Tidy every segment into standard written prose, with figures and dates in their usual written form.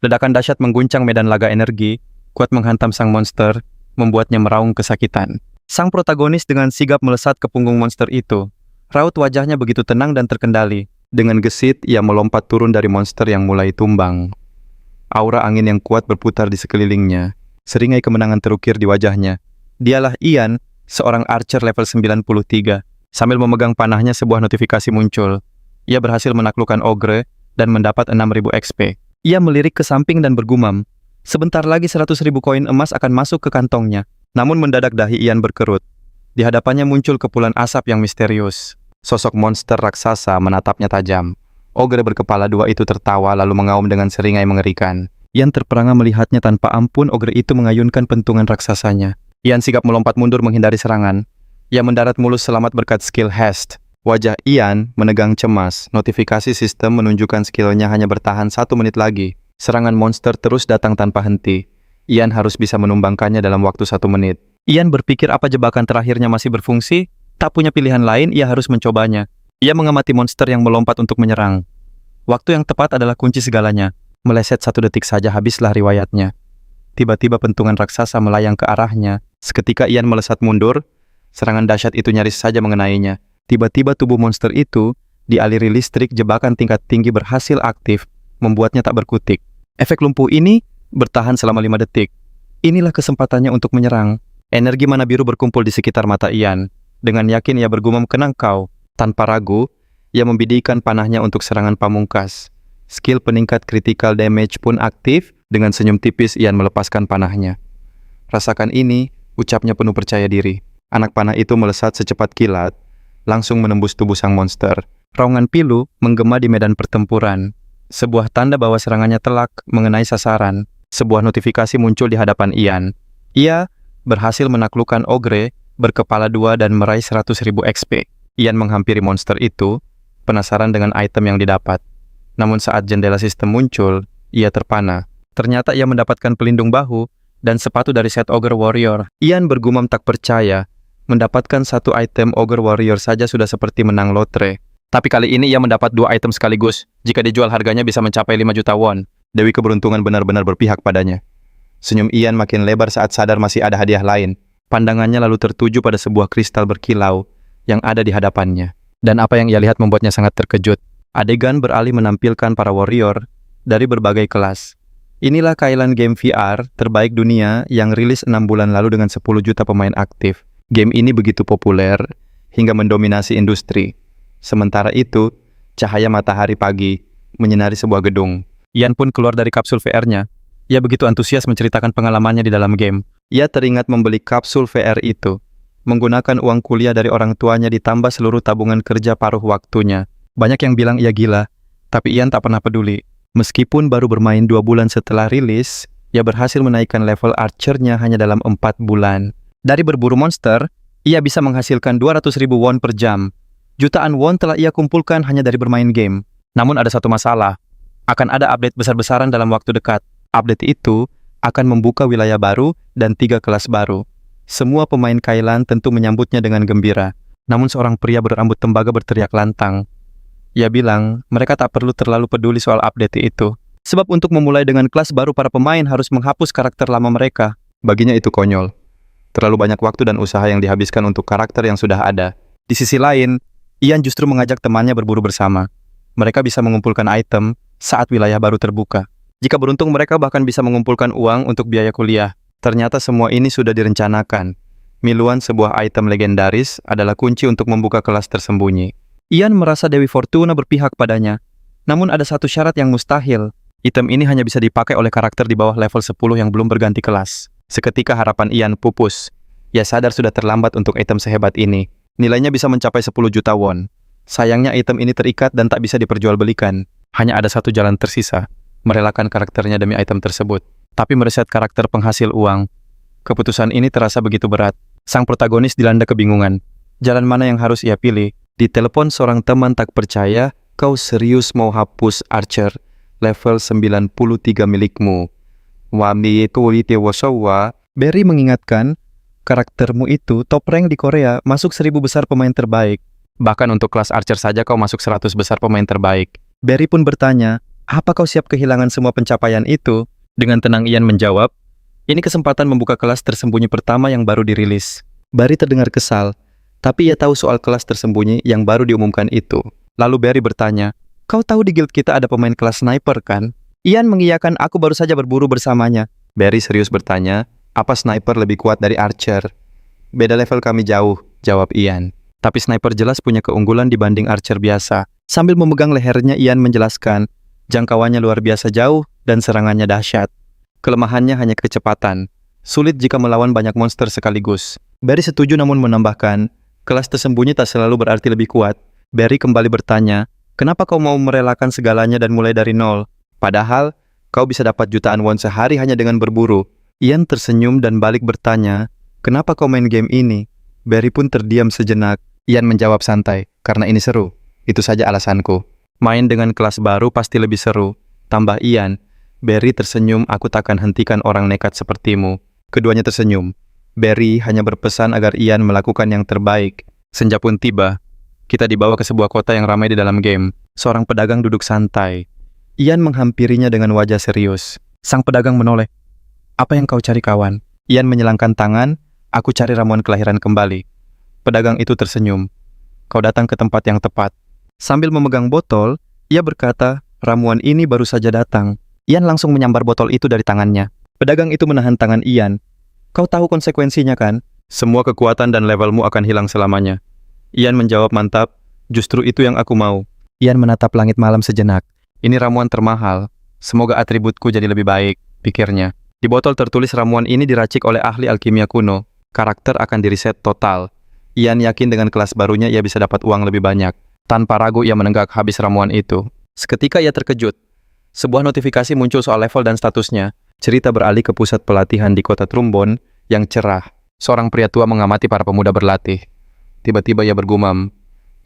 Ledakan dahsyat mengguncang medan laga energi, kuat menghantam sang monster, membuatnya meraung kesakitan. Sang protagonis dengan sigap melesat ke punggung monster itu. Raut wajahnya begitu tenang dan terkendali. Dengan gesit, ia melompat turun dari monster yang mulai tumbang. Aura angin yang kuat berputar di sekelilingnya. Seringai kemenangan terukir di wajahnya. Dialah Ian, seorang archer level 93. Sambil memegang panahnya, sebuah notifikasi muncul. Ia berhasil menaklukkan ogre dan mendapat 6.000 XP. Ia melirik ke samping dan bergumam. Sebentar lagi 100.000 koin emas akan masuk ke kantongnya. Namun mendadak dahi Ian berkerut. Di hadapannya muncul kepulan asap yang misterius. Sosok monster raksasa menatapnya tajam. Ogre berkepala dua itu tertawa lalu mengaum dengan seringai mengerikan. Ian terperangah melihatnya tanpa ampun. Ogre itu mengayunkan pentungan raksasanya. Ian sigap melompat mundur menghindari serangan. Ia mendarat mulus selamat berkat skill haste. Wajah Ian menegang cemas. Notifikasi sistem menunjukkan skillnya hanya bertahan 1 menit lagi. Serangan monster terus datang tanpa henti. Ian harus bisa menumbangkannya dalam waktu 1 menit. Ian berpikir apa jebakan terakhirnya masih berfungsi. Tak punya pilihan lain, ia harus mencobanya. Ia mengamati monster yang melompat untuk menyerang. Waktu yang tepat adalah kunci segalanya. Meleset 1 detik saja habislah riwayatnya. Tiba-tiba pentungan raksasa melayang ke arahnya. Seketika Ian melesat mundur. Serangan dahsyat itu nyaris saja mengenainya. Tiba-tiba tubuh monster itu dialiri listrik. Jebakan tingkat tinggi berhasil aktif, membuatnya tak berkutik. Efek lumpuh ini bertahan selama 5 detik. Inilah kesempatannya untuk menyerang. Energi mana biru berkumpul di sekitar mata Ian. Dengan yakin ia bergumam, "Kenang kau." Tanpa ragu, ia membidikan panahnya untuk serangan pamungkas. Skill peningkat critical damage pun aktif. Dengan senyum tipis Ian melepaskan panahnya. "Rasakan ini," ucapnya penuh percaya diri. Anak panah itu melesat secepat kilat, langsung menembus tubuh sang monster. Raungan pilu menggema di medan pertempuran. Sebuah tanda bahwa serangannya telak mengenai sasaran. Sebuah notifikasi muncul di hadapan Ian. Ia berhasil menaklukkan ogre berkepala 2 dan meraih 100.000 XP. Ian menghampiri monster itu, penasaran dengan item yang didapat. Namun saat jendela sistem muncul, ia terpana. Ternyata ia mendapatkan pelindung bahu dan sepatu dari set Ogre Warrior. Ian bergumam tak percaya. Mendapatkan 1 item Ogre Warrior saja sudah seperti menang lotre. Tapi kali ini ia mendapat 2 item sekaligus. Jika dijual harganya bisa mencapai 5 juta won. Dewi keberuntungan benar-benar berpihak padanya. Senyum Ian makin lebar saat sadar masih ada hadiah lain. Pandangannya lalu tertuju pada sebuah kristal berkilau yang ada di hadapannya. Dan apa yang ia lihat membuatnya sangat terkejut. Adegan beralih menampilkan para warrior dari berbagai kelas. Inilah Kailan game VR terbaik dunia yang rilis 6 bulan lalu dengan 10 juta pemain aktif. Game ini begitu populer hingga mendominasi industri. Sementara itu, cahaya matahari pagi menyinari sebuah gedung. Ian pun keluar dari kapsul VR-nya. Ia begitu antusias menceritakan pengalamannya di dalam game. Ia teringat membeli kapsul VR itu, menggunakan uang kuliah dari orang tuanya ditambah seluruh tabungan kerja paruh waktunya. Banyak yang bilang ia gila, tapi Ian tak pernah peduli. Meskipun baru bermain 2 bulan setelah rilis, ia berhasil menaikkan level archer-nya hanya dalam 4 bulan. Dari berburu monster, ia bisa menghasilkan 200.000 won per jam. Jutaan won telah ia kumpulkan hanya dari bermain game. Namun ada satu masalah. Akan ada update besar-besaran dalam waktu dekat. Update itu akan membuka wilayah baru dan 3 kelas baru. Semua pemain Kailan tentu menyambutnya dengan gembira. Namun seorang pria berambut tembaga berteriak lantang. Ia bilang, mereka tak perlu terlalu peduli soal update itu. Sebab untuk memulai dengan kelas baru, para pemain harus menghapus karakter lama mereka. Baginya itu konyol. Terlalu banyak waktu dan usaha yang dihabiskan untuk karakter yang sudah ada. Di sisi lain, Ian justru mengajak temannya berburu bersama. Mereka bisa mengumpulkan item saat wilayah baru terbuka. Jika beruntung, mereka bahkan bisa mengumpulkan uang untuk biaya kuliah. Ternyata semua ini sudah direncanakan. Miluan sebuah item legendaris adalah kunci untuk membuka kelas tersembunyi. Ian merasa Dewi Fortuna berpihak padanya. Namun ada satu syarat yang mustahil. Item ini hanya bisa dipakai oleh karakter di bawah level 10 yang belum berganti kelas. Seketika harapan Ian pupus. Ia sadar sudah terlambat untuk item sehebat ini. Nilainya bisa mencapai 10 juta won. Sayangnya item ini terikat dan tak bisa diperjualbelikan. Hanya ada satu jalan tersisa. Merelakan karakternya demi item tersebut. Tapi mereset karakter penghasil uang. Keputusan ini terasa begitu berat. Sang protagonis dilanda kebingungan. Jalan mana yang harus ia pilih? Ditelepon seorang teman tak percaya, "Kau serius mau hapus Archer level 93 milikmu?" Barry mengingatkan, karaktermu itu top rank di Korea, masuk 1000 besar pemain terbaik. Bahkan untuk kelas Archer saja kau masuk 100 besar pemain terbaik. Barry pun bertanya, Apa kau siap kehilangan semua pencapaian itu? Dengan tenang Ian menjawab, ini kesempatan membuka kelas tersembunyi pertama yang baru dirilis. Barry terdengar kesal, tapi ia tahu soal kelas tersembunyi yang baru diumumkan itu. Lalu Barry bertanya, kau tahu di guild kita ada pemain kelas sniper kan? Ian mengiyakan, aku baru saja berburu bersamanya. Barry serius bertanya, apa sniper lebih kuat dari archer? Beda level kami jauh, jawab Ian. Tapi sniper jelas punya keunggulan dibanding archer biasa. Sambil memegang lehernya Ian menjelaskan, jangkauannya luar biasa jauh dan serangannya dahsyat. Kelemahannya hanya kecepatan. Sulit jika melawan banyak monster sekaligus. Barry setuju namun menambahkan, kelas tersembunyi tak selalu berarti lebih kuat. Barry kembali bertanya, kenapa kau mau merelakan segalanya dan mulai dari nol? Padahal, kau bisa dapat jutaan won sehari hanya dengan berburu. Ian tersenyum dan balik bertanya, kenapa kau main game ini? Barry pun terdiam sejenak. Ian menjawab santai, karena ini seru. Itu saja alasanku. Main dengan kelas baru pasti lebih seru. Tambah Ian. Barry tersenyum, aku takkan hentikan orang nekat sepertimu. Keduanya tersenyum. Barry hanya berpesan agar Ian melakukan yang terbaik. Senja pun tiba. Kita dibawa ke sebuah kota yang ramai di dalam game. Seorang pedagang duduk santai. Ian menghampirinya dengan wajah serius. Sang pedagang menoleh. Apa yang kau cari kawan? Ian menyilangkan tangan. Aku cari ramuan kelahiran kembali. Pedagang itu tersenyum. Kau datang ke tempat yang tepat. Sambil memegang botol, ia berkata, ramuan ini baru saja datang. Ian langsung menyambar botol itu dari tangannya. Pedagang itu menahan tangan Ian. Kau tahu konsekuensinya kan? Semua kekuatan dan levelmu akan hilang selamanya. Ian menjawab mantap, justru itu yang aku mau. Ian menatap langit malam sejenak. Ini ramuan termahal. Semoga atributku jadi lebih baik, pikirnya. Di botol tertulis ramuan ini diracik oleh ahli alkimia kuno. Karakter akan diriset total. Ian yakin dengan kelas barunya ia bisa dapat uang lebih banyak. Tanpa ragu ia menenggak habis ramuan itu. Seketika ia terkejut. Sebuah notifikasi muncul soal level dan statusnya. Cerita beralih ke pusat pelatihan di kota Trumbon yang cerah. Seorang pria tua mengamati para pemuda berlatih. Tiba-tiba ia bergumam,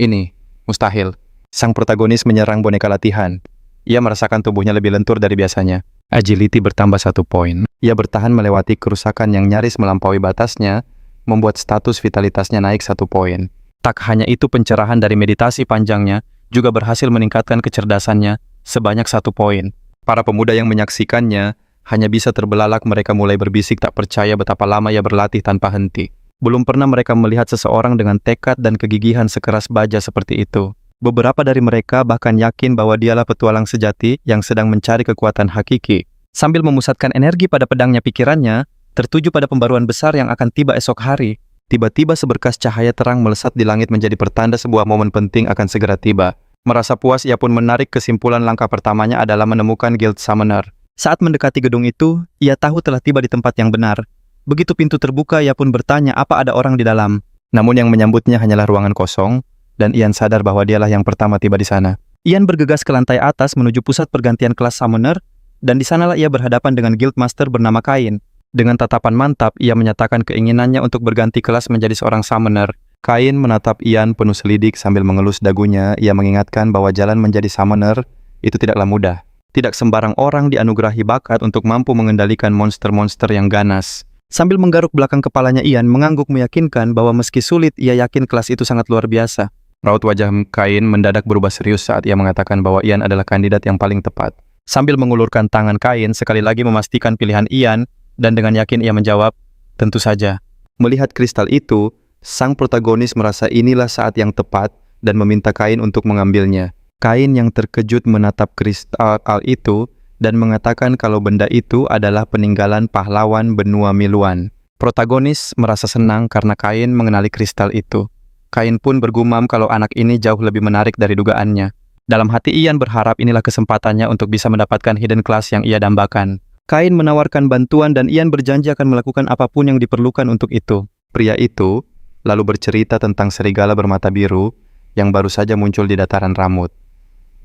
ini mustahil. Sang protagonis menyerang boneka latihan. Ia merasakan tubuhnya lebih lentur dari biasanya. Agility bertambah 1 poin. Ia bertahan melewati kerusakan yang nyaris melampaui batasnya, membuat status vitalitasnya naik 1 poin. Tak hanya itu, pencerahan dari meditasi panjangnya juga berhasil meningkatkan kecerdasannya sebanyak 1 poin. Para pemuda yang menyaksikannya hanya bisa terbelalak, mereka mulai berbisik tak percaya betapa lama ia berlatih tanpa henti. Belum pernah mereka melihat seseorang dengan tekad dan kegigihan sekeras baja seperti itu. Beberapa dari mereka bahkan yakin bahwa dialah petualang sejati yang sedang mencari kekuatan hakiki. Sambil memusatkan energi pada pedangnya, pikirannya tertuju pada pembaruan besar yang akan tiba esok hari. Tiba-tiba seberkas cahaya terang melesat di langit menjadi pertanda sebuah momen penting akan segera tiba. Merasa puas, ia pun menarik kesimpulan langkah pertamanya adalah menemukan Guild Summoner. Saat mendekati gedung itu, ia tahu telah tiba di tempat yang benar. Begitu pintu terbuka, ia pun bertanya apa ada orang di dalam. Namun yang menyambutnya hanyalah ruangan kosong, dan Ian sadar bahwa dialah yang pertama tiba di sana. Ian bergegas ke lantai atas menuju pusat pergantian kelas Summoner, dan di sanalah ia berhadapan dengan Guildmaster bernama Kain. Dengan tatapan mantap, ia menyatakan keinginannya untuk berganti kelas menjadi seorang Summoner. Kain menatap Ian penuh selidik sambil mengelus dagunya. Ia mengingatkan bahwa jalan menjadi Summoner itu tidaklah mudah. Tidak sembarang orang dianugerahi bakat untuk mampu mengendalikan monster-monster yang ganas. Sambil menggaruk belakang kepalanya, Ian mengangguk meyakinkan bahwa meski sulit, ia yakin kelas itu sangat luar biasa. Raut wajah Kain mendadak berubah serius saat ia mengatakan bahwa Ian adalah kandidat yang paling tepat. Sambil mengulurkan tangan, Kain sekali lagi memastikan pilihan Ian, dan dengan yakin ia menjawab, tentu saja. Melihat kristal itu, sang protagonis merasa inilah saat yang tepat dan meminta Kain untuk mengambilnya. Kain yang terkejut menatap kristal itu dan mengatakan kalau benda itu adalah peninggalan pahlawan benua Miluan. Protagonis merasa senang karena Kain mengenali kristal itu. Kain pun bergumam kalau anak ini jauh lebih menarik dari dugaannya. Dalam hati Ian berharap inilah kesempatannya untuk bisa mendapatkan hidden class yang ia dambakan. Kain menawarkan bantuan dan Ian berjanji akan melakukan apapun yang diperlukan untuk itu. Pria itu lalu bercerita tentang serigala bermata biru yang baru saja muncul di dataran Ramut.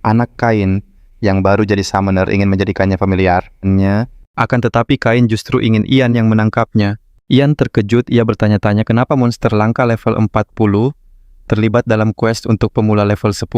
Anak Kain yang baru jadi summoner ingin menjadikannya familiarnya, akan tetapi Kain justru ingin Ian yang menangkapnya. Ian terkejut, ia bertanya-tanya kenapa monster langka level 40 terlibat dalam quest untuk pemula level 10.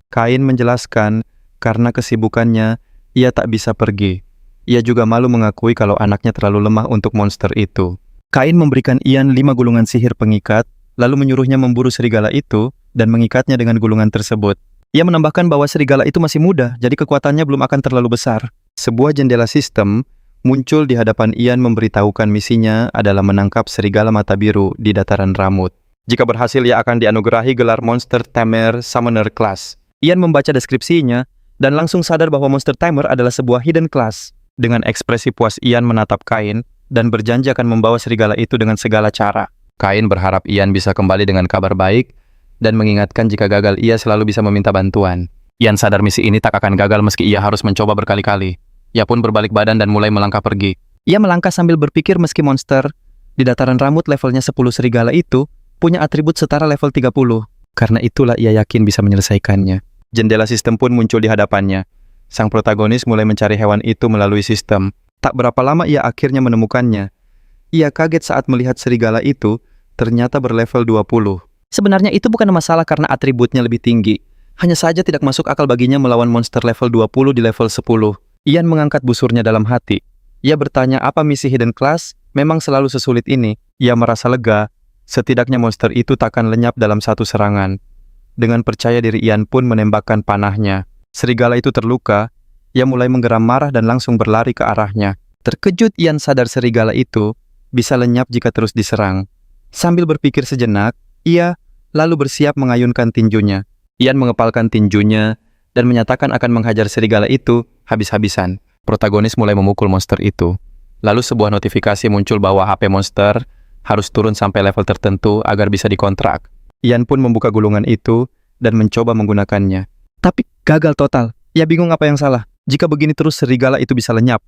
Kain menjelaskan, karena kesibukannya, ia tak bisa pergi. Ia juga malu mengakui kalau anaknya terlalu lemah untuk monster itu. Kain memberikan Ian 5 gulungan sihir pengikat, lalu menyuruhnya memburu serigala itu dan mengikatnya dengan gulungan tersebut. Ia menambahkan bahwa serigala itu masih muda, jadi kekuatannya belum akan terlalu besar. Sebuah jendela sistem muncul di hadapan Ian memberitahukan misinya adalah menangkap serigala mata biru di dataran Ramut. Jika berhasil, ia akan dianugerahi gelar Monster Tamer Summoner Class. Ian membaca deskripsinya dan langsung sadar bahwa Monster Tamer adalah sebuah hidden class. Dengan ekspresi puas, Ian menatap Kain dan berjanji akan membawa serigala itu dengan segala cara. Kain berharap Ian bisa kembali dengan kabar baik dan mengingatkan jika gagal ia selalu bisa meminta bantuan. Ian sadar misi ini tak akan gagal meski ia harus mencoba berkali-kali. Ia pun berbalik badan dan mulai melangkah pergi. Ia melangkah sambil berpikir meski monster di dataran Ramut levelnya 10 serigala itu punya atribut setara level 30. Karena itulah ia yakin bisa menyelesaikannya. Jendela sistem pun muncul di hadapannya. Sang protagonis mulai mencari hewan itu melalui sistem. Tak berapa lama ia akhirnya menemukannya. Ia kaget saat melihat serigala itu ternyata berlevel 20. Sebenarnya itu bukan masalah karena atributnya lebih tinggi. Hanya saja tidak masuk akal baginya melawan monster level 20 di level 10. Ian mengangkat busurnya dalam hati. Ia bertanya apa misi hidden class memang selalu sesulit ini. Ia merasa lega, setidaknya monster itu takkan lenyap dalam satu serangan. Dengan percaya diri Ian pun menembakkan panahnya. Serigala itu terluka, ia mulai menggeram marah dan langsung berlari ke arahnya. Terkejut Ian sadar serigala itu bisa lenyap jika terus diserang. Sambil berpikir sejenak, ia lalu bersiap mengayunkan tinjunya. Ian mengepalkan tinjunya dan menyatakan akan menghajar serigala itu habis-habisan. Protagonis mulai memukul monster itu. Lalu sebuah notifikasi muncul bahwa HP monster harus turun sampai level tertentu agar bisa dikontrak. Ian pun membuka gulungan itu dan mencoba menggunakannya. Tapi gagal total. Ia bingung apa yang salah. Jika begini terus serigala itu bisa lenyap.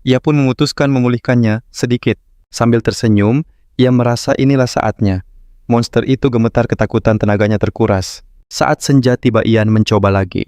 Ia pun memutuskan memulihkannya sedikit. Sambil tersenyum, ia merasa inilah saatnya. Monster itu gemetar ketakutan, tenaganya terkuras. Saat senja tiba, Ian mencoba lagi.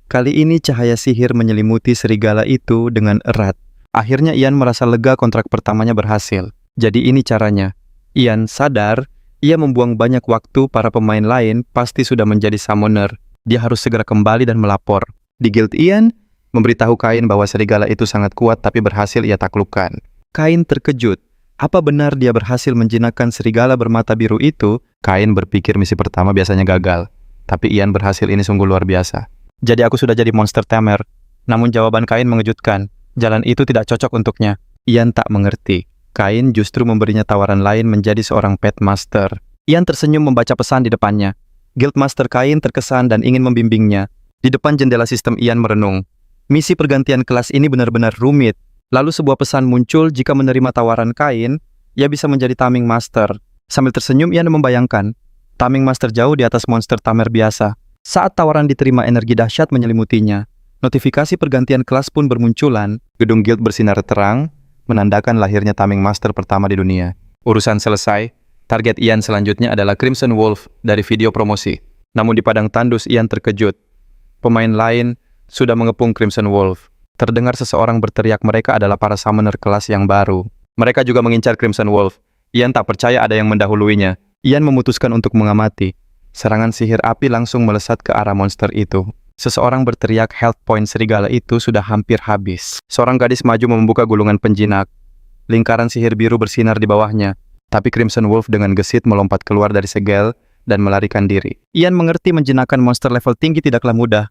Kali ini cahaya sihir menyelimuti serigala itu dengan erat. Akhirnya Ian merasa lega, kontrak pertamanya berhasil. Jadi ini caranya. Ian sadar, ia membuang banyak waktu, para pemain lain pasti sudah menjadi summoner. Dia harus segera kembali dan melapor. Di guild Ian, memberitahu Kain bahwa serigala itu sangat kuat tapi berhasil ia taklukkan. Kain terkejut. Apa benar dia berhasil menjinakkan serigala bermata biru itu? Kain berpikir misi pertama biasanya gagal. Tapi Ian berhasil, ini sungguh luar biasa. Jadi aku sudah jadi monster tamer. Namun jawaban Kain mengejutkan. Jalan itu tidak cocok untuknya. Ian tak mengerti. Kain justru memberinya tawaran lain menjadi seorang pet master. Ian tersenyum membaca pesan di depannya. Guildmaster Kain terkesan dan ingin membimbingnya. Di depan jendela sistem Ian merenung. Misi pergantian kelas ini benar-benar rumit. Lalu sebuah pesan muncul, jika menerima tawaran Kain, ia bisa menjadi taming master. Sambil tersenyum Ian membayangkan, taming master jauh di atas monster tamer biasa. Saat tawaran diterima, energi dahsyat menyelimutinya. Notifikasi pergantian kelas pun bermunculan. Gedung guild bersinar terang, menandakan lahirnya taming master pertama di dunia. Urusan selesai. Target Ian selanjutnya adalah Crimson Wolf dari video promosi. Namun di padang tandus Ian terkejut. Pemain lain sudah mengepung Crimson Wolf. Terdengar seseorang berteriak mereka adalah para summoner kelas yang baru. Mereka juga mengincar Crimson Wolf. Ian tak percaya ada yang mendahuluinya. Ian memutuskan untuk mengamati. Serangan sihir api langsung melesat ke arah monster itu. Seseorang berteriak health point serigala itu sudah hampir habis. Seorang gadis maju membuka gulungan penjinak. Lingkaran sihir biru bersinar di bawahnya. Tapi Crimson Wolf dengan gesit melompat keluar dari segel dan melarikan diri. Ian mengerti menjinakkan monster level tinggi tidaklah mudah.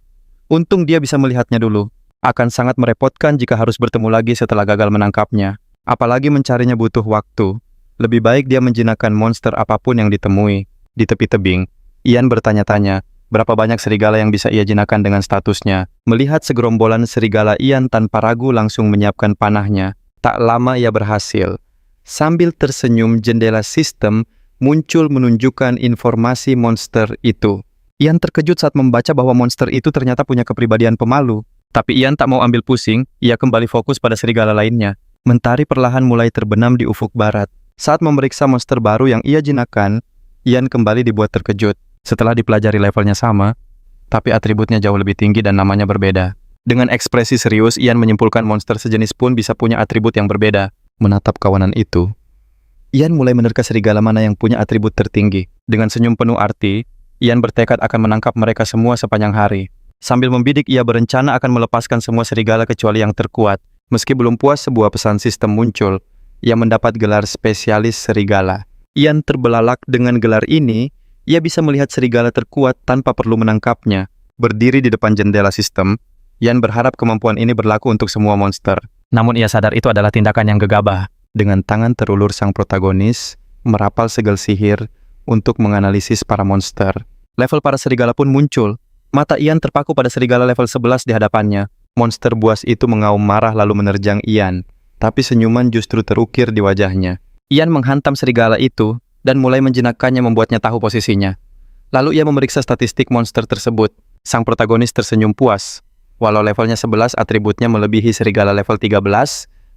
Untung dia bisa melihatnya dulu. Akan sangat merepotkan jika harus bertemu lagi setelah gagal menangkapnya. Apalagi mencarinya butuh waktu. Lebih baik dia menjinakkan monster apapun yang ditemui. Di tepi tebing, Ian bertanya-tanya, berapa banyak serigala yang bisa ia jinakkan dengan statusnya. Melihat segerombolan serigala, Ian tanpa ragu langsung menyiapkan panahnya. Tak lama ia berhasil. Sambil tersenyum, jendela sistem muncul menunjukkan informasi monster itu. Ian terkejut saat membaca bahwa monster itu ternyata punya kepribadian pemalu. Tapi Ian tak mau ambil pusing, ia kembali fokus pada serigala lainnya. Mentari perlahan mulai terbenam di ufuk barat. Saat memeriksa monster baru yang ia jinakkan, Ian kembali dibuat terkejut. Setelah dipelajari levelnya sama, tapi atributnya jauh lebih tinggi dan namanya berbeda. Dengan ekspresi serius, Ian menyimpulkan monster sejenis pun bisa punya atribut yang berbeda. Menatap kawanan itu, Ian mulai menerka serigala mana yang punya atribut tertinggi. Dengan senyum penuh arti, Ian bertekad akan menangkap mereka semua sepanjang hari. Sambil membidik, ia berencana akan melepaskan semua serigala kecuali yang terkuat. Meski belum puas, sebuah pesan sistem muncul. Ia mendapat gelar spesialis serigala. Ian terbelalak dengan gelar ini. Ia bisa melihat serigala terkuat tanpa perlu menangkapnya. Berdiri di depan jendela sistem, Yan berharap kemampuan ini berlaku untuk semua monster. Namun ia sadar itu adalah tindakan yang gegabah. Dengan tangan terulur sang protagonis, merapal segel sihir untuk menganalisis para monster. Level para serigala pun muncul. Mata Ian terpaku pada serigala level 11 di hadapannya. Monster buas itu mengaum marah lalu menerjang Ian, tapi senyuman justru terukir di wajahnya. Ian menghantam serigala itu dan mulai menjinakkannya membuatnya tahu posisinya. Lalu ia memeriksa statistik monster tersebut. Sang protagonis tersenyum puas. Walau levelnya 11, atributnya melebihi serigala level 13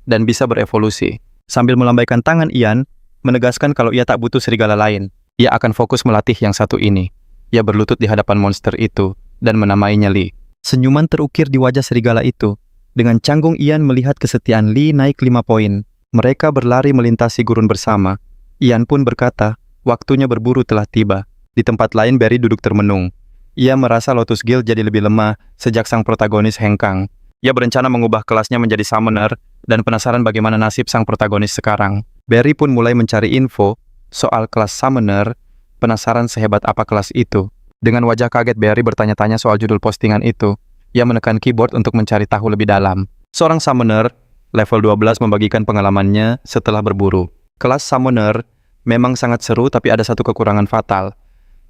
dan bisa berevolusi. Sambil melambaikan tangan, Ian menegaskan kalau ia tak butuh serigala lain. Ia akan fokus melatih yang satu ini. Ia berlutut di hadapan monster itu dan menamainya Lee. Senyuman terukir di wajah serigala itu. Dengan canggung Ian melihat kesetiaan Lee naik 5 poin. Mereka berlari melintasi gurun bersama. Ian pun berkata, waktunya berburu telah tiba. Di tempat lain Barry duduk termenung. Ia merasa Lotus Guild jadi lebih lemah sejak sang protagonis hengkang. Ia berencana mengubah kelasnya menjadi Summoner dan penasaran bagaimana nasib sang protagonis sekarang. Barry pun mulai mencari info soal kelas Summoner, penasaran sehebat apa kelas itu. Dengan wajah kaget Barry bertanya-tanya soal judul postingan itu. Ia menekan keyboard untuk mencari tahu lebih dalam. Seorang Summoner, level 12 membagikan pengalamannya setelah berburu. Kelas Summoner memang sangat seru tapi ada satu kekurangan fatal.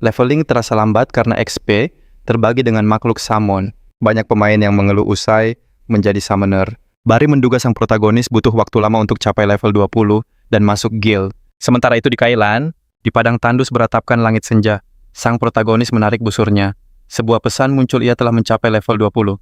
Leveling terasa lambat karena XP terbagi dengan makhluk summon. Banyak pemain yang mengeluh usai menjadi Summoner. Barry menduga sang protagonis butuh waktu lama untuk capai level 20 dan masuk guild. Sementara itu di Kailan, di padang tandus beratapkan langit senja, sang protagonis menarik busurnya. Sebuah pesan muncul, ia telah mencapai level 20.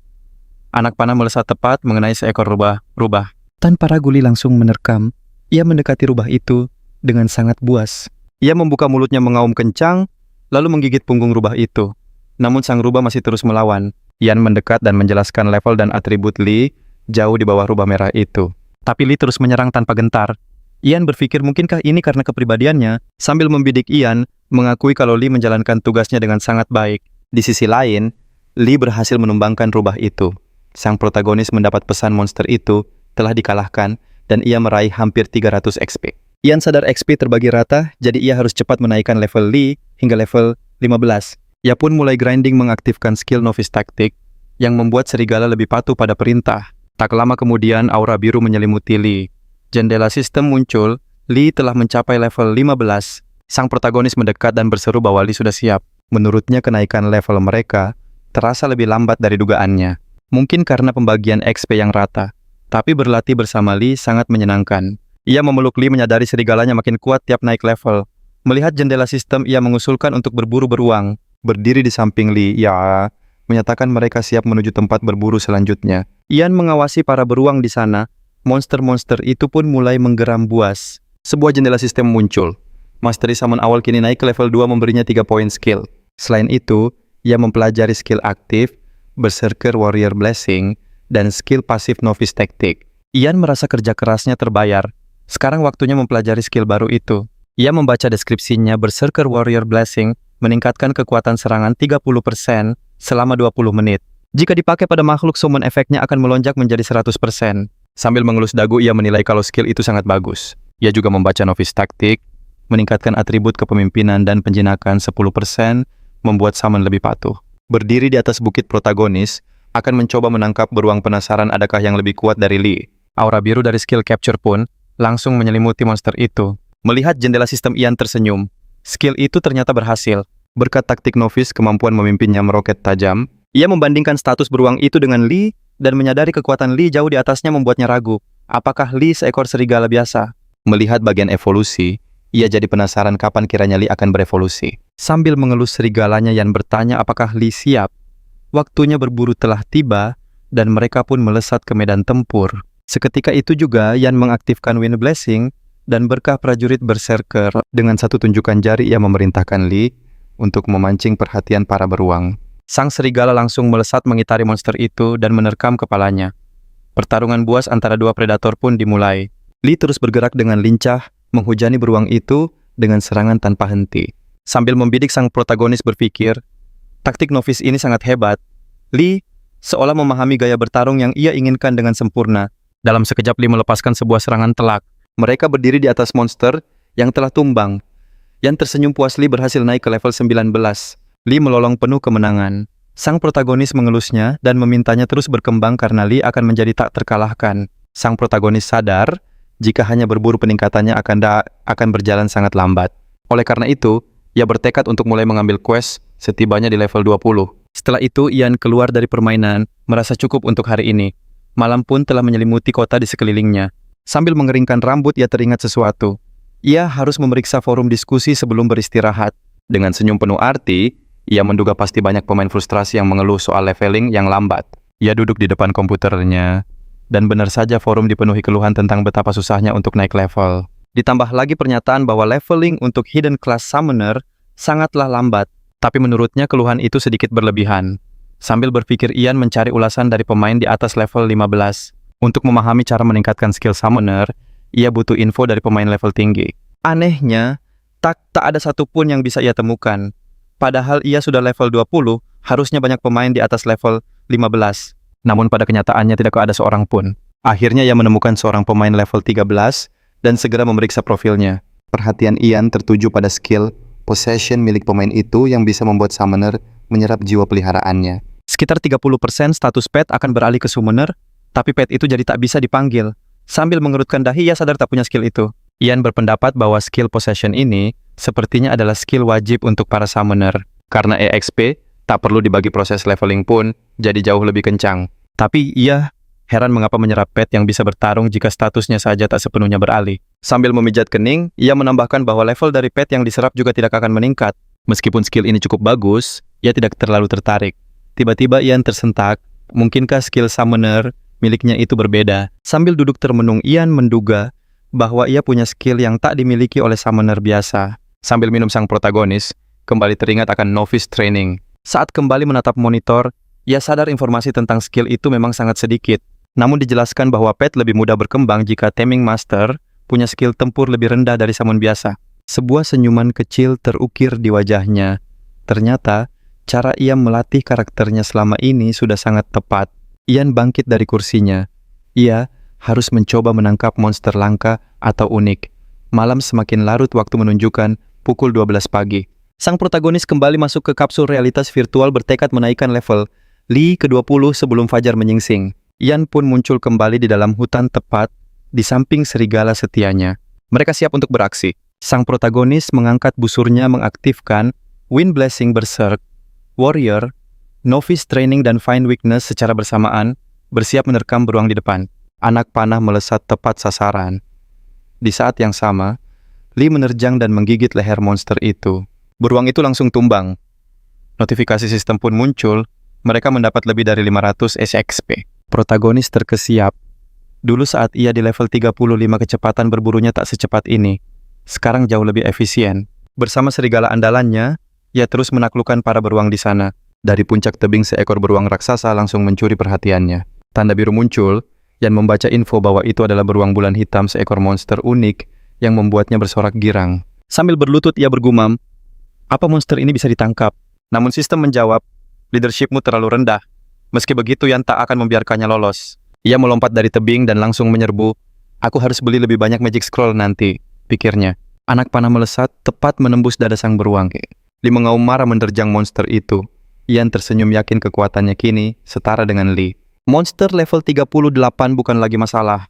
Anak panah melesat tepat mengenai seekor rubah. Tanpa ragu Lee langsung menerkam. Ia mendekati rubah itu dengan sangat buas. Ia membuka mulutnya mengaum kencang, lalu menggigit punggung rubah itu. Namun sang rubah masih terus melawan. Ian mendekat dan menjelaskan level dan atribut Lee jauh di bawah rubah merah itu. Tapi Lee terus menyerang tanpa gentar. Ian berpikir mungkinkah ini karena kepribadiannya. Sambil membidik Ian, mengakui kalau Lee menjalankan tugasnya dengan sangat baik. Di sisi lain, Lee berhasil menumbangkan rubah itu. Sang protagonis mendapat pesan monster itu telah dikalahkan dan ia meraih hampir 300 XP. Ian sadar XP terbagi rata, jadi ia harus cepat menaikkan level Lee hingga level 15. Ia pun mulai grinding mengaktifkan skill Novice Tactic yang membuat serigala lebih patuh pada perintah. Tak lama kemudian, aura biru menyelimuti Lee. Jendela sistem muncul, Lee telah mencapai level 15. Sang protagonis mendekat dan berseru bahwa Lee sudah siap. Menurutnya kenaikan level mereka terasa lebih lambat dari dugaannya. Mungkin karena pembagian XP yang rata. Tapi berlatih bersama Lee sangat menyenangkan. Ia memeluk Lee menyadari serigalanya makin kuat tiap naik level. Melihat jendela sistem, ia mengusulkan untuk berburu beruang. Berdiri di samping Lee, ia menyatakan mereka siap menuju tempat berburu selanjutnya. Ian mengawasi para beruang di sana. Monster-monster itu pun mulai menggeram buas. Sebuah jendela sistem muncul. Mastery Summon awal kini naik ke level 2 memberinya 3 poin skill. Selain itu, ia mempelajari skill aktif, Berserker Warrior Blessing, dan skill pasif Novice Tactic. Ian merasa kerja kerasnya terbayar. Sekarang waktunya mempelajari skill baru itu. Ia membaca deskripsinya. Berserker Warrior Blessing meningkatkan kekuatan serangan 30% selama 20 menit. Jika dipakai pada makhluk summon, efeknya akan melonjak menjadi 100%. Sambil mengelus dagu, ia menilai kalau skill itu sangat bagus. Ia juga membaca Novice Tactic, meningkatkan atribut kepemimpinan dan penjinakan 10%, membuat summon lebih patuh. Berdiri di atas bukit, protagonis akan mencoba menangkap beruang penasaran adakah yang lebih kuat dari Lee. Aura biru dari skill capture pun langsung menyelimuti monster itu. Melihat jendela sistem, Ian tersenyum. Skill itu ternyata berhasil. Berkat taktik novice, kemampuan memimpinnya meroket tajam. Ia membandingkan status beruang itu dengan Lee dan menyadari kekuatan Lee jauh di atasnya membuatnya ragu. Apakah Lee seekor serigala biasa? Melihat bagian evolusi, ia jadi penasaran kapan kiranya Lee akan berevolusi. Sambil mengelus serigalanya, Yan bertanya apakah Lee siap. Waktunya berburu telah tiba dan mereka pun melesat ke medan tempur. Seketika itu juga Yan mengaktifkan Wind Blessing dan berkah prajurit Berserker. Dengan satu tunjukan jari ia memerintahkan Lee untuk memancing perhatian para beruang. Sang serigala langsung melesat mengitari monster itu dan menerkam kepalanya. Pertarungan buas antara dua predator pun dimulai. Lee terus bergerak dengan lincah, menghujani beruang itu dengan serangan tanpa henti. Sambil membidik, sang protagonis berpikir, taktik novice ini sangat hebat. Lee seolah memahami gaya bertarung yang ia inginkan dengan sempurna. Dalam sekejap Lee melepaskan sebuah serangan telak. Mereka berdiri di atas monster yang telah tumbang. Yang tersenyum puas, Lee berhasil naik ke level 19. Lee melolong penuh kemenangan. Sang protagonis mengelusnya dan memintanya terus berkembang karena Lee akan menjadi tak terkalahkan. Sang protagonis sadar jika hanya berburu peningkatannya akan berjalan sangat lambat. Oleh karena itu, ia bertekad untuk mulai mengambil quest setibanya di level 20. Setelah itu, Ian keluar dari permainan, merasa cukup untuk hari ini. Malam pun telah menyelimuti kota di sekelilingnya. Sambil mengeringkan rambut, ia teringat sesuatu. Ia harus memeriksa forum diskusi sebelum beristirahat. Dengan senyum penuh arti, ia menduga pasti banyak pemain frustrasi yang mengeluh soal leveling yang lambat. Ia duduk di depan komputernya, dan benar saja forum dipenuhi keluhan tentang betapa susahnya untuk naik level. Ditambah lagi pernyataan bahwa leveling untuk hidden class summoner sangatlah lambat, tapi menurutnya keluhan itu sedikit berlebihan. Sambil berpikir, Ian mencari ulasan dari pemain di atas level 15. Untuk memahami cara meningkatkan skill summoner, ia butuh info dari pemain level tinggi. Anehnya, tak ada satupun yang bisa ia temukan. Padahal ia sudah level 20, harusnya banyak pemain di atas level 15. Namun pada kenyataannya tidak ada seorang pun. Akhirnya ia menemukan seorang pemain level 13 dan segera memeriksa profilnya. Perhatian Ian tertuju pada skill possession milik pemain itu yang bisa membuat summoner menyerap jiwa peliharaannya. Sekitar 30% status pet akan beralih ke summoner, tapi pet itu jadi tak bisa dipanggil. Sambil mengerutkan dahi, ia sadar tak punya skill itu. Ian berpendapat bahwa skill possession ini sepertinya adalah skill wajib untuk para summoner. Karena EXP tak perlu dibagi, proses leveling pun jadi jauh lebih kencang. Tapi ia heran mengapa menyerap pet yang bisa bertarung jika statusnya saja tak sepenuhnya beralih. Sambil memijat kening, ia menambahkan bahwa level dari pet yang diserap juga tidak akan meningkat. Meskipun skill ini cukup bagus, ia tidak terlalu tertarik. Tiba-tiba Ian tersentak, mungkinkah skill summoner miliknya itu berbeda? Sambil duduk termenung, Ian menduga bahwa ia punya skill yang tak dimiliki oleh summoner biasa. Sambil minum, sang protagonis kembali teringat akan novice training. Saat kembali menatap monitor, ia sadar informasi tentang skill itu memang sangat sedikit. Namun dijelaskan bahwa pet lebih mudah berkembang jika taming master punya skill tempur lebih rendah dari summon biasa. Sebuah senyuman kecil terukir di wajahnya. Ternyata, cara ia melatih karakternya selama ini sudah sangat tepat. Ian bangkit dari kursinya. Ia harus mencoba menangkap monster langka atau unik. Malam semakin larut, waktu menunjukkan pukul 12 pagi. Sang protagonis kembali masuk ke kapsul realitas virtual bertekad menaikkan level Lee ke-20 sebelum fajar menyingsing. Ian pun muncul kembali di dalam hutan tepat di samping serigala setianya. Mereka siap untuk beraksi. Sang protagonis mengangkat busurnya, mengaktifkan Wind Blessing Berserk, Warrior, Novice Training dan Find Weakness secara bersamaan, bersiap menerkam beruang di depan. Anak panah melesat tepat sasaran. Di saat yang sama, Lee menerjang dan menggigit leher monster itu. Beruang itu langsung tumbang. Notifikasi sistem pun muncul, mereka mendapat lebih dari 500 SXP. Protagonis terkesiap. Dulu saat ia di level 35, kecepatan berburunya tak secepat ini. Sekarang jauh lebih efisien. Bersama serigala andalannya, ia terus menaklukkan para beruang di sana. Dari puncak tebing, seekor beruang raksasa langsung mencuri perhatiannya. Tanda biru muncul, yang membaca info bahwa itu adalah beruang bulan hitam, seekor monster unik yang membuatnya bersorak girang. Sambil berlutut, ia bergumam, apa monster ini bisa ditangkap? Namun sistem menjawab, leadershipmu terlalu rendah. Meski begitu, Ian tak akan membiarkannya lolos. Ia melompat dari tebing dan langsung menyerbu. Aku harus beli lebih banyak magic scroll nanti, pikirnya. Anak panah melesat tepat menembus dada sang beruang. Lee mengaum marah menerjang monster itu. Ian tersenyum yakin kekuatannya kini setara dengan Lee. Monster level 38 bukan lagi masalah.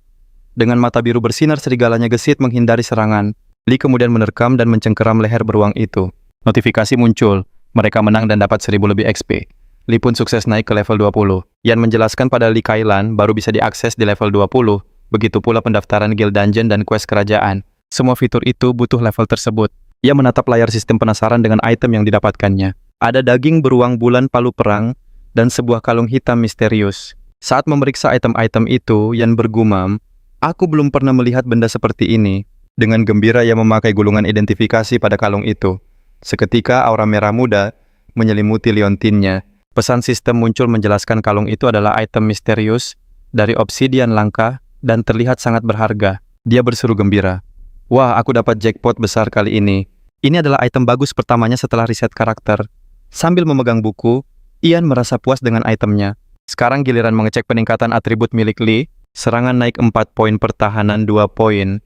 Dengan mata biru bersinar, serigalanya gesit menghindari serangan. Lee kemudian menerkam dan mencengkeram leher beruang itu. Notifikasi muncul, mereka menang dan dapat 1000 lebih XP. Lee pun sukses naik ke level 20. Ian menjelaskan pada Lee Kailan baru bisa diakses di level 20. Begitu pula pendaftaran guild dungeon dan quest kerajaan. Semua fitur itu butuh level tersebut. Ia menatap layar sistem penasaran dengan item yang didapatkannya. Ada daging beruang bulan palu perang dan sebuah kalung hitam misterius. Saat memeriksa item-item itu, Ian bergumam, aku belum pernah melihat benda seperti ini. Dengan gembira ia memakai gulungan identifikasi pada kalung itu. Seketika aura merah muda menyelimuti liontinnya. Pesan sistem muncul menjelaskan kalung itu adalah item misterius dari obsidian langka dan terlihat sangat berharga. Dia berseru gembira. Wah, aku dapat jackpot besar kali ini. Ini adalah item bagus pertamanya setelah riset karakter. Sambil memegang buku, Ian merasa puas dengan itemnya. Sekarang giliran mengecek peningkatan atribut milik Lee. Serangan naik 4 poin, pertahanan 2 poin.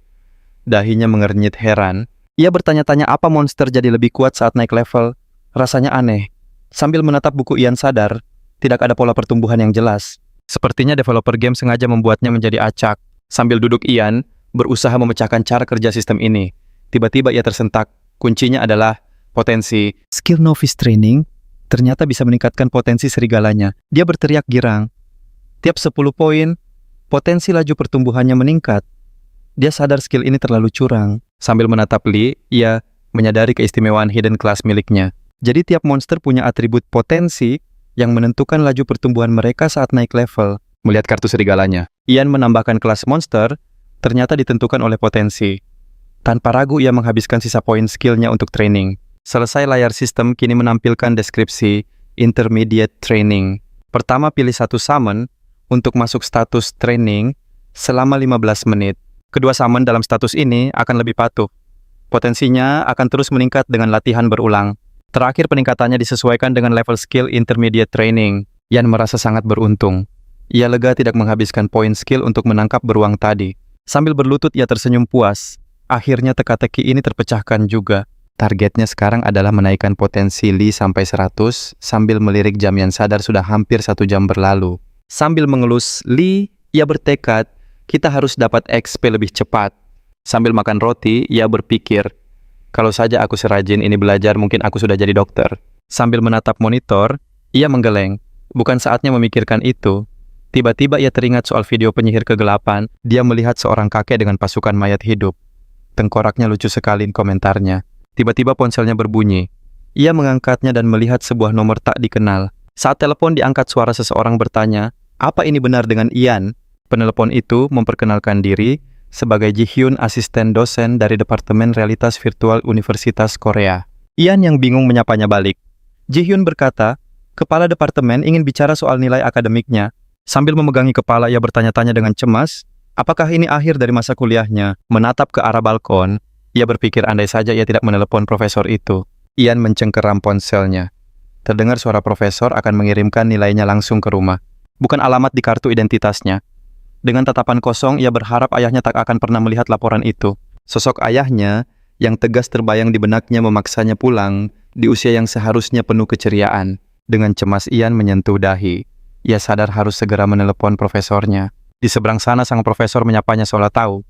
Dahinya mengernyit heran. Ia bertanya-tanya apa monster jadi lebih kuat saat naik level. Rasanya aneh. Sambil menatap buku, Ian sadar tidak ada pola pertumbuhan yang jelas. Sepertinya developer game sengaja membuatnya menjadi acak. Sambil duduk, Ian berusaha memecahkan cara kerja sistem ini. Tiba-tiba ia tersentak. Kuncinya adalah potensi. Skill novice training ternyata bisa meningkatkan potensi serigalanya. Dia berteriak girang. Tiap 10 poin, potensi laju pertumbuhannya meningkat. Dia sadar skill ini terlalu curang. Sambil menatap Lee, ia menyadari keistimewaan hidden class miliknya. Jadi tiap monster punya atribut potensi yang menentukan laju pertumbuhan mereka saat naik level. Melihat kartu serigalanya, Ian menambahkan kelas monster ternyata ditentukan oleh potensi. Tanpa ragu ia menghabiskan sisa poin skillnya untuk training. Selesai, layar sistem kini menampilkan deskripsi intermediate training. Pertama, pilih satu summon untuk masuk status training selama 15 menit. Kedua summon dalam status ini akan lebih patuh. Potensinya akan terus meningkat dengan latihan berulang. Terakhir, peningkatannya disesuaikan dengan level skill intermediate training. Ian merasa sangat beruntung. Ia lega tidak menghabiskan poin skill untuk menangkap beruang tadi. Sambil berlutut, ia tersenyum puas. Akhirnya teka-teki ini terpecahkan juga. Targetnya sekarang adalah menaikkan potensi Lee sampai 100, sambil melirik jam yang sadar sudah hampir 1 jam berlalu. Sambil mengelus Lee, ia bertekad, kita harus dapat XP lebih cepat. Sambil makan roti, ia berpikir, kalau saja aku serajin ini belajar, mungkin aku sudah jadi dokter. Sambil menatap monitor, ia menggeleng. Bukan saatnya memikirkan itu. Tiba-tiba ia teringat soal video penyihir kegelapan. Dia melihat seorang kakek dengan pasukan mayat hidup. Tengkoraknya lucu sekali komentarnya. Tiba-tiba ponselnya berbunyi. Ia mengangkatnya dan melihat sebuah nomor tak dikenal. Saat telepon diangkat, suara seseorang bertanya, apa ini benar dengan Ian? Penelepon itu memperkenalkan diri sebagai Ji-hyun, asisten dosen dari Departemen Realitas Virtual Universitas Korea. Ian yang bingung menyapanya balik. Ji-hyun berkata, kepala departemen ingin bicara soal nilai akademiknya. Sambil memegangi kepala, ia bertanya-tanya dengan cemas, apakah ini akhir dari masa kuliahnya? Menatap ke arah balkon, ia berpikir andai saja ia tidak menelepon profesor itu. Ian mencengkeram ponselnya. Terdengar suara profesor akan mengirimkan nilainya langsung ke rumah. Bukan alamat di kartu identitasnya. Dengan tatapan kosong, ia berharap ayahnya tak akan pernah melihat laporan itu. Sosok ayahnya yang tegas terbayang di benaknya memaksanya pulang di usia yang seharusnya penuh keceriaan. Dengan cemas, Ian menyentuh dahi. Ia sadar harus segera menelepon profesornya. Di seberang sana, sang profesor menyapanya seolah tahu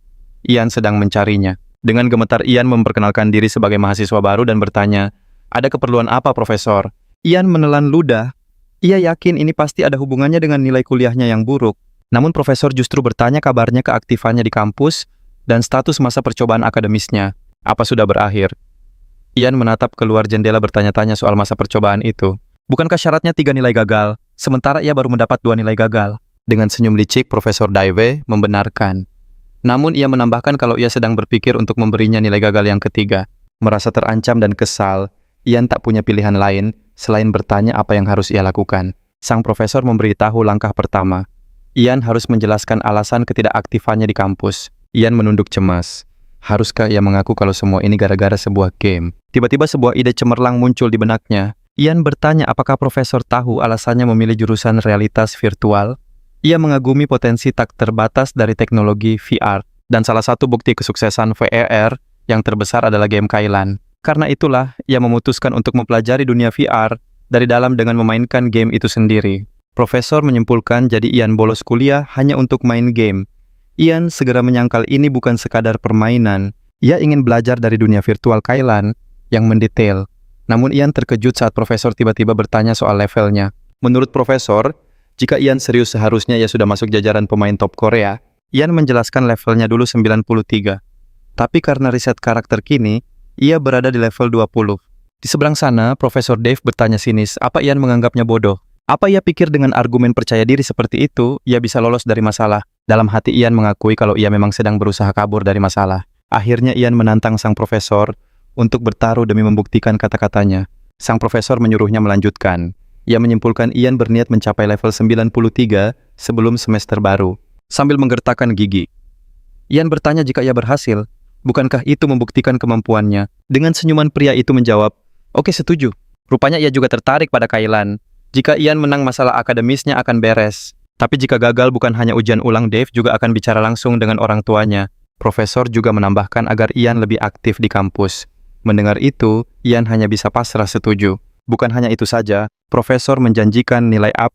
Ian sedang mencarinya. Dengan gemetar, Ian memperkenalkan diri sebagai mahasiswa baru dan bertanya, ada keperluan apa, Profesor? Ian menelan ludah. Ia yakin ini pasti ada hubungannya dengan nilai kuliahnya yang buruk. Namun profesor justru bertanya kabarnya keaktifannya di kampus dan status masa percobaan akademisnya. Apa sudah berakhir? Ian menatap keluar jendela bertanya-tanya soal masa percobaan itu. Bukankah syaratnya 3 nilai gagal, sementara ia baru mendapat 2 nilai gagal? Dengan senyum licik, Profesor Daiwe membenarkan. Namun ia menambahkan kalau ia sedang berpikir untuk memberinya nilai gagal yang ketiga. Merasa terancam dan kesal, Ian tak punya pilihan lain selain bertanya apa yang harus ia lakukan. Sang profesor memberitahu langkah pertama. Ian harus menjelaskan alasan ketidakaktifannya di kampus. Ian menunduk cemas. Haruskah ia mengaku kalau semua ini gara-gara sebuah game? Tiba-tiba sebuah ide cemerlang muncul di benaknya. Ian bertanya apakah profesor tahu alasannya memilih jurusan realitas virtual. Ia mengagumi potensi tak terbatas dari teknologi VR. Dan salah satu bukti kesuksesan VR yang terbesar adalah game Kailan. Karena itulah, ia memutuskan untuk mempelajari dunia VR dari dalam dengan memainkan game itu sendiri. Profesor menyimpulkan jadi Ian bolos kuliah hanya untuk main game. Ian segera menyangkal ini bukan sekadar permainan. Ia ingin belajar dari dunia virtual Kailan yang mendetail. Namun Ian terkejut saat profesor tiba-tiba bertanya soal levelnya. Menurut profesor, jika Ian serius seharusnya ia sudah masuk jajaran pemain top Korea. Ian menjelaskan levelnya dulu 93. Tapi karena riset karakter kini, ia berada di level 20. Di seberang sana, Profesor Dave bertanya sinis, apa Ian menganggapnya bodoh? Apa ia pikir dengan argumen percaya diri seperti itu, ia bisa lolos dari masalah? Dalam hati Ian mengakui kalau ia memang sedang berusaha kabur dari masalah. Akhirnya Ian menantang sang profesor untuk bertaruh demi membuktikan kata-katanya. Sang profesor menyuruhnya melanjutkan. Ia menyimpulkan Ian berniat mencapai level 93 sebelum semester baru. Sambil menggertakkan gigi, Ian bertanya jika ia berhasil, bukankah itu membuktikan kemampuannya? Dengan senyuman pria itu menjawab, oke setuju. Rupanya ia juga tertarik pada Kailan. Jika Ian menang masalah akademisnya akan beres. Tapi jika gagal bukan hanya ujian ulang, Dave juga akan bicara langsung dengan orang tuanya. Profesor juga menambahkan agar Ian lebih aktif di kampus. Mendengar itu, Ian hanya bisa pasrah setuju. Bukan hanya itu saja, Profesor menjanjikan nilai A+,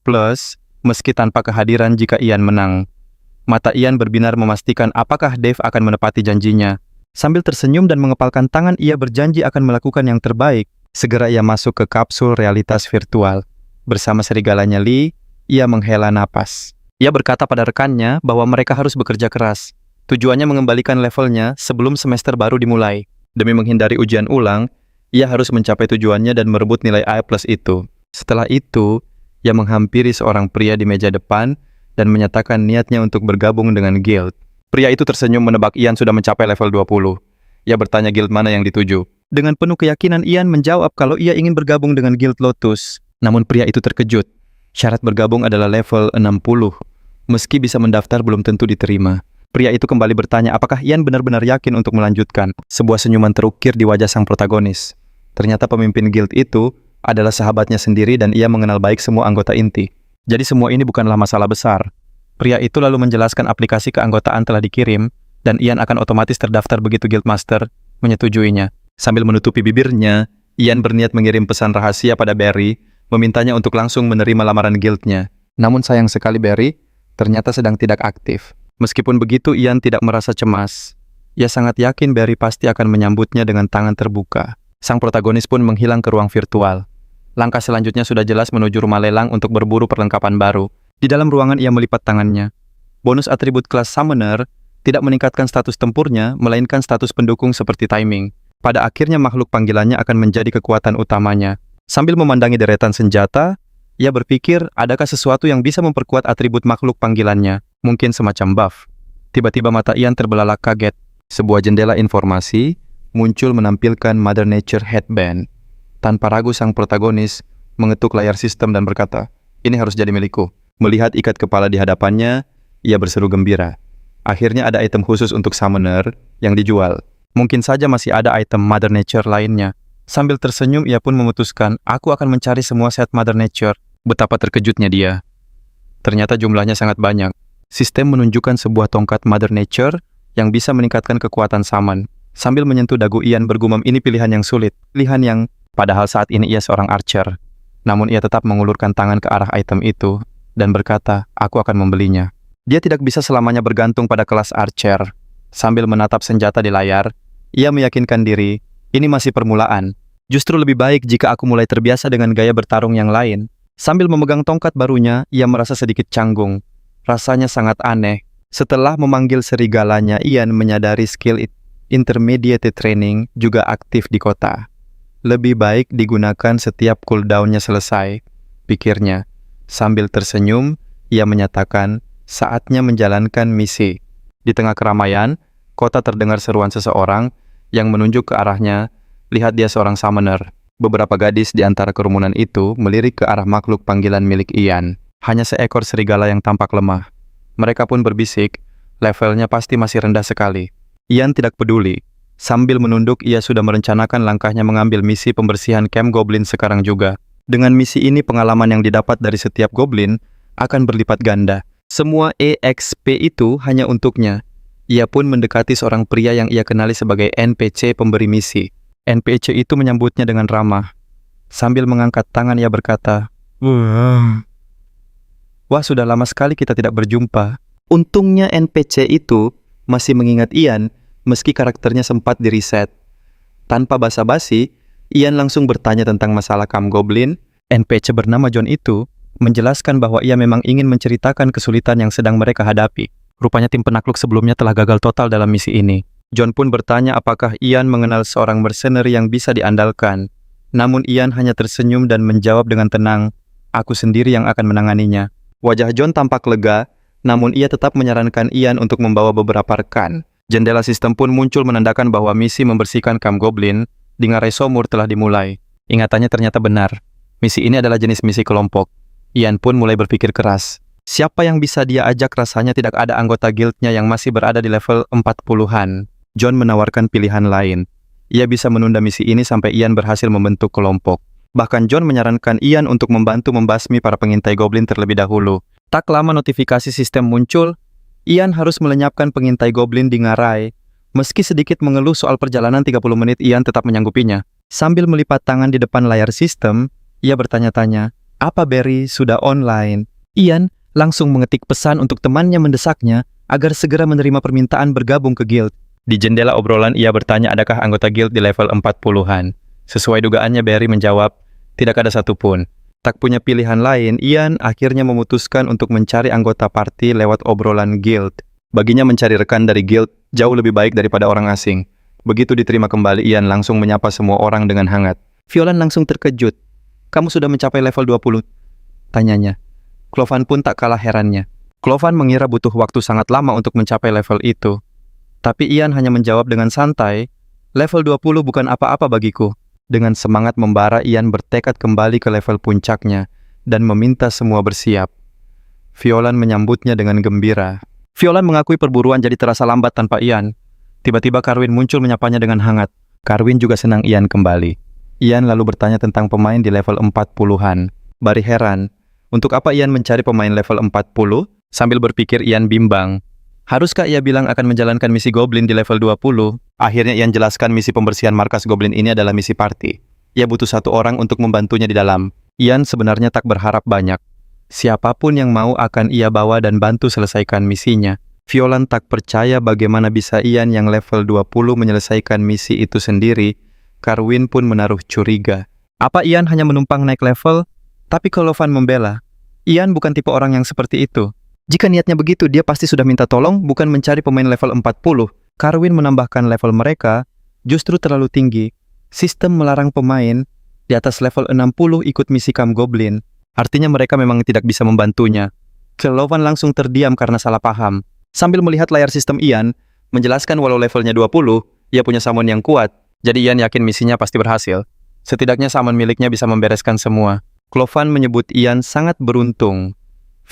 meski tanpa kehadiran jika Ian menang. Mata Ian berbinar memastikan apakah Dave akan menepati janjinya. Sambil tersenyum dan mengepalkan tangan, ia berjanji akan melakukan yang terbaik. Segera ia masuk ke kapsul realitas virtual. Bersama serigalanya Lee, ia menghela napas. Ia berkata pada rekannya bahwa mereka harus bekerja keras. Tujuannya mengembalikan levelnya sebelum semester baru dimulai. Demi menghindari ujian ulang, ia harus mencapai tujuannya dan merebut nilai A+ itu. Setelah itu, ia menghampiri seorang pria di meja depan dan menyatakan niatnya untuk bergabung dengan guild. Pria itu tersenyum menebak Ian sudah mencapai level 20. Ia bertanya guild mana yang dituju. Dengan penuh keyakinan, Ian menjawab kalau ia ingin bergabung dengan guild Lotus. Namun pria itu terkejut. Syarat bergabung adalah level 60. Meski bisa mendaftar, belum tentu diterima. Pria itu kembali bertanya apakah Ian benar-benar yakin untuk melanjutkan. Sebuah senyuman terukir di wajah sang protagonis. Ternyata pemimpin guild itu adalah sahabatnya sendiri dan ia mengenal baik semua anggota inti. Jadi semua ini bukanlah masalah besar. Pria itu lalu menjelaskan aplikasi keanggotaan telah dikirim, dan Ian akan otomatis terdaftar begitu Guildmaster menyetujuinya. Sambil menutupi bibirnya, Ian berniat mengirim pesan rahasia pada Barry, memintanya untuk langsung menerima lamaran guildnya. Namun sayang sekali Barry ternyata sedang tidak aktif. Meskipun begitu, Ian tidak merasa cemas. Ia sangat yakin Barry pasti akan menyambutnya dengan tangan terbuka. Sang protagonis pun menghilang ke ruang virtual. Langkah selanjutnya sudah jelas menuju rumah lelang untuk berburu perlengkapan baru. Di dalam ruangan ia melipat tangannya. Bonus atribut kelas Summoner tidak meningkatkan status tempurnya, melainkan status pendukung seperti timing. Pada akhirnya makhluk panggilannya akan menjadi kekuatan utamanya. Sambil memandangi deretan senjata, ia berpikir adakah sesuatu yang bisa memperkuat atribut makhluk panggilannya, mungkin semacam buff. Tiba-tiba mata Ian terbelalak kaget. Sebuah jendela informasi muncul menampilkan Mother Nature Headband. Tanpa ragu sang protagonis mengetuk layar sistem dan berkata, "Ini harus jadi milikku." Melihat ikat kepala di hadapannya, ia berseru gembira. Akhirnya ada item khusus untuk Summoner yang dijual. Mungkin saja masih ada item Mother Nature lainnya. Sambil tersenyum, ia pun memutuskan, aku akan mencari semua set Mother Nature. Betapa terkejutnya dia. Ternyata jumlahnya sangat banyak. Sistem menunjukkan sebuah tongkat Mother Nature yang bisa meningkatkan kekuatan summon. Sambil menyentuh dagu Ian bergumam, ini pilihan yang sulit. Pilihan yang, padahal saat ini ia seorang archer. Namun ia tetap mengulurkan tangan ke arah item itu dan berkata, aku akan membelinya. Dia tidak bisa selamanya bergantung pada kelas archer. Sambil menatap senjata di layar, ia meyakinkan diri, ini masih permulaan. Justru lebih baik jika aku mulai terbiasa dengan gaya bertarung yang lain. Sambil memegang tongkat barunya, ia merasa sedikit canggung. Rasanya sangat aneh. Setelah memanggil serigalanya, Ian menyadari skill intermediate training juga aktif di kota. Lebih baik digunakan setiap cooldown-nya selesai, pikirnya. Sambil tersenyum, ia menyatakan saatnya menjalankan misi. Di tengah keramaian, kota terdengar seruan seseorang yang menunjuk ke arahnya. Lihat, dia seorang summoner. Beberapa gadis di antara kerumunan itu melirik ke arah makhluk panggilan milik Ian. Hanya seekor serigala yang tampak lemah. Mereka pun berbisik, levelnya pasti masih rendah sekali. Ian tidak peduli. Sambil menunduk, ia sudah merencanakan langkahnya mengambil misi pembersihan camp goblin sekarang juga. Dengan misi ini, pengalaman yang didapat dari setiap goblin akan berlipat ganda. Semua EXP itu hanya untuknya. Ia pun mendekati seorang pria yang ia kenali sebagai NPC pemberi misi. NPC itu menyambutnya dengan ramah. Sambil mengangkat tangan, ia berkata, wah, sudah lama sekali kita tidak berjumpa. Untungnya NPC itu masih mengingat Ian, meski karakternya sempat di-reset. Tanpa basa-basi, Ian langsung bertanya tentang masalah camp goblin. NPC bernama John itu menjelaskan bahwa ia memang ingin menceritakan kesulitan yang sedang mereka hadapi. Rupanya tim penakluk sebelumnya telah gagal total dalam misi ini. John pun bertanya apakah Ian mengenal seorang mercenary yang bisa diandalkan. Namun Ian hanya tersenyum dan menjawab dengan tenang, aku sendiri yang akan menanganinya. Wajah John tampak lega, namun ia tetap menyarankan Ian untuk membawa beberapa rekan. Jendela sistem pun muncul menandakan bahwa misi membersihkan camp goblin di Ngarai Somur telah dimulai. Ingatannya ternyata benar. Misi ini adalah jenis misi kelompok. Ian pun mulai berpikir keras. Siapa yang bisa dia ajak? Rasanya tidak ada anggota guildnya yang masih berada di level 40-an. John menawarkan pilihan lain. Ia bisa menunda misi ini sampai Ian berhasil membentuk kelompok. Bahkan John menyarankan Ian untuk membantu membasmi para pengintai goblin terlebih dahulu. Tak lama notifikasi sistem muncul, Ian harus melenyapkan pengintai goblin di Ngarai. Meski sedikit mengeluh soal perjalanan 30 menit, Ian tetap menyanggupinya. Sambil melipat tangan di depan layar sistem, Ia bertanya-tanya, apa Barry sudah online? Ian langsung mengetik pesan untuk temannya mendesaknya agar segera menerima permintaan bergabung ke guild. Di jendela obrolan ia bertanya adakah anggota guild di level 40-an. Sesuai dugaannya Barry menjawab, tidak ada satupun. Tak punya pilihan lain, Ian akhirnya memutuskan untuk mencari anggota party lewat obrolan guild. Baginya mencari rekan dari guild jauh lebih baik daripada orang asing. Begitu diterima kembali, Ian langsung menyapa semua orang dengan hangat. Violan langsung terkejut. Kamu sudah mencapai level 20? Tanyanya. Clovan pun tak kalah herannya. Clovan mengira butuh waktu sangat lama untuk mencapai level itu. Tapi Ian hanya menjawab dengan santai, level 20 bukan apa-apa bagiku. Dengan semangat membara, Ian bertekad kembali ke level puncaknya dan meminta semua bersiap. Violan menyambutnya dengan gembira. Violan mengakui perburuan jadi terasa lambat tanpa Ian. Tiba-tiba Carwin muncul menyapanya dengan hangat. Carwin juga senang Ian kembali. Ian lalu bertanya tentang pemain di level 40-an. Barry heran. Untuk apa Ian mencari pemain level 40? Sambil berpikir Ian bimbang. Haruskah ia bilang akan menjalankan misi Goblin di level 20? Akhirnya Ian jelaskan misi pembersihan markas Goblin ini adalah misi party. Ia butuh satu orang untuk membantunya di dalam. Ian sebenarnya tak berharap banyak. Siapapun yang mau akan ia bawa dan bantu selesaikan misinya. Violan tak percaya bagaimana bisa Ian yang level 20 menyelesaikan misi itu sendiri. Carwin pun menaruh curiga. Apa Ian hanya menumpang naik level? Tapi kalau Van membela, Ian bukan tipe orang yang seperti itu. Jika niatnya begitu, dia pasti sudah minta tolong, bukan mencari pemain level 40. Carwin menambahkan level mereka justru terlalu tinggi. Sistem melarang pemain di atas level 60 ikut misi Camp Goblin. Artinya mereka memang tidak bisa membantunya. Clovan langsung terdiam karena salah paham. Sambil melihat layar sistem Ian, menjelaskan walau levelnya 20, ia punya summon yang kuat. Jadi Ian yakin misinya pasti berhasil. Setidaknya summon miliknya bisa membereskan semua. Clovan menyebut Ian sangat beruntung.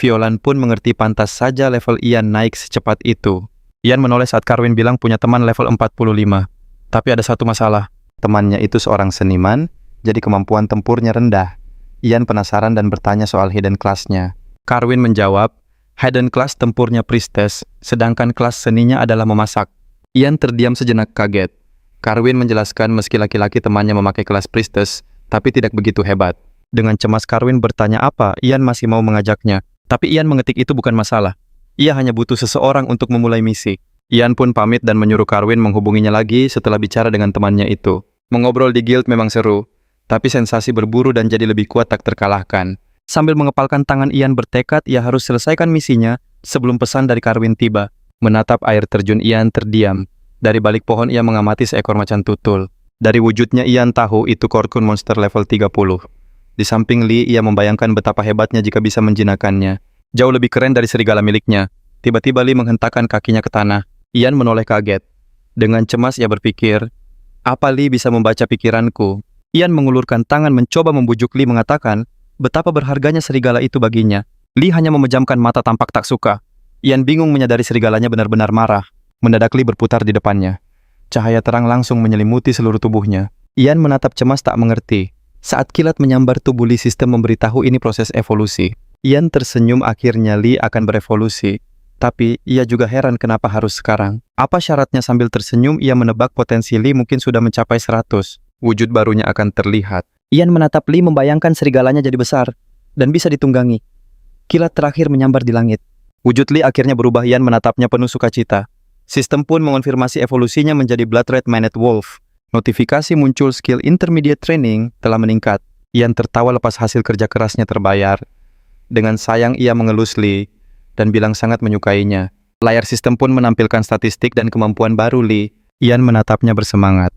Violan pun mengerti pantas saja level Ian naik secepat itu. Ian menoleh saat Carwin bilang punya teman level 45. Tapi ada satu masalah. Temannya itu seorang seniman, jadi kemampuan tempurnya rendah. Ian penasaran dan bertanya soal hidden class-nya. Carwin menjawab, hidden class tempurnya priestess, sedangkan kelas seninya adalah memasak. Ian terdiam sejenak kaget. Carwin menjelaskan meski laki-laki temannya memakai kelas priestess, tapi tidak begitu hebat. Dengan cemas Carwin bertanya apa, Ian masih mau mengajaknya. Tapi Ian mengetik itu bukan masalah. Ia hanya butuh seseorang untuk memulai misi. Ian pun pamit dan menyuruh Carwin menghubunginya lagi setelah bicara dengan temannya itu. Mengobrol di guild memang seru, tapi sensasi berburu dan jadi lebih kuat tak terkalahkan. Sambil mengepalkan tangan, Ian bertekad ia harus selesaikan misinya sebelum pesan dari Carwin tiba. Menatap air terjun, Ian terdiam. Dari balik pohon ia mengamati seekor macan tutul. Dari wujudnya Ian tahu itu Cocoon monster level 30. Di samping Lee, ia membayangkan betapa hebatnya jika bisa menjinakkannya. Jauh lebih keren dari serigala miliknya. Tiba-tiba Lee menghentakkan kakinya ke tanah. Ian menoleh kaget. Dengan cemas ia berpikir, apa Lee bisa membaca pikiranku? Ian mengulurkan tangan mencoba membujuk Lee mengatakan betapa berharganya serigala itu baginya. Lee hanya memejamkan mata tampak tak suka. Ian bingung menyadari serigalanya benar-benar marah. Mendadak Lee berputar di depannya. Cahaya terang langsung menyelimuti seluruh tubuhnya. Ian menatap cemas tak mengerti. Saat kilat menyambar tubuh Lee, sistem memberitahu ini proses evolusi. Ian tersenyum, akhirnya Lee akan berevolusi. Tapi ia juga heran kenapa harus sekarang. Apa syaratnya? Sambil tersenyum, ia menebak potensi Lee mungkin sudah mencapai 100. Wujud barunya akan terlihat. Ian menatap Lee, membayangkan serigalanya jadi besar dan bisa ditunggangi. Kilat terakhir menyambar di langit. Wujud Lee akhirnya berubah. Ian menatapnya penuh sukacita. Sistem pun mengonfirmasi evolusinya menjadi Blood Red Maned Wolf. Notifikasi muncul skill intermediate training telah meningkat. Ian tertawa lepas hasil kerja kerasnya terbayar. Dengan sayang ia mengelus Lee dan bilang sangat menyukainya. Layar sistem pun menampilkan statistik dan kemampuan baru Lee. Ian menatapnya bersemangat.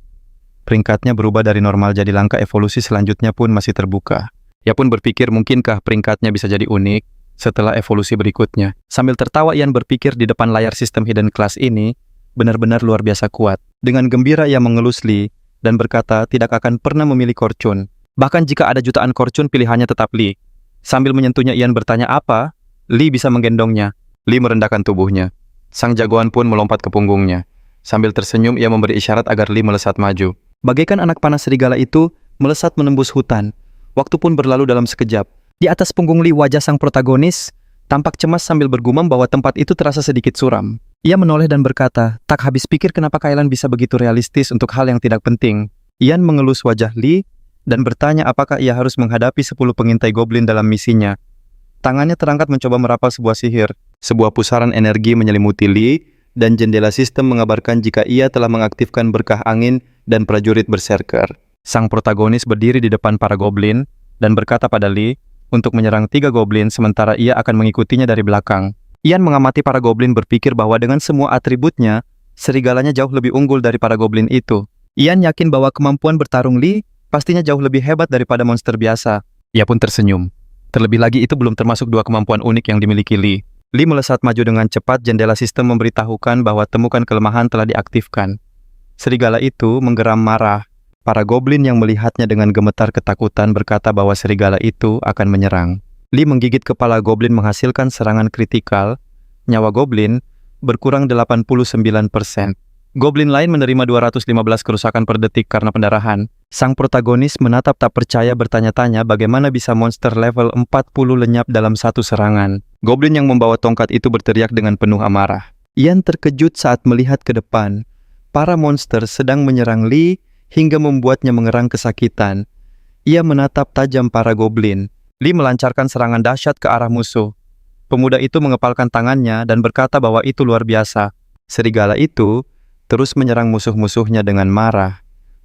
Peringkatnya berubah dari normal jadi langkah, evolusi selanjutnya pun masih terbuka. Ia pun berpikir mungkinkah peringkatnya bisa jadi unik setelah evolusi berikutnya. Sambil tertawa Ian berpikir di depan layar sistem hidden class ini benar-benar luar biasa kuat. Dengan gembira ia mengelus Lee dan berkata tidak akan pernah memilih Korcun. Bahkan jika ada jutaan Korcun, pilihannya tetap Lee. Sambil menyentuhnya, Ian bertanya apa? Lee bisa menggendongnya. Lee merendahkan tubuhnya. Sang jagoan pun melompat ke punggungnya. Sambil tersenyum, ia memberi isyarat agar Lee melesat maju. Bagaikan anak panah serigala itu melesat menembus hutan. Waktu pun berlalu dalam sekejap. Di atas punggung Lee, wajah sang protagonis tampak cemas sambil bergumam bahwa tempat itu terasa sedikit suram. Ia menoleh dan berkata, tak habis pikir kenapa Kailan bisa begitu realistis untuk hal yang tidak penting. Ian mengelus wajah Lee dan bertanya apakah ia harus menghadapi 10 pengintai goblin dalam misinya. Tangannya terangkat mencoba merapal sebuah sihir. Sebuah pusaran energi menyelimuti Lee, dan jendela sistem mengabarkan jika ia telah mengaktifkan berkah angin dan prajurit berserker. Sang protagonis berdiri di depan para goblin dan berkata pada Lee untuk menyerang 3 goblin sementara ia akan mengikutinya dari belakang. Ian mengamati para goblin berpikir bahwa dengan semua atributnya, serigalanya jauh lebih unggul dari para goblin itu. Ian yakin bahwa kemampuan bertarung Lee pastinya jauh lebih hebat daripada monster biasa. Ia pun tersenyum. Terlebih lagi itu belum termasuk 2 kemampuan unik yang dimiliki Lee. Lee melesat maju dengan cepat, jendela sistem memberitahukan bahwa temukan kelemahan telah diaktifkan. Serigala itu menggeram marah. Para goblin yang melihatnya dengan gemetar ketakutan berkata bahwa serigala itu akan menyerang. Lee menggigit kepala goblin menghasilkan serangan kritikal. Nyawa goblin berkurang 89%. Goblin lain menerima 215 kerusakan per detik karena pendarahan. Sang protagonis menatap tak percaya bertanya-tanya bagaimana bisa monster level 40 lenyap dalam satu serangan. Goblin yang membawa tongkat itu berteriak dengan penuh amarah. Ian terkejut saat melihat ke depan. Para monster sedang menyerang Lee hingga membuatnya mengerang kesakitan. Ia menatap tajam para goblin. Lee melancarkan serangan dahsyat ke arah musuh. Pemuda itu mengepalkan tangannya dan berkata bahwa itu luar biasa. Serigala itu terus menyerang musuh-musuhnya dengan marah.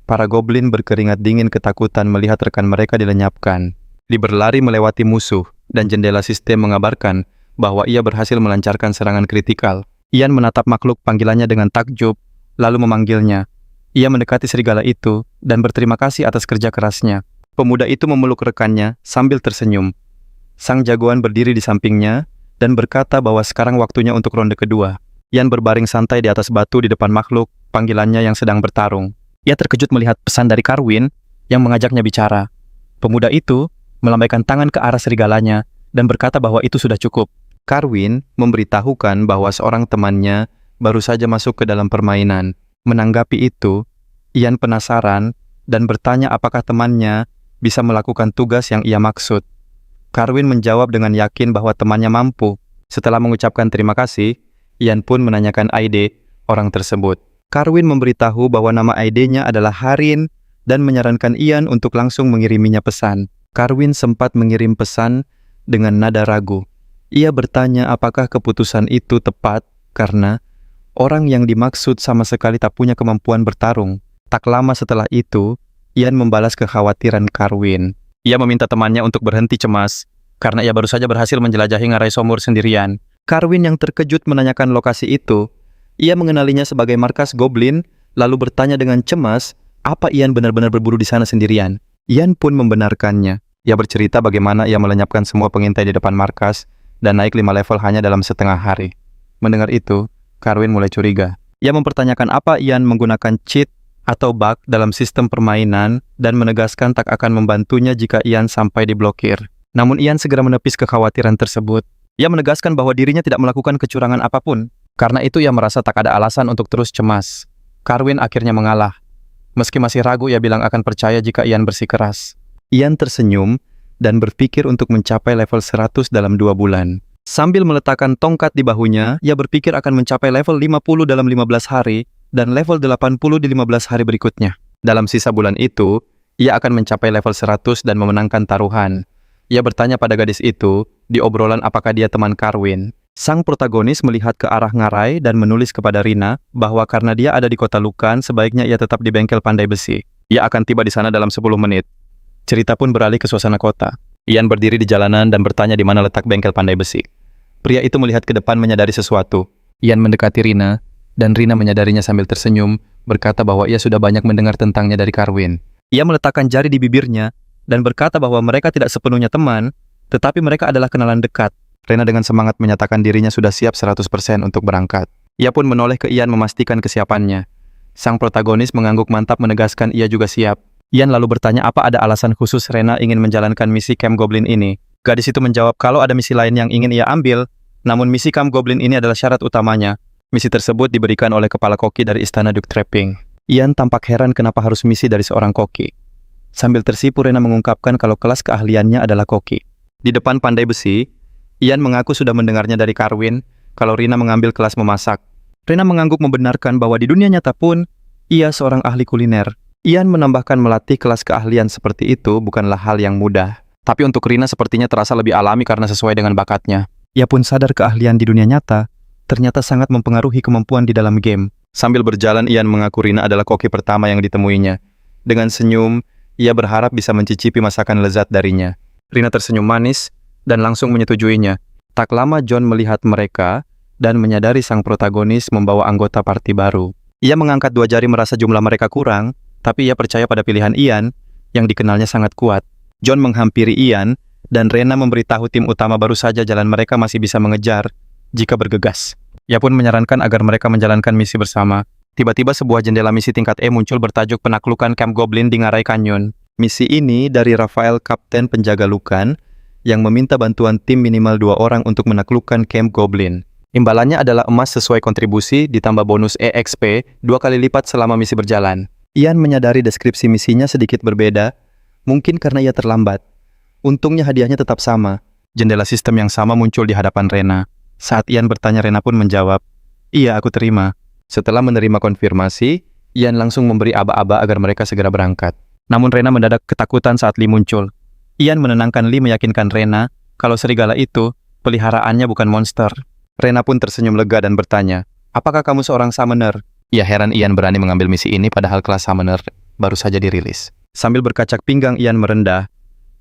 Para goblin berkeringat dingin ketakutan melihat rekan mereka dilenyapkan. Lee berlari melewati musuh, dan jendela sistem mengabarkan bahwa ia berhasil melancarkan serangan kritikal. Ian menatap makhluk panggilannya dengan takjub, lalu memanggilnya. Ia mendekati serigala itu, dan berterima kasih atas kerja kerasnya. Pemuda itu memeluk rekannya sambil tersenyum. Sang jagoan berdiri di sampingnya, dan berkata bahwa sekarang waktunya untuk ronde kedua. Ian berbaring santai di atas batu di depan makhluk panggilannya yang sedang bertarung. Ia terkejut melihat pesan dari Carwin yang mengajaknya bicara. Pemuda itu melambaikan tangan ke arah serigalanya dan berkata bahwa itu sudah cukup. Carwin memberitahukan bahwa seorang temannya baru saja masuk ke dalam permainan. Menanggapi itu, Ian penasaran dan bertanya apakah temannya bisa melakukan tugas yang ia maksud. Carwin menjawab dengan yakin bahwa temannya mampu. Setelah mengucapkan terima kasih, Ian pun menanyakan ID orang tersebut. Carwin memberitahu bahwa nama ID-nya adalah Harin dan menyarankan Ian untuk langsung mengiriminya pesan. Carwin sempat mengirim pesan dengan nada ragu. Ia bertanya apakah keputusan itu tepat karena orang yang dimaksud sama sekali tak punya kemampuan bertarung. Tak lama setelah itu, Ian membalas kekhawatiran Carwin. Ia meminta temannya untuk berhenti cemas karena ia baru saja berhasil menjelajahi ngarai Somur sendirian. Carwin yang terkejut menanyakan lokasi itu. Ia mengenalinya sebagai markas goblin, lalu bertanya dengan cemas, apa Ian benar-benar berburu di sana sendirian? Ian pun membenarkannya. Ia bercerita bagaimana ia melenyapkan semua pengintai di depan markas dan naik 5 level hanya dalam setengah hari. Mendengar itu, Carwin mulai curiga. Ia mempertanyakan apa Ian menggunakan cheat atau bug dalam sistem permainan dan menegaskan tak akan membantunya jika Ian sampai diblokir. Namun Ian segera menepis kekhawatiran tersebut. Ia menegaskan bahwa dirinya tidak melakukan kecurangan apapun. Karena itu ia merasa tak ada alasan untuk terus cemas. Carwin akhirnya mengalah. Meski masih ragu, ia bilang akan percaya jika Ian bersikeras. Ian tersenyum dan berpikir untuk mencapai level 100 dalam 2 bulan. Sambil meletakkan tongkat di bahunya, ia berpikir akan mencapai level 50 dalam 15 hari dan level 80 di 15 hari berikutnya. Dalam sisa bulan itu, ia akan mencapai level 100 dan memenangkan taruhan. Ia bertanya pada gadis itu, di obrolan apakah dia teman Carwin. Sang protagonis melihat ke arah ngarai dan menulis kepada Rina bahwa karena dia ada di kota Lukan, sebaiknya ia tetap di bengkel pandai besi. Ia akan tiba di sana dalam 10 menit. Cerita pun beralih ke suasana kota. Ian berdiri di jalanan dan bertanya di mana letak bengkel pandai besi. Pria itu melihat ke depan menyadari sesuatu. Ian mendekati Rina, dan Rina menyadarinya sambil tersenyum, berkata bahwa ia sudah banyak mendengar tentangnya dari Carwin. Ia meletakkan jari di bibirnya dan berkata bahwa mereka tidak sepenuhnya teman, tetapi mereka adalah kenalan dekat. Rina dengan semangat menyatakan dirinya sudah siap 100% untuk berangkat. Ia pun menoleh ke Ian memastikan kesiapannya. Sang protagonis mengangguk mantap menegaskan ia juga siap. Ian lalu bertanya apa ada alasan khusus Rina ingin menjalankan misi Camp Goblin ini. Gadis itu menjawab kalau ada misi lain yang ingin ia ambil, namun misi Camp Goblin ini adalah syarat utamanya. Misi tersebut diberikan oleh kepala koki dari Istana Duke Trapping. Ian tampak heran kenapa harus misi dari seorang koki. Sambil tersipu, Rina mengungkapkan kalau kelas keahliannya adalah koki. Di depan pandai besi, Ian mengaku sudah mendengarnya dari Carwin kalau Rina mengambil kelas memasak. Rina mengangguk membenarkan bahwa di dunia nyata pun, ia seorang ahli kuliner. Ian menambahkan melatih kelas keahlian seperti itu bukanlah hal yang mudah. Tapi untuk Rina sepertinya terasa lebih alami karena sesuai dengan bakatnya. Ia pun sadar keahlian di dunia nyata ternyata sangat mempengaruhi kemampuan di dalam game. Sambil berjalan, Ian mengaku Rina adalah koki pertama yang ditemuinya. Dengan senyum, ia berharap bisa mencicipi masakan lezat darinya. Rina tersenyum manis dan langsung menyetujuinya. Tak lama John melihat mereka dan menyadari sang protagonis membawa anggota parti baru. Ia mengangkat 2 jari merasa jumlah mereka kurang, tapi ia percaya pada pilihan Ian yang dikenalnya sangat kuat. John menghampiri Ian dan Rena memberitahu tim utama baru saja jalan mereka masih bisa mengejar jika bergegas. Ia pun menyarankan agar mereka menjalankan misi bersama. Tiba-tiba sebuah jendela misi tingkat E muncul bertajuk penaklukan Camp Goblin di Ngarai Canyon. Misi ini dari Rafael, Kapten penjaga Lukan, yang meminta bantuan tim minimal 2 orang untuk menaklukkan Camp Goblin. Imbalannya adalah emas sesuai kontribusi ditambah bonus EXP 2 kali lipat selama misi berjalan. Ian menyadari deskripsi misinya sedikit berbeda, mungkin karena ia terlambat. Untungnya hadiahnya tetap sama. Jendela sistem yang sama muncul di hadapan Rena. Saat Ian bertanya, Rena pun menjawab, "Iya, aku terima." Setelah menerima konfirmasi, Ian langsung memberi aba-aba agar mereka segera berangkat. Namun Rena mendadak ketakutan saat Lee muncul. Ian menenangkan Lee, meyakinkan Rena kalau serigala itu peliharaannya bukan monster. Rena pun tersenyum lega dan bertanya, "Apakah kamu seorang summoner?" Ia heran Ian berani mengambil misi ini padahal kelas summoner baru saja dirilis. Sambil berkacak pinggang, Ian merendah.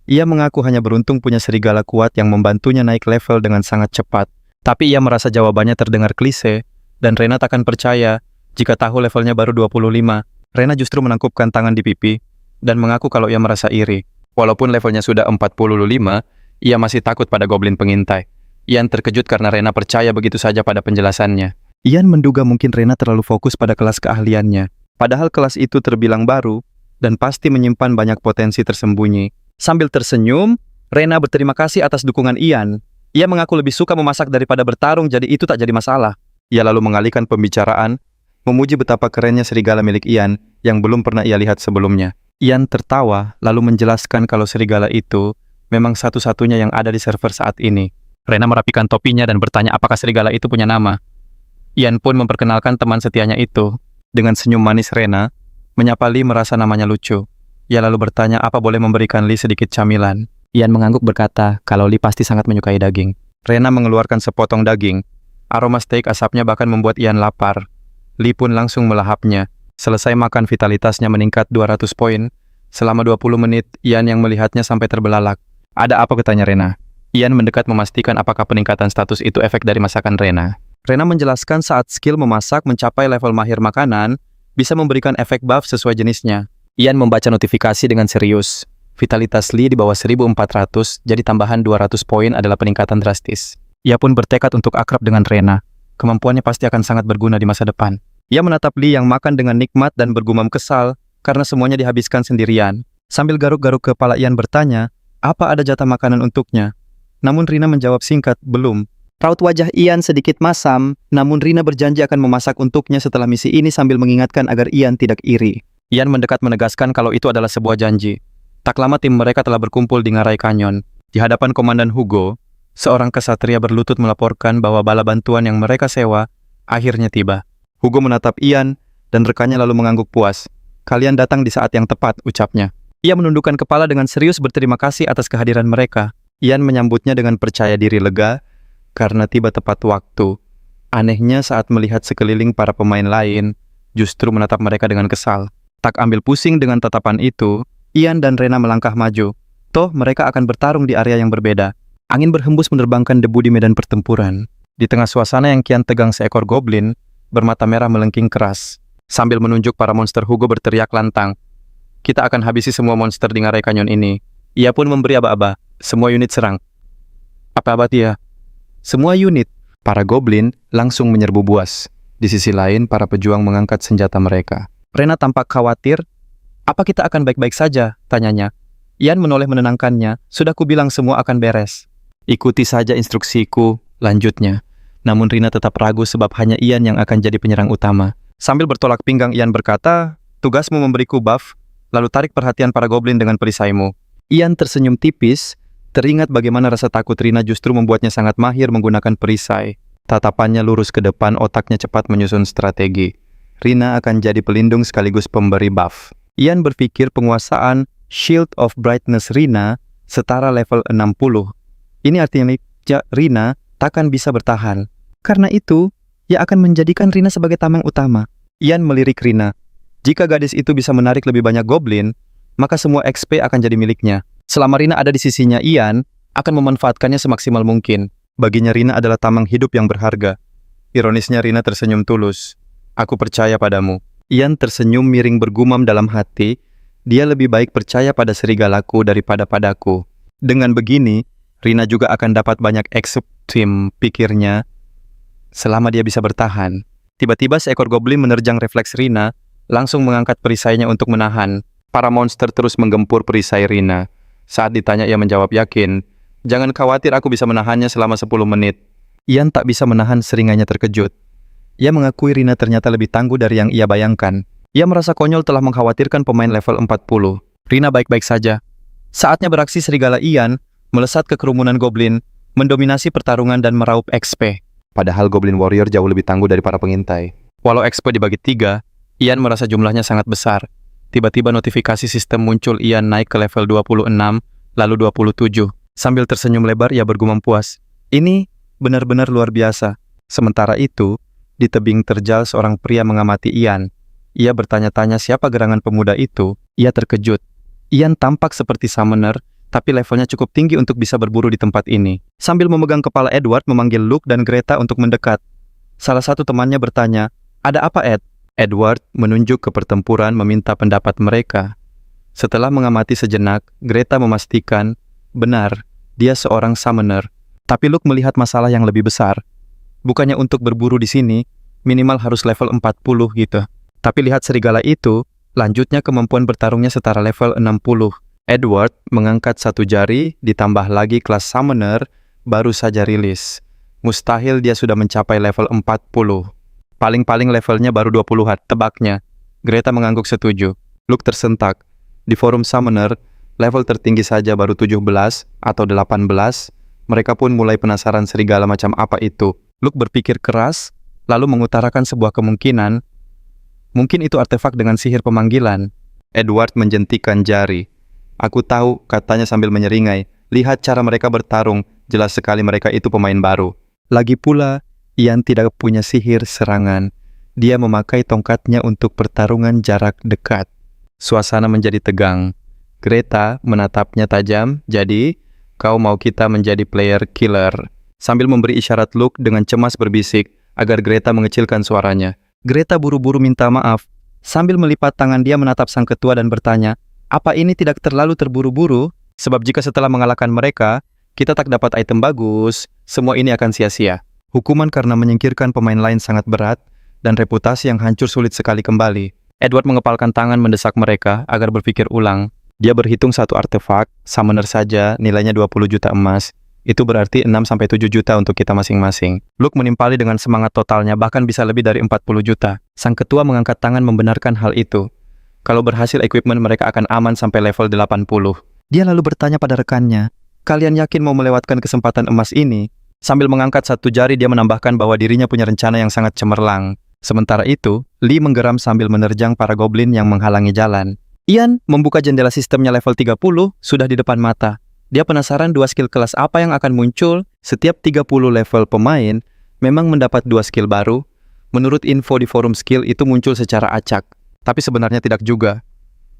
Ia mengaku hanya beruntung punya serigala kuat yang membantunya naik level dengan sangat cepat. Tapi ia merasa jawabannya terdengar klise, dan Rena takkan percaya jika tahu levelnya baru 25. Rena justru menangkupkan tangan di pipi dan mengaku kalau ia merasa iri. Walaupun levelnya sudah 45, ia masih takut pada goblin pengintai. Ian terkejut karena Rena percaya begitu saja pada penjelasannya. Ian menduga mungkin Rena terlalu fokus pada kelas keahliannya. Padahal kelas itu terbilang baru dan pasti menyimpan banyak potensi tersembunyi. Sambil tersenyum, Rena berterima kasih atas dukungan Ian. Ia mengaku lebih suka memasak daripada bertarung, jadi itu tak jadi masalah. Ia lalu mengalihkan pembicaraan, memuji betapa kerennya serigala milik Ian yang belum pernah ia lihat sebelumnya. Ian tertawa, lalu menjelaskan kalau serigala itu memang satu-satunya yang ada di server saat ini. Rena merapikan topinya dan bertanya apakah serigala itu punya nama. Ian pun memperkenalkan teman setianya itu. Dengan senyum manis Rena, menyapa Lee merasa namanya lucu. Ia lalu bertanya apa boleh memberikan Lee sedikit camilan. Ian mengangguk berkata kalau Lee pasti sangat menyukai daging. Rena mengeluarkan sepotong daging. Aroma steak asapnya bahkan membuat Ian lapar. Lee pun langsung melahapnya. Selesai makan, vitalitasnya meningkat 200 poin. Selama 20 menit, Ian yang melihatnya sampai terbelalak. "Ada apa?" katanya Rena. Ian mendekat memastikan apakah peningkatan status itu efek dari masakan Rena. Rena menjelaskan saat skill memasak mencapai level mahir makanan, bisa memberikan efek buff sesuai jenisnya. Ian membaca notifikasi dengan serius. Vitalitas Lee di bawah 1400, jadi tambahan 200 poin adalah peningkatan drastis. Ia pun bertekad untuk akrab dengan Rena. Kemampuannya pasti akan sangat berguna di masa depan. Ia menatap Lee yang makan dengan nikmat dan bergumam kesal karena semuanya dihabiskan sendirian. Sambil garuk-garuk kepala, Ian bertanya, apa ada jatah makanan untuknya? Namun Rina menjawab singkat, belum. Raut wajah Ian sedikit masam, namun Rina berjanji akan memasak untuknya setelah misi ini sambil mengingatkan agar Ian tidak iri. Ian mendekat menegaskan kalau itu adalah sebuah janji. Tak lama tim mereka telah berkumpul di Ngarai Canyon. Di hadapan Komandan Hugo, seorang kesatria berlutut melaporkan bahwa bala bantuan yang mereka sewa akhirnya tiba. Hugo menatap Ian dan rekannya lalu mengangguk puas. "Kalian datang di saat yang tepat," ucapnya. Ia menundukkan kepala dengan serius berterima kasih atas kehadiran mereka. Ian menyambutnya dengan percaya diri lega karena tiba tepat waktu. Anehnya saat melihat sekeliling para pemain lain, justru menatap mereka dengan kesal. Tak ambil pusing dengan tatapan itu, Ian dan Rena melangkah maju. Toh mereka akan bertarung di area yang berbeda. Angin berhembus menerbangkan debu di medan pertempuran. Di tengah suasana yang kian tegang, seekor goblin bermata merah melengking keras. Sambil menunjuk para monster, Hugo berteriak lantang, "Kita akan habisi semua monster di Ngarai Canyon ini." Ia pun memberi aba-aba. "Semua unit serang." "Apa dia?" "Semua unit." Para goblin langsung menyerbu buas. Di sisi lain, para pejuang mengangkat senjata mereka. Rena tampak khawatir. "Apa kita akan baik-baik saja?" tanyanya. Ian menoleh menenangkannya. "Sudah kubilang semua akan beres." "Ikuti saja instruksiku," lanjutnya. Namun Rina tetap ragu sebab hanya Ian yang akan jadi penyerang utama. Sambil bertolak pinggang, Ian berkata, "Tugasmu memberiku buff, lalu tarik perhatian para goblin dengan perisaimu." Ian tersenyum tipis, teringat bagaimana rasa takut Rina justru membuatnya sangat mahir menggunakan perisai. Tatapannya lurus ke depan, otaknya cepat menyusun strategi. Rina akan jadi pelindung sekaligus pemberi buff. Ian berpikir penguasaan Shield of Brightness Rina setara level 60. Ini artinya Rina takkan bisa bertahan. Karena itu, ia akan menjadikan Rina sebagai tameng utama. Ian melirik Rina. Jika gadis itu bisa menarik lebih banyak goblin, maka semua XP akan jadi miliknya. Selama Rina ada di sisinya, Ian akan memanfaatkannya semaksimal mungkin. Baginya Rina adalah tameng hidup yang berharga. Ironisnya Rina tersenyum tulus. Aku percaya padamu. Ian tersenyum miring bergumam dalam hati. Dia lebih baik percaya pada serigalaku daripada padaku. Dengan begini, Rina juga akan dapat banyak XP, pikirnya, selama dia bisa bertahan. Tiba-tiba seekor goblin menerjang refleks Rina, langsung mengangkat perisainya untuk menahan. Para monster terus menggempur perisai Rina. Saat ditanya ia menjawab yakin, jangan khawatir, aku bisa menahannya selama 10 menit. Ian tak bisa menahan seringainya terkejut. Ia mengakui Rina ternyata lebih tangguh dari yang ia bayangkan. Ia merasa konyol telah mengkhawatirkan pemain level 40. Rina baik-baik saja. Saatnya beraksi serigala Ian, melesat ke kerumunan goblin, mendominasi pertarungan dan meraup XP. Padahal Goblin Warrior jauh lebih tangguh dari para pengintai. Walau XP dibagi 3, Ian merasa jumlahnya sangat besar. Tiba-tiba notifikasi sistem muncul, Ian naik ke level 26, lalu 27. Sambil tersenyum lebar, ia bergumam puas. Ini benar-benar luar biasa. Sementara itu, di tebing terjal seorang pria mengamati Ian. Ia bertanya-tanya siapa gerangan pemuda itu. Ia terkejut. Ian tampak seperti summoner, tapi levelnya cukup tinggi untuk bisa berburu di tempat ini. Sambil memegang kepala, Edward memanggil Luke dan Greta untuk mendekat. Salah satu temannya bertanya, "Ada apa, Ed?" Edward menunjuk ke pertempuran meminta pendapat mereka. Setelah mengamati sejenak, Greta memastikan, benar, dia seorang summoner. Tapi Luke melihat masalah yang lebih besar. Bukannya untuk berburu di sini, minimal harus level 40 gitu. Tapi lihat serigala itu, lanjutnya kemampuan bertarungnya setara level 60. Edward mengangkat satu jari, ditambah lagi kelas summoner, baru saja rilis. Mustahil dia sudah mencapai level 40. Paling-paling levelnya baru 20-an, tebaknya. Greta mengangguk setuju. Luke tersentak. Di forum summoner, level tertinggi saja baru 17 atau 18. Mereka pun mulai penasaran serigala macam apa itu. Luke berpikir keras, lalu mengutarakan sebuah kemungkinan. Mungkin itu artefak dengan sihir pemanggilan. Edward menjentikan jari. Aku tahu, katanya sambil menyeringai. Lihat cara mereka bertarung, jelas sekali mereka itu pemain baru. Lagi pula, Ian tidak punya sihir serangan. Dia memakai tongkatnya untuk pertarungan jarak dekat. Suasana menjadi tegang. Greta menatapnya tajam, jadi, kau mau kita menjadi player killer. Sambil memberi isyarat, Luke dengan cemas berbisik, agar Greta mengecilkan suaranya. Greta buru-buru minta maaf. Sambil melipat tangan, dia menatap sang ketua dan bertanya, apa ini tidak terlalu terburu-buru? Sebab jika setelah mengalahkan mereka, kita tak dapat item bagus, semua ini akan sia-sia. Hukuman karena menyingkirkan pemain lain sangat berat, dan reputasi yang hancur sulit sekali kembali. Edward mengepalkan tangan mendesak mereka agar berpikir ulang. Dia berhitung satu artefak, summoner saja nilainya 20 juta emas. Itu berarti 6-7 juta untuk kita masing-masing. Luke menimpali dengan semangat totalnya, bahkan bisa lebih dari 40 juta. Sang ketua mengangkat tangan membenarkan hal itu. Kalau berhasil, equipment mereka akan aman sampai level 80. Dia lalu bertanya pada rekannya, kalian yakin mau melewatkan kesempatan emas ini? Sambil mengangkat satu jari, dia menambahkan bahwa dirinya punya rencana yang sangat cemerlang. Sementara itu, Lee menggeram sambil menerjang para goblin yang menghalangi jalan. Ian membuka jendela sistemnya level 30, sudah di depan mata. Dia penasaran dua skill kelas apa yang akan muncul. Setiap 30 level pemain memang mendapat dua skill baru. Menurut info di forum skill itu muncul secara acak. Tapi sebenarnya tidak juga.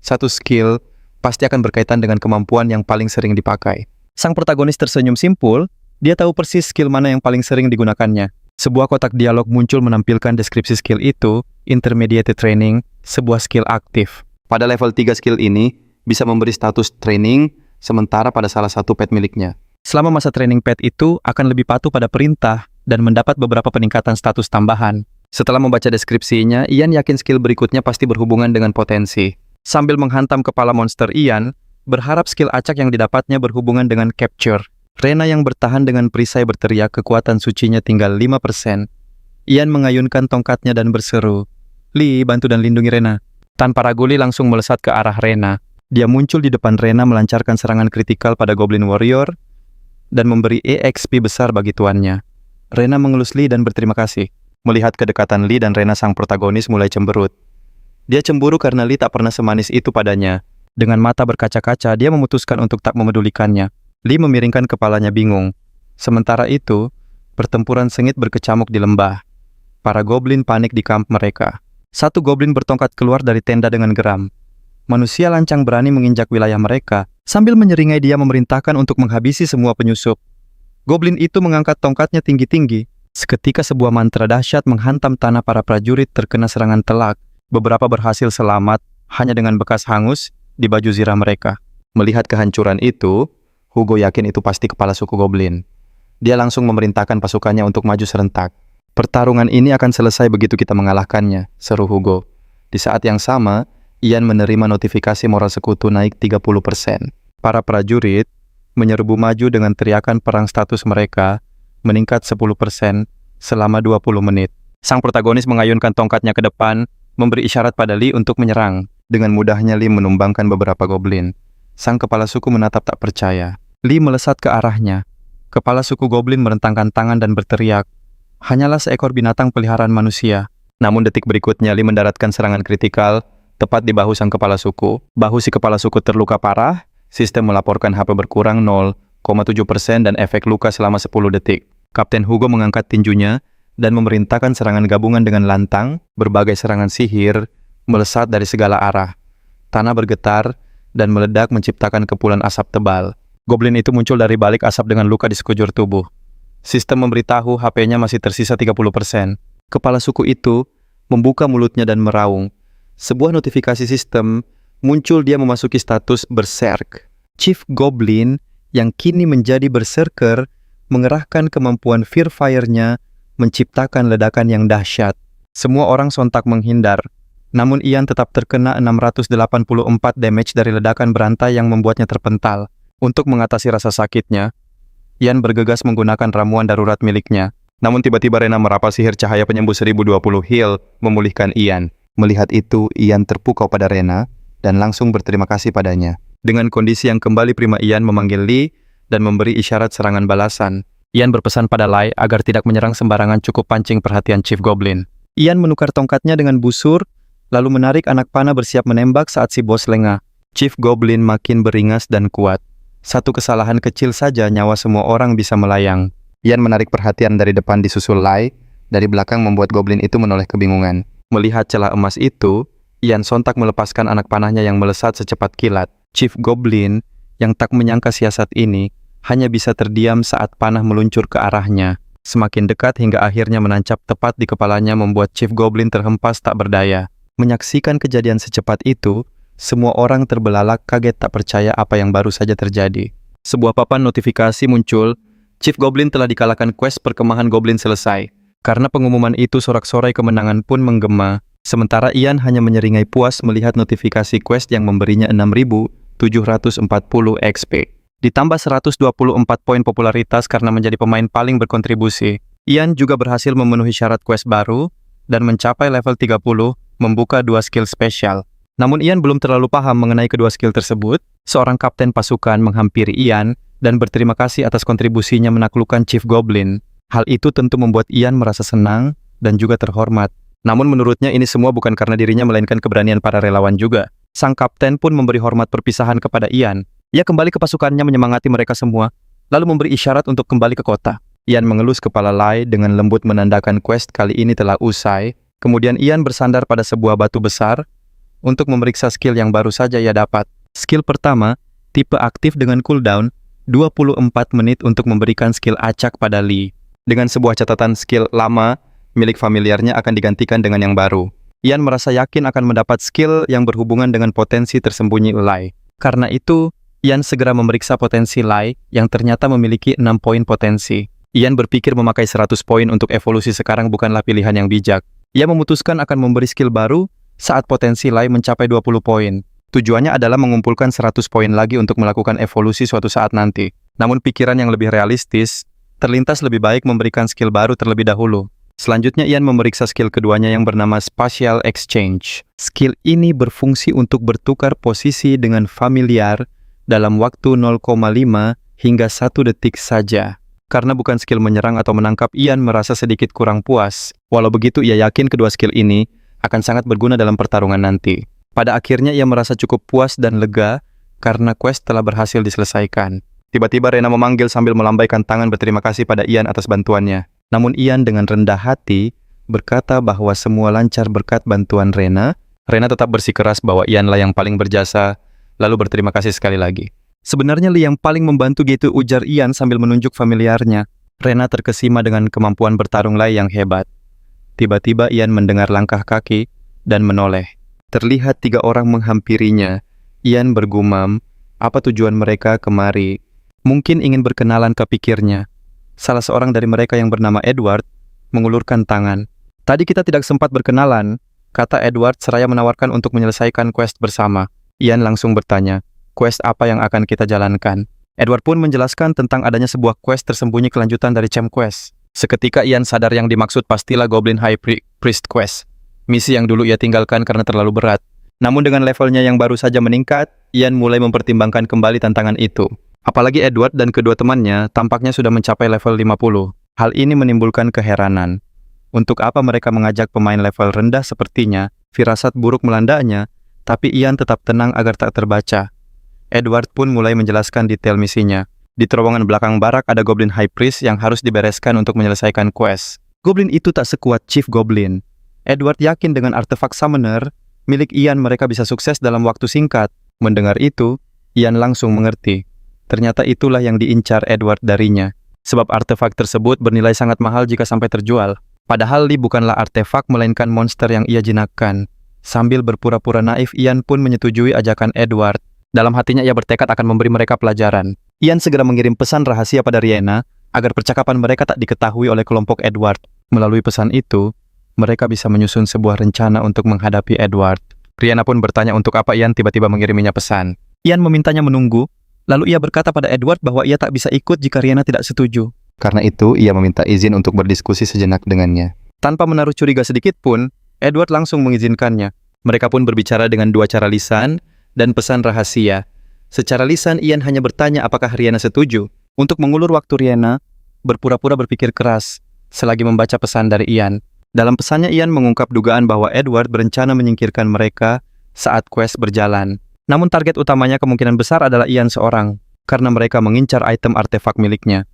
Satu skill pasti akan berkaitan dengan kemampuan yang paling sering dipakai. Sang protagonis tersenyum simpul. Dia tahu persis skill mana yang paling sering digunakannya. Sebuah kotak dialog muncul menampilkan deskripsi skill itu, Intermediate Training, sebuah skill aktif. Pada level 3 skill ini, bisa memberi status training, sementara pada salah satu pet miliknya. Selama masa training pet itu akan lebih patuh pada perintah dan mendapat beberapa peningkatan status tambahan. Setelah membaca deskripsinya, Ian yakin skill berikutnya pasti berhubungan dengan potensi. Sambil menghantam kepala monster, Ian berharap skill acak yang didapatnya berhubungan dengan capture. Rena yang bertahan dengan perisai berteriak kekuatan sucinya tinggal 5%. Ian mengayunkan tongkatnya dan berseru, Lee, bantu dan lindungi Rena. Tanpa ragu, Lee langsung melesat ke arah Rena. Dia muncul di depan Rena melancarkan serangan kritikal pada Goblin Warrior dan memberi EXP besar bagi tuannya. Rena mengelus Lee dan berterima kasih. Melihat kedekatan Lee dan Rena, sang protagonis mulai cemberut. Dia cemburu karena Lee tak pernah semanis itu padanya. Dengan mata berkaca-kaca, dia memutuskan untuk tak memedulikannya. Lee memiringkan kepalanya bingung. Sementara itu, pertempuran sengit berkecamuk di lembah. Para goblin panik di kamp mereka. Satu goblin bertongkat keluar dari tenda dengan geram. Manusia lancang berani menginjak wilayah mereka, sambil menyeringai dia memerintahkan untuk menghabisi semua penyusup. Goblin itu mengangkat tongkatnya tinggi-tinggi. Seketika sebuah mantra dahsyat menghantam tanah para prajurit terkena serangan telak. Beberapa berhasil selamat hanya dengan bekas hangus di baju zirah mereka. Melihat kehancuran itu, Hugo yakin itu pasti kepala suku goblin. Dia langsung memerintahkan pasukannya untuk maju serentak. Pertarungan ini akan selesai begitu kita mengalahkannya, seru Hugo. Di saat yang sama, Ian menerima notifikasi moral sekutu naik 30%. Para prajurit menyerbu maju dengan teriakan perang status mereka meningkat 10% selama 20 menit. Sang protagonis mengayunkan tongkatnya ke depan, memberi isyarat pada Lee untuk menyerang. Dengan mudahnya Lee menumbangkan beberapa goblin. Sang kepala suku menatap tak percaya. Lee melesat ke arahnya. Kepala suku goblin merentangkan tangan dan berteriak, "Hanyalah seekor binatang peliharaan manusia." Namun detik berikutnya Lee mendaratkan serangan kritikal tepat di bahu sang kepala suku. Bahu si kepala suku terluka parah, sistem melaporkan HP berkurang 0,7% dan efek luka selama 10 detik. Kapten Hugo mengangkat tinjunya dan memerintahkan serangan gabungan dengan lantang. Berbagai serangan sihir melesat dari segala arah. Tanah bergetar dan meledak menciptakan kepulan asap tebal. Goblin itu muncul dari balik asap dengan luka di sekujur tubuh. Sistem memberitahu HP-nya masih tersisa 30%. Kepala suku itu membuka mulutnya dan meraung. Sebuah notifikasi sistem muncul, dia memasuki status berserk. Chief Goblin yang kini menjadi berserker mengerahkan kemampuan Fear Fire-nya menciptakan ledakan yang dahsyat. Semua orang sontak menghindar. Namun Ian tetap terkena 684 damage dari ledakan berantai yang membuatnya terpental. Untuk mengatasi rasa sakitnya, Ian bergegas menggunakan ramuan darurat miliknya. Namun tiba-tiba Rena merapat sihir cahaya penyembuh 1020 heal memulihkan Ian. Melihat itu, Ian terpukau pada Rena dan langsung berterima kasih padanya. Dengan kondisi yang kembali prima, Ian memanggil Lee dan memberi isyarat serangan balasan. Ian berpesan pada Lai agar tidak menyerang sembarangan, cukup pancing perhatian Chief Goblin. Ian menukar tongkatnya dengan busur, lalu menarik anak panah bersiap menembak saat si bos lengah. Chief Goblin makin beringas dan kuat. Satu kesalahan kecil saja nyawa semua orang bisa melayang. Ian menarik perhatian dari depan disusul Lai, dari belakang membuat Goblin itu menoleh kebingungan. Melihat celah emas itu, Ian sontak melepaskan anak panahnya yang melesat secepat kilat. Chief Goblin yang tak menyangka siasat ini hanya bisa terdiam saat panah meluncur ke arahnya. Semakin dekat hingga akhirnya menancap tepat di kepalanya, membuat Chief Goblin terhempas tak berdaya. Menyaksikan kejadian secepat itu, semua orang terbelalak kaget tak percaya apa yang baru saja terjadi. Sebuah papan notifikasi muncul, Chief Goblin telah dikalahkan, quest perkemahan Goblin selesai. Karena pengumuman itu, sorak-sorai kemenangan pun menggema. Sementara Ian hanya menyeringai puas melihat notifikasi quest yang memberinya 6.740 XP. Ditambah 124 poin popularitas karena menjadi pemain paling berkontribusi. Ian juga berhasil memenuhi syarat quest baru dan mencapai level 30, membuka 2 skill spesial. Namun Ian belum terlalu paham mengenai kedua skill tersebut. Seorang kapten pasukan menghampiri Ian dan berterima kasih atas kontribusinya menaklukkan Chief Goblin. Hal itu tentu membuat Ian merasa senang dan juga terhormat. Namun menurutnya ini semua bukan karena dirinya, melainkan keberanian para relawan juga. Sang kapten pun memberi hormat perpisahan kepada Ian. Ia kembali ke pasukannya menyemangati mereka semua, lalu memberi isyarat untuk kembali ke kota. Ian mengelus kepala Lai dengan lembut menandakan quest kali ini telah usai. Kemudian Ian bersandar pada sebuah batu besar untuk memeriksa skill yang baru saja ia dapat. Skill pertama, tipe aktif dengan cooldown 24 menit untuk memberikan skill acak pada Lee. Dengan sebuah catatan, skill lama milik familiarnya akan digantikan dengan yang baru. Ian merasa yakin akan mendapat skill yang berhubungan dengan potensi tersembunyi Lai. Karena itu, Ian segera memeriksa potensi Lai yang ternyata memiliki 6 poin potensi. Ian berpikir memakai 100 poin untuk evolusi sekarang bukanlah pilihan yang bijak. Ia memutuskan akan memberi skill baru saat potensi Lai mencapai 20 poin. Tujuannya adalah mengumpulkan 100 poin lagi untuk melakukan evolusi suatu saat nanti. Namun pikiran yang lebih realistis terlintas, lebih baik memberikan skill baru terlebih dahulu. Selanjutnya Ian memeriksa skill keduanya yang bernama Spatial Exchange. Skill ini berfungsi untuk bertukar posisi dengan familiar dalam waktu 0,5 hingga 1 detik saja. Karena bukan skill menyerang atau menangkap, Ian merasa sedikit kurang puas. Walau begitu, ia yakin kedua skill ini akan sangat berguna dalam pertarungan nanti. Pada akhirnya ia merasa cukup puas dan lega karena quest telah berhasil diselesaikan. Tiba-tiba Rena memanggil sambil melambaikan tangan berterima kasih pada Ian atas bantuannya. Namun Ian dengan rendah hati berkata bahwa semua lancar berkat bantuan Rena. Rena tetap bersikeras bahwa Ianlah yang paling berjasa, lalu berterima kasih sekali lagi. Sebenarnya Lee yang paling membantu gitu, ujar Ian sambil menunjuk familiarnya. Rena terkesima dengan kemampuan bertarung Lee yang hebat. Tiba-tiba Ian mendengar langkah kaki dan menoleh. Terlihat 3 orang menghampirinya. Ian bergumam, apa tujuan mereka kemari? Mungkin ingin berkenalan, kepikirnya. Salah seorang dari mereka yang bernama Edward mengulurkan tangan. Tadi kita tidak sempat berkenalan, kata Edward seraya menawarkan untuk menyelesaikan quest bersama. Ian langsung bertanya, quest apa yang akan kita jalankan? Edward pun menjelaskan tentang adanya sebuah quest tersembunyi kelanjutan dari Champ Quest. Seketika Ian sadar yang dimaksud pastilah Goblin High Priest Quest. Misi yang dulu ia tinggalkan karena terlalu berat. Namun dengan levelnya yang baru saja meningkat, Ian mulai mempertimbangkan kembali tantangan itu. Apalagi Edward dan kedua temannya tampaknya sudah mencapai level 50. Hal ini menimbulkan keheranan. Untuk apa mereka mengajak pemain level rendah sepertinya? Firasat buruk melandanya, tapi Ian tetap tenang agar tak terbaca. Edward pun mulai menjelaskan detail misinya. Di terowongan belakang barak ada Goblin High Priest yang harus dibereskan untuk menyelesaikan quest. Goblin itu tak sekuat Chief Goblin. Edward yakin dengan artefak Summoner milik Ian mereka bisa sukses dalam waktu singkat. Mendengar itu, Ian langsung mengerti. Ternyata itulah yang diincar Edward darinya. Sebab artefak tersebut bernilai sangat mahal jika sampai terjual. Padahal Lee bukanlah artefak melainkan monster yang ia jinakkan. Sambil berpura-pura naif, Ian pun menyetujui ajakan Edward. Dalam hatinya ia bertekad akan memberi mereka pelajaran. Ian segera mengirim pesan rahasia pada Rihanna agar percakapan mereka tak diketahui oleh kelompok Edward. Melalui pesan itu, mereka bisa menyusun sebuah rencana untuk menghadapi Edward. Rihanna pun bertanya untuk apa Ian tiba-tiba mengiriminya pesan. Ian memintanya menunggu, lalu ia berkata pada Edward bahwa ia tak bisa ikut jika Rihanna tidak setuju. Karena itu, ia meminta izin untuk berdiskusi sejenak dengannya. Tanpa menaruh curiga sedikit pun, Edward langsung mengizinkannya. Mereka pun berbicara dengan 2 cara lisan dan pesan rahasia. Secara lisan, Ian hanya bertanya apakah Rihanna setuju. Untuk mengulur waktu Rihanna, berpura-pura berpikir keras selagi membaca pesan dari Ian. Dalam pesannya, Ian mengungkap dugaan bahwa Edward berencana menyingkirkan mereka saat quest berjalan. Namun target utamanya kemungkinan besar adalah Ian seorang, karena mereka mengincar item artefak miliknya.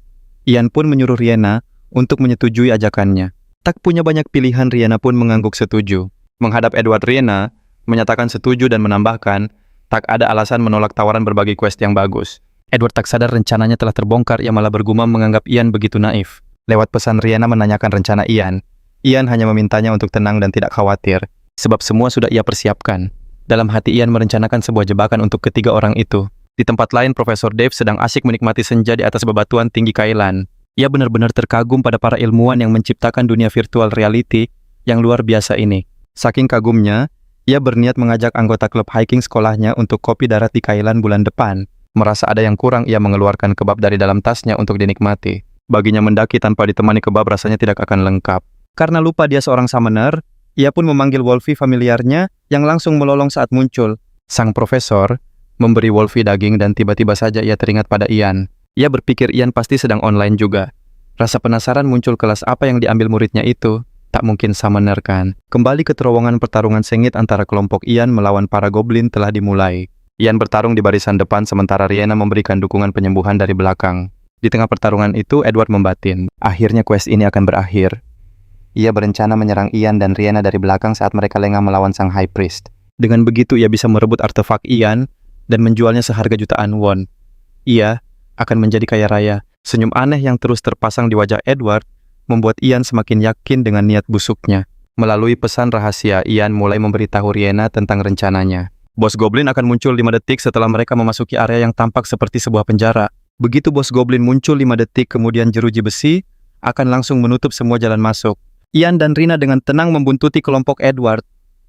Ian pun menyuruh Rihanna untuk menyetujui ajakannya. Tak punya banyak pilihan, Rihanna pun mengangguk setuju. Menghadap Edward, Rihanna menyatakan setuju dan menambahkan, tak ada alasan menolak tawaran berbagi quest yang bagus. Edward tak sadar rencananya telah terbongkar, ia malah bergumam menganggap Ian begitu naif. Lewat pesan Rihanna menanyakan rencana Ian hanya memintanya untuk tenang dan tidak khawatir, sebab semua sudah ia persiapkan. Dalam hati Ian merencanakan sebuah jebakan untuk ketiga orang itu. Di tempat lain, Profesor Dave sedang asyik menikmati senja di atas bebatuan tinggi Kailan. Ia benar-benar terkagum pada para ilmuwan yang menciptakan dunia virtual reality yang luar biasa ini. Saking kagumnya, ia berniat mengajak anggota klub hiking sekolahnya untuk kopi darat di Kailan bulan depan. Merasa ada yang kurang, ia mengeluarkan kebab dari dalam tasnya untuk dinikmati. Baginya mendaki tanpa ditemani kebab rasanya tidak akan lengkap. Karena lupa dia seorang summoner, ia pun memanggil Wolfie familiarnya yang langsung melolong saat muncul. Sang profesor memberi Wolfie daging dan tiba-tiba saja ia teringat pada Ian. Ia berpikir Ian pasti sedang online juga. Rasa penasaran muncul, kelas apa yang diambil muridnya itu. Tak mungkin summoner kan? Kembali ke terowongan, pertarungan sengit antara kelompok Ian melawan para goblin telah dimulai. Ian bertarung di barisan depan sementara Rihanna memberikan dukungan penyembuhan dari belakang. Di tengah pertarungan itu, Edward membatin. Akhirnya quest ini akan berakhir. Ia berencana menyerang Ian dan Rihanna dari belakang saat mereka lengah melawan sang High Priest. Dengan begitu, ia bisa merebut artefak Ian dan menjualnya seharga jutaan won. Ia akan menjadi kaya raya. Senyum aneh yang terus terpasang di wajah Edward membuat Ian semakin yakin dengan niat busuknya. Melalui pesan rahasia, Ian mulai memberitahu Rihanna tentang rencananya. Bos Goblin akan muncul 5 detik setelah mereka memasuki area yang tampak seperti sebuah penjara. Begitu Bos Goblin muncul 5 detik kemudian, jeruji besi akan langsung menutup semua jalan masuk. Ian dan Rina dengan tenang membuntuti kelompok Edward.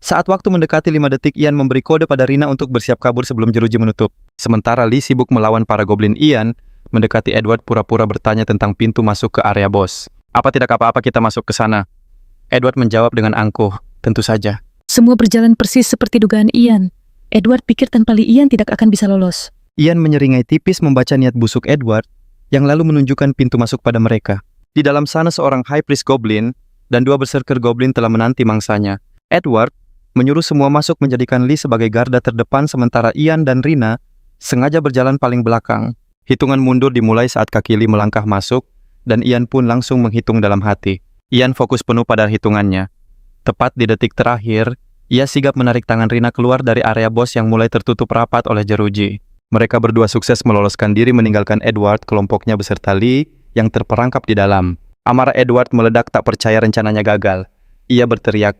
Saat waktu mendekati 5 detik, Ian memberi kode pada Rina untuk bersiap kabur sebelum jeruji menutup. Sementara Lee sibuk melawan para goblin, Ian mendekati Edward pura-pura bertanya tentang pintu masuk ke area bos. Apa tidak apa-apa kita masuk ke sana? Edward menjawab dengan angkuh, tentu saja. Semua berjalan persis seperti dugaan Ian. Edward pikir tanpa Lee Ian tidak akan bisa lolos. Ian menyeringai tipis membaca niat busuk Edward, yang lalu menunjukkan pintu masuk pada mereka. Di dalam sana seorang High Priest Goblin dan 2 berserker Goblin telah menanti mangsanya. Edward menyuruh semua masuk menjadikan Lee sebagai garda terdepan sementara Ian dan Rina sengaja berjalan paling belakang. Hitungan mundur dimulai saat kaki Lee melangkah masuk dan Ian pun langsung menghitung dalam hati. Ian fokus penuh pada hitungannya. Tepat di detik terakhir, ia sigap menarik tangan Rina keluar dari area bos yang mulai tertutup rapat oleh jeruji. Mereka berdua sukses meloloskan diri meninggalkan Edward kelompoknya beserta Lee yang terperangkap di dalam. Amarah Edward meledak tak percaya rencananya gagal. Ia berteriak,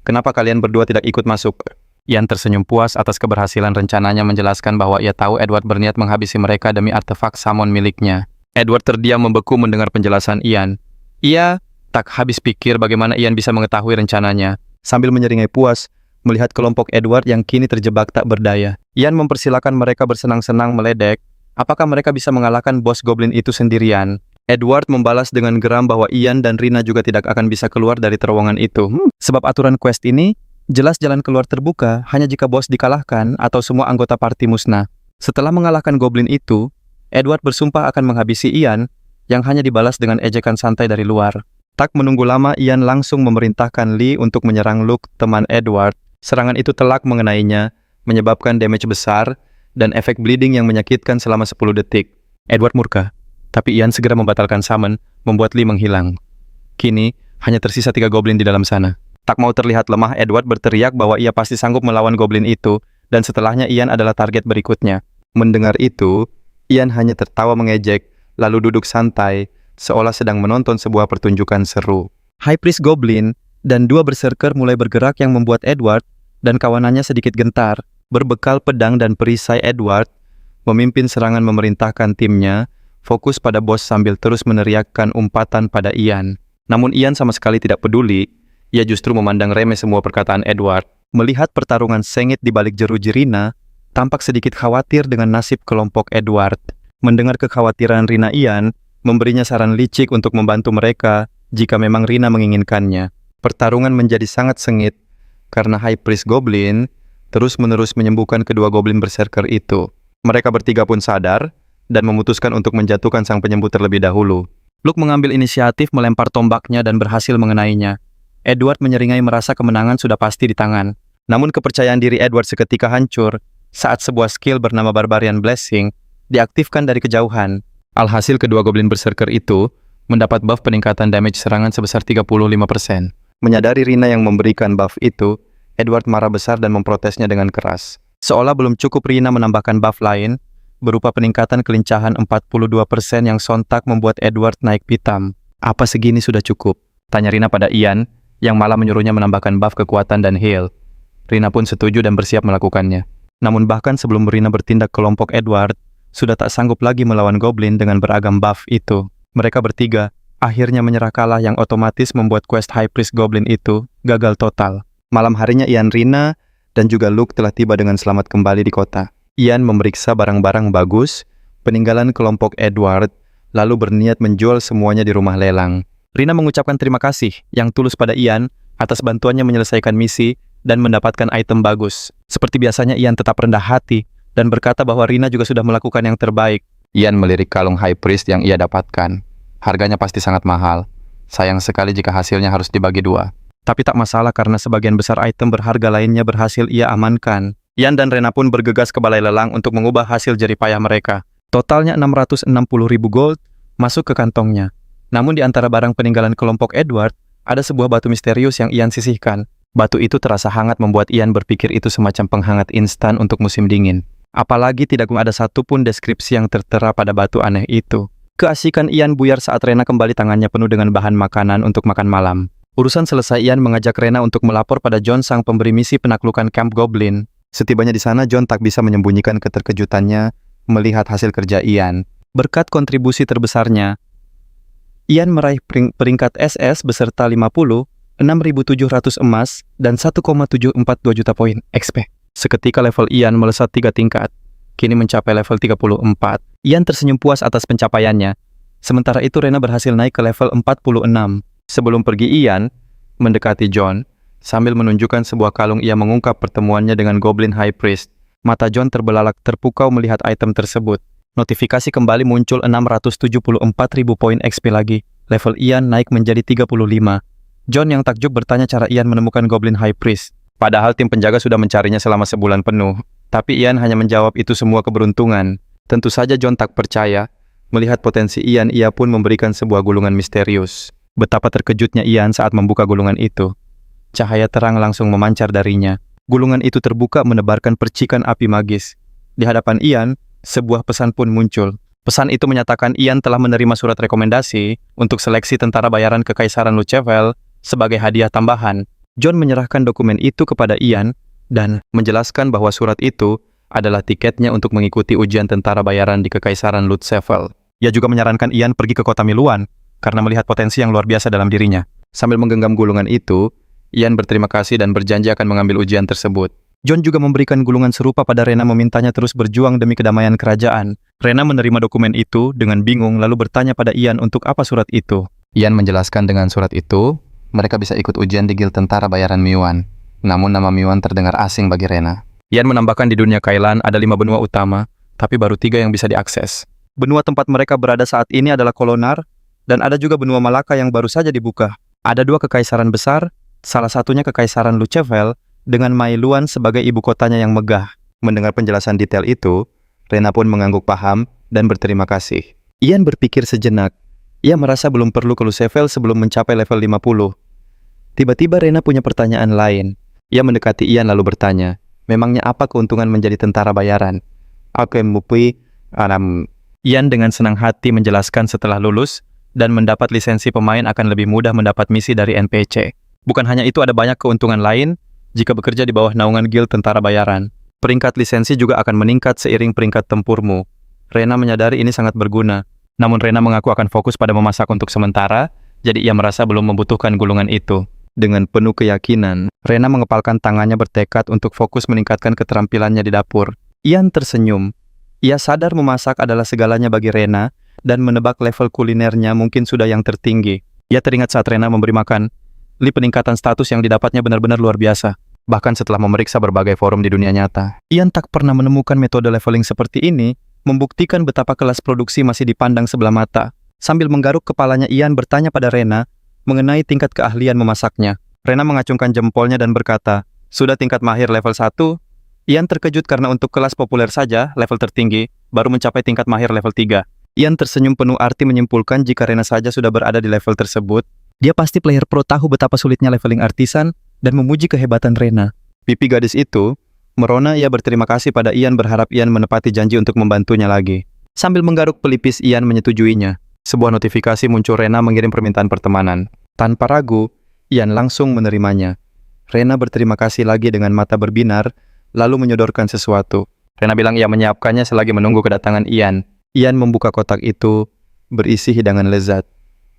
"Kenapa kalian berdua tidak ikut masuk?" Ian tersenyum puas atas keberhasilan rencananya menjelaskan bahwa ia tahu Edward berniat menghabisi mereka demi artefak summon miliknya. Edward terdiam membeku mendengar penjelasan Ian. Ia tak habis pikir bagaimana Ian bisa mengetahui rencananya. Sambil menyeringai puas, melihat kelompok Edward yang kini terjebak tak berdaya. Ian mempersilakan mereka bersenang-senang meledek. Apakah mereka bisa mengalahkan bos goblin itu sendirian? Edward membalas dengan geram bahwa Ian dan Rina juga tidak akan bisa keluar dari terowongan itu. Sebab aturan quest ini, jelas jalan keluar terbuka hanya jika bos dikalahkan atau semua anggota party musnah. Setelah mengalahkan goblin itu, Edward bersumpah akan menghabisi Ian yang hanya dibalas dengan ejekan santai dari luar. Tak menunggu lama, Ian langsung memerintahkan Lee untuk menyerang Luke, teman Edward. Serangan itu telak mengenainya, menyebabkan damage besar dan efek bleeding yang menyakitkan selama 10 detik. Edward murka, tapi Ian segera membatalkan summon, membuat Lee menghilang. Kini, hanya tersisa 3 goblin di dalam sana. Tak mau terlihat lemah, Edward berteriak bahwa ia pasti sanggup melawan goblin itu, dan setelahnya Ian adalah target berikutnya. Mendengar itu, Ian hanya tertawa mengejek, lalu duduk santai, seolah sedang menonton sebuah pertunjukan seru. High Priest Goblin dan 2 berserker mulai bergerak yang membuat Edward dan kawanannya sedikit gentar. Berbekal pedang dan perisai, Edward memimpin serangan memerintahkan timnya, fokus pada bos sambil terus meneriakkan umpatan pada Ian. Namun Ian sama sekali tidak peduli, ia justru memandang remeh semua perkataan Edward. Melihat pertarungan sengit di balik jeruji Rina, tampak sedikit khawatir dengan nasib kelompok Edward. Mendengar kekhawatiran Rina, Ian memberinya saran licik untuk membantu mereka jika memang Rina menginginkannya. Pertarungan menjadi sangat sengit karena High Priest Goblin terus-menerus menyembuhkan kedua goblin berserker itu. Mereka bertiga pun sadar dan memutuskan untuk menjatuhkan sang penyembuh terlebih dahulu. Luke mengambil inisiatif melempar tombaknya dan berhasil mengenainya. Edward menyeringai merasa kemenangan sudah pasti di tangan. Namun kepercayaan diri Edward seketika hancur saat sebuah skill bernama Barbarian Blessing diaktifkan dari kejauhan. Alhasil kedua goblin berserker itu mendapat buff peningkatan damage serangan sebesar 35%. Menyadari Rina yang memberikan buff itu, Edward marah besar dan memprotesnya dengan keras. Seolah belum cukup, Rina menambahkan buff lain, berupa peningkatan kelincahan 42% yang sontak membuat Edward naik pitam. Apa segini sudah cukup? Tanya Rina pada Ian, yang malah menyuruhnya menambahkan buff kekuatan dan heal. Rina pun setuju dan bersiap melakukannya. Namun bahkan sebelum Rina bertindak, kelompok Edward sudah tak sanggup lagi melawan goblin dengan beragam buff itu. Mereka bertiga akhirnya menyerah kalah yang otomatis membuat quest High Priest Goblin itu gagal total. Malam harinya Ian, Rina, dan juga Luke telah tiba dengan selamat kembali di kota. Ian memeriksa barang-barang bagus, peninggalan kelompok Edward, lalu berniat menjual semuanya di rumah lelang. Rina mengucapkan terima kasih yang tulus pada Ian atas bantuannya menyelesaikan misi dan mendapatkan item bagus. Seperti biasanya, Ian tetap rendah hati dan berkata bahwa Rina juga sudah melakukan yang terbaik. Ian melirik kalung High Priest yang ia dapatkan. Harganya pasti sangat mahal. Sayang sekali jika hasilnya harus dibagi 2. Tapi tak masalah karena sebagian besar item berharga lainnya berhasil ia amankan. Ian dan Rena pun bergegas ke balai lelang untuk mengubah hasil jerih payah mereka. Totalnya 660.000 gold masuk ke kantongnya. Namun di antara barang peninggalan kelompok Edward, ada sebuah batu misterius yang Ian sisihkan. Batu itu terasa hangat membuat Ian berpikir itu semacam penghangat instan untuk musim dingin. Apalagi tidak ada satupun deskripsi yang tertera pada batu aneh itu. Keasikan Ian buyar saat Rena kembali tangannya penuh dengan bahan makanan untuk makan malam. Urusan selesai, Ian mengajak Rena untuk melapor pada John, sang pemberi misi penaklukan Camp Goblin. Setibanya di sana, John tak bisa menyembunyikan keterkejutannya melihat hasil kerja Ian. Berkat kontribusi terbesarnya, Ian meraih peringkat SS beserta 6.700 emas, dan 1,742 juta poin XP. Seketika level Ian melesat 3 tingkat. Kini mencapai level 34. Ian tersenyum puas atas pencapaiannya. Sementara itu Rena berhasil naik ke level 46. Sebelum pergi, Ian mendekati John sambil menunjukkan sebuah kalung. Ia mengungkap pertemuannya dengan Goblin High Priest. Mata John terbelalak terpukau melihat item tersebut. Notifikasi kembali muncul, 674.000 poin XP lagi. Level Ian naik menjadi 35. John yang takjub bertanya cara Ian menemukan Goblin High Priest. Padahal tim penjaga sudah mencarinya selama sebulan penuh. Tapi Ian hanya menjawab itu semua keberuntungan. Tentu saja John tak percaya. Melihat potensi Ian, ia pun memberikan sebuah gulungan misterius. Betapa terkejutnya Ian saat membuka gulungan itu. Cahaya terang langsung memancar darinya. Gulungan itu terbuka menebarkan percikan api magis. Di hadapan Ian, sebuah pesan pun muncul. Pesan itu menyatakan Ian telah menerima surat rekomendasi untuk seleksi tentara bayaran Kekaisaran Lucevel sebagai hadiah tambahan. John menyerahkan dokumen itu kepada Ian dan menjelaskan bahwa surat itu adalah tiketnya untuk mengikuti ujian tentara bayaran di Kekaisaran Lucevel. Ia juga menyarankan Ian pergi ke kota Miluan karena melihat potensi yang luar biasa dalam dirinya. Sambil menggenggam gulungan itu, Ian berterima kasih dan berjanji akan mengambil ujian tersebut. John juga memberikan gulungan serupa pada Rena, memintanya terus berjuang demi kedamaian kerajaan. Rena menerima dokumen itu dengan bingung lalu bertanya pada Ian untuk apa surat itu. Ian menjelaskan dengan surat itu, mereka bisa ikut ujian di Guild Tentara Bayaran Miwan. Namun nama Miwan terdengar asing bagi Rena. Ian menambahkan di dunia Kailan ada 5 benua utama, tapi baru 3 yang bisa diakses. Benua tempat mereka berada saat ini adalah Kolonar, dan ada juga benua Malaka yang baru saja dibuka. Ada 2 kekaisaran besar, salah satunya Kekaisaran Lucevel, dengan Mailuan sebagai ibu kotanya yang megah. Mendengar penjelasan detail itu, Rena pun mengangguk paham dan berterima kasih. Ian berpikir sejenak. Ia merasa belum perlu ke Lucevel sebelum mencapai level 50. Tiba-tiba Rena punya pertanyaan lain. Ia mendekati Ian lalu bertanya, memangnya apa keuntungan menjadi tentara bayaran? Ian dengan senang hati menjelaskan setelah lulus dan mendapat lisensi pemain akan lebih mudah mendapat misi dari NPC. Bukan hanya itu, ada banyak keuntungan lain jika bekerja di bawah naungan Guild Tentara Bayaran. Peringkat lisensi juga akan meningkat seiring peringkat tempurmu. Rena menyadari ini sangat berguna. Namun Rena mengaku akan fokus pada memasak untuk sementara, jadi ia merasa belum membutuhkan gulungan itu. Dengan penuh keyakinan, Rena mengepalkan tangannya bertekad untuk fokus meningkatkan keterampilannya di dapur. Ian tersenyum. Ia sadar memasak adalah segalanya bagi Rena, dan menebak level kulinernya mungkin sudah yang tertinggi. Ia teringat saat Rena memberi makan. Peningkatan status yang didapatnya benar-benar luar biasa. Bahkan setelah memeriksa berbagai forum di dunia nyata, Ian tak pernah menemukan metode leveling seperti ini, membuktikan betapa kelas produksi masih dipandang sebelah mata. Sambil menggaruk kepalanya, Ian bertanya pada Rena mengenai tingkat keahlian memasaknya. Rena mengacungkan jempolnya dan berkata, sudah tingkat mahir level 1. Ian terkejut karena untuk kelas populer saja, level tertinggi, baru mencapai tingkat mahir level 3. Ian tersenyum penuh arti menyimpulkan jika Rena saja sudah berada di level tersebut, dia pasti player pro tahu betapa sulitnya leveling artisan dan memuji kehebatan Rena. Pipi gadis itu merona. Ia berterima kasih pada Ian, berharap Ian menepati janji untuk membantunya lagi. Sambil menggaruk pelipis, Ian menyetujuinya. Sebuah notifikasi muncul, Rena mengirim permintaan pertemanan. Tanpa ragu, Ian langsung menerimanya. Rena berterima kasih lagi dengan mata berbinar, lalu menyodorkan sesuatu. Rena bilang ia menyiapkannya selagi menunggu kedatangan Ian. Ian membuka kotak itu, berisi hidangan lezat.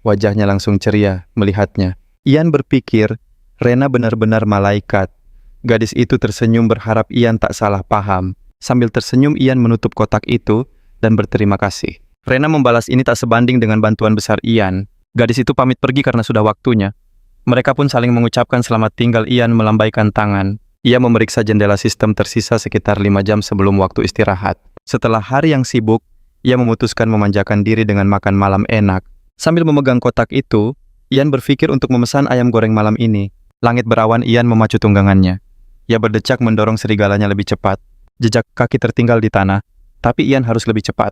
Wajahnya langsung ceria melihatnya. Ian berpikir, Rena benar-benar malaikat. Gadis itu tersenyum berharap Ian tak salah paham. Sambil tersenyum, Ian menutup kotak itu dan berterima kasih. Rena membalas ini tak sebanding dengan bantuan besar Ian. Gadis itu pamit pergi karena sudah waktunya. Mereka pun saling mengucapkan selamat tinggal. Ian melambaikan tangan. Ia memeriksa jendela sistem tersisa sekitar 5 jam sebelum waktu istirahat. Setelah hari yang sibuk, ia memutuskan memanjakan diri dengan makan malam enak. Sambil memegang kotak itu, Ian berpikir untuk memesan ayam goreng malam ini. Langit berawan, Ian memacu tunggangannya. Ia berdecak mendorong serigalanya lebih cepat. Jejak kaki tertinggal di tanah, tapi Ian harus lebih cepat.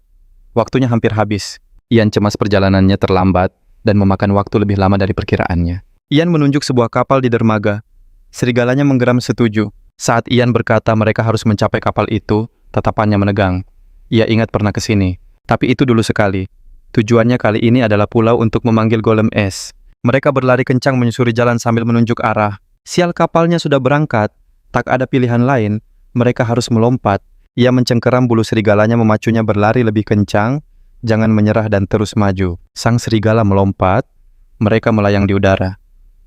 Waktunya hampir habis. Ian cemas perjalanannya terlambat dan memakan waktu lebih lama dari perkiraannya. Ian menunjuk sebuah kapal di dermaga. Serigalanya menggeram setuju. Saat Ian berkata mereka harus mencapai kapal itu, tatapannya menegang. Ia ingat pernah ke sini, tapi itu dulu sekali. Tujuannya kali ini adalah pulau untuk memanggil golem es. Mereka berlari kencang menyusuri jalan sambil menunjuk arah. Sial, kapalnya sudah berangkat. Tak ada pilihan lain, mereka harus melompat. Ia mencengkeram bulu serigalanya, memacunya berlari lebih kencang. Jangan menyerah dan terus maju. Sang serigala melompat. Mereka melayang di udara.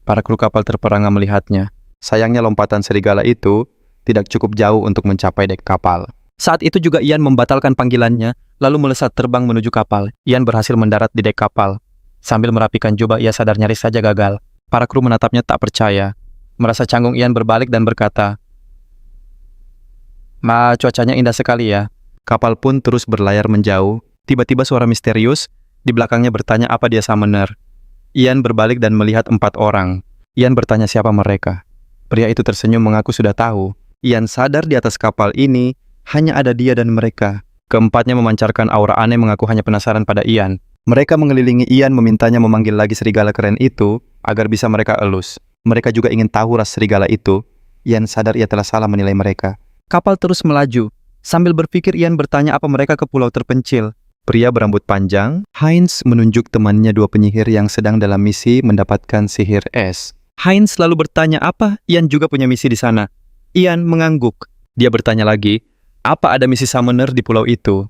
Para kru kapal terperangah melihatnya. Sayangnya lompatan serigala itu tidak cukup jauh untuk mencapai dek kapal. Saat itu juga Ian membatalkan panggilannya, lalu melesat terbang menuju kapal. Ian berhasil mendarat di dek kapal. Sambil merapikan jubah, ia sadar nyaris saja gagal. Para kru menatapnya tak percaya. Merasa canggung, Ian berbalik dan berkata, cuacanya indah sekali ya." Kapal pun terus berlayar menjauh. Tiba-tiba suara misterius di belakangnya bertanya apa dia summoner. Ian berbalik dan melihat 4 orang. Ian bertanya siapa mereka. Pria itu tersenyum mengaku sudah tahu. Ian sadar di atas kapal ini hanya ada dia dan mereka. Keempatnya memancarkan aura aneh mengaku hanya penasaran pada Ian. Mereka mengelilingi Ian memintanya memanggil lagi serigala keren itu agar bisa mereka elus. Mereka juga ingin tahu ras serigala itu. Ian sadar ia telah salah menilai mereka. Kapal terus melaju. Sambil berpikir Ian bertanya apa mereka ke pulau terpencil. Pria berambut panjang, Heinz menunjuk temannya dua penyihir yang sedang dalam misi mendapatkan sihir es. Heinz lalu bertanya apa Ian juga punya misi di sana. Ian mengangguk. Dia bertanya lagi, apa ada misi summoner di pulau itu?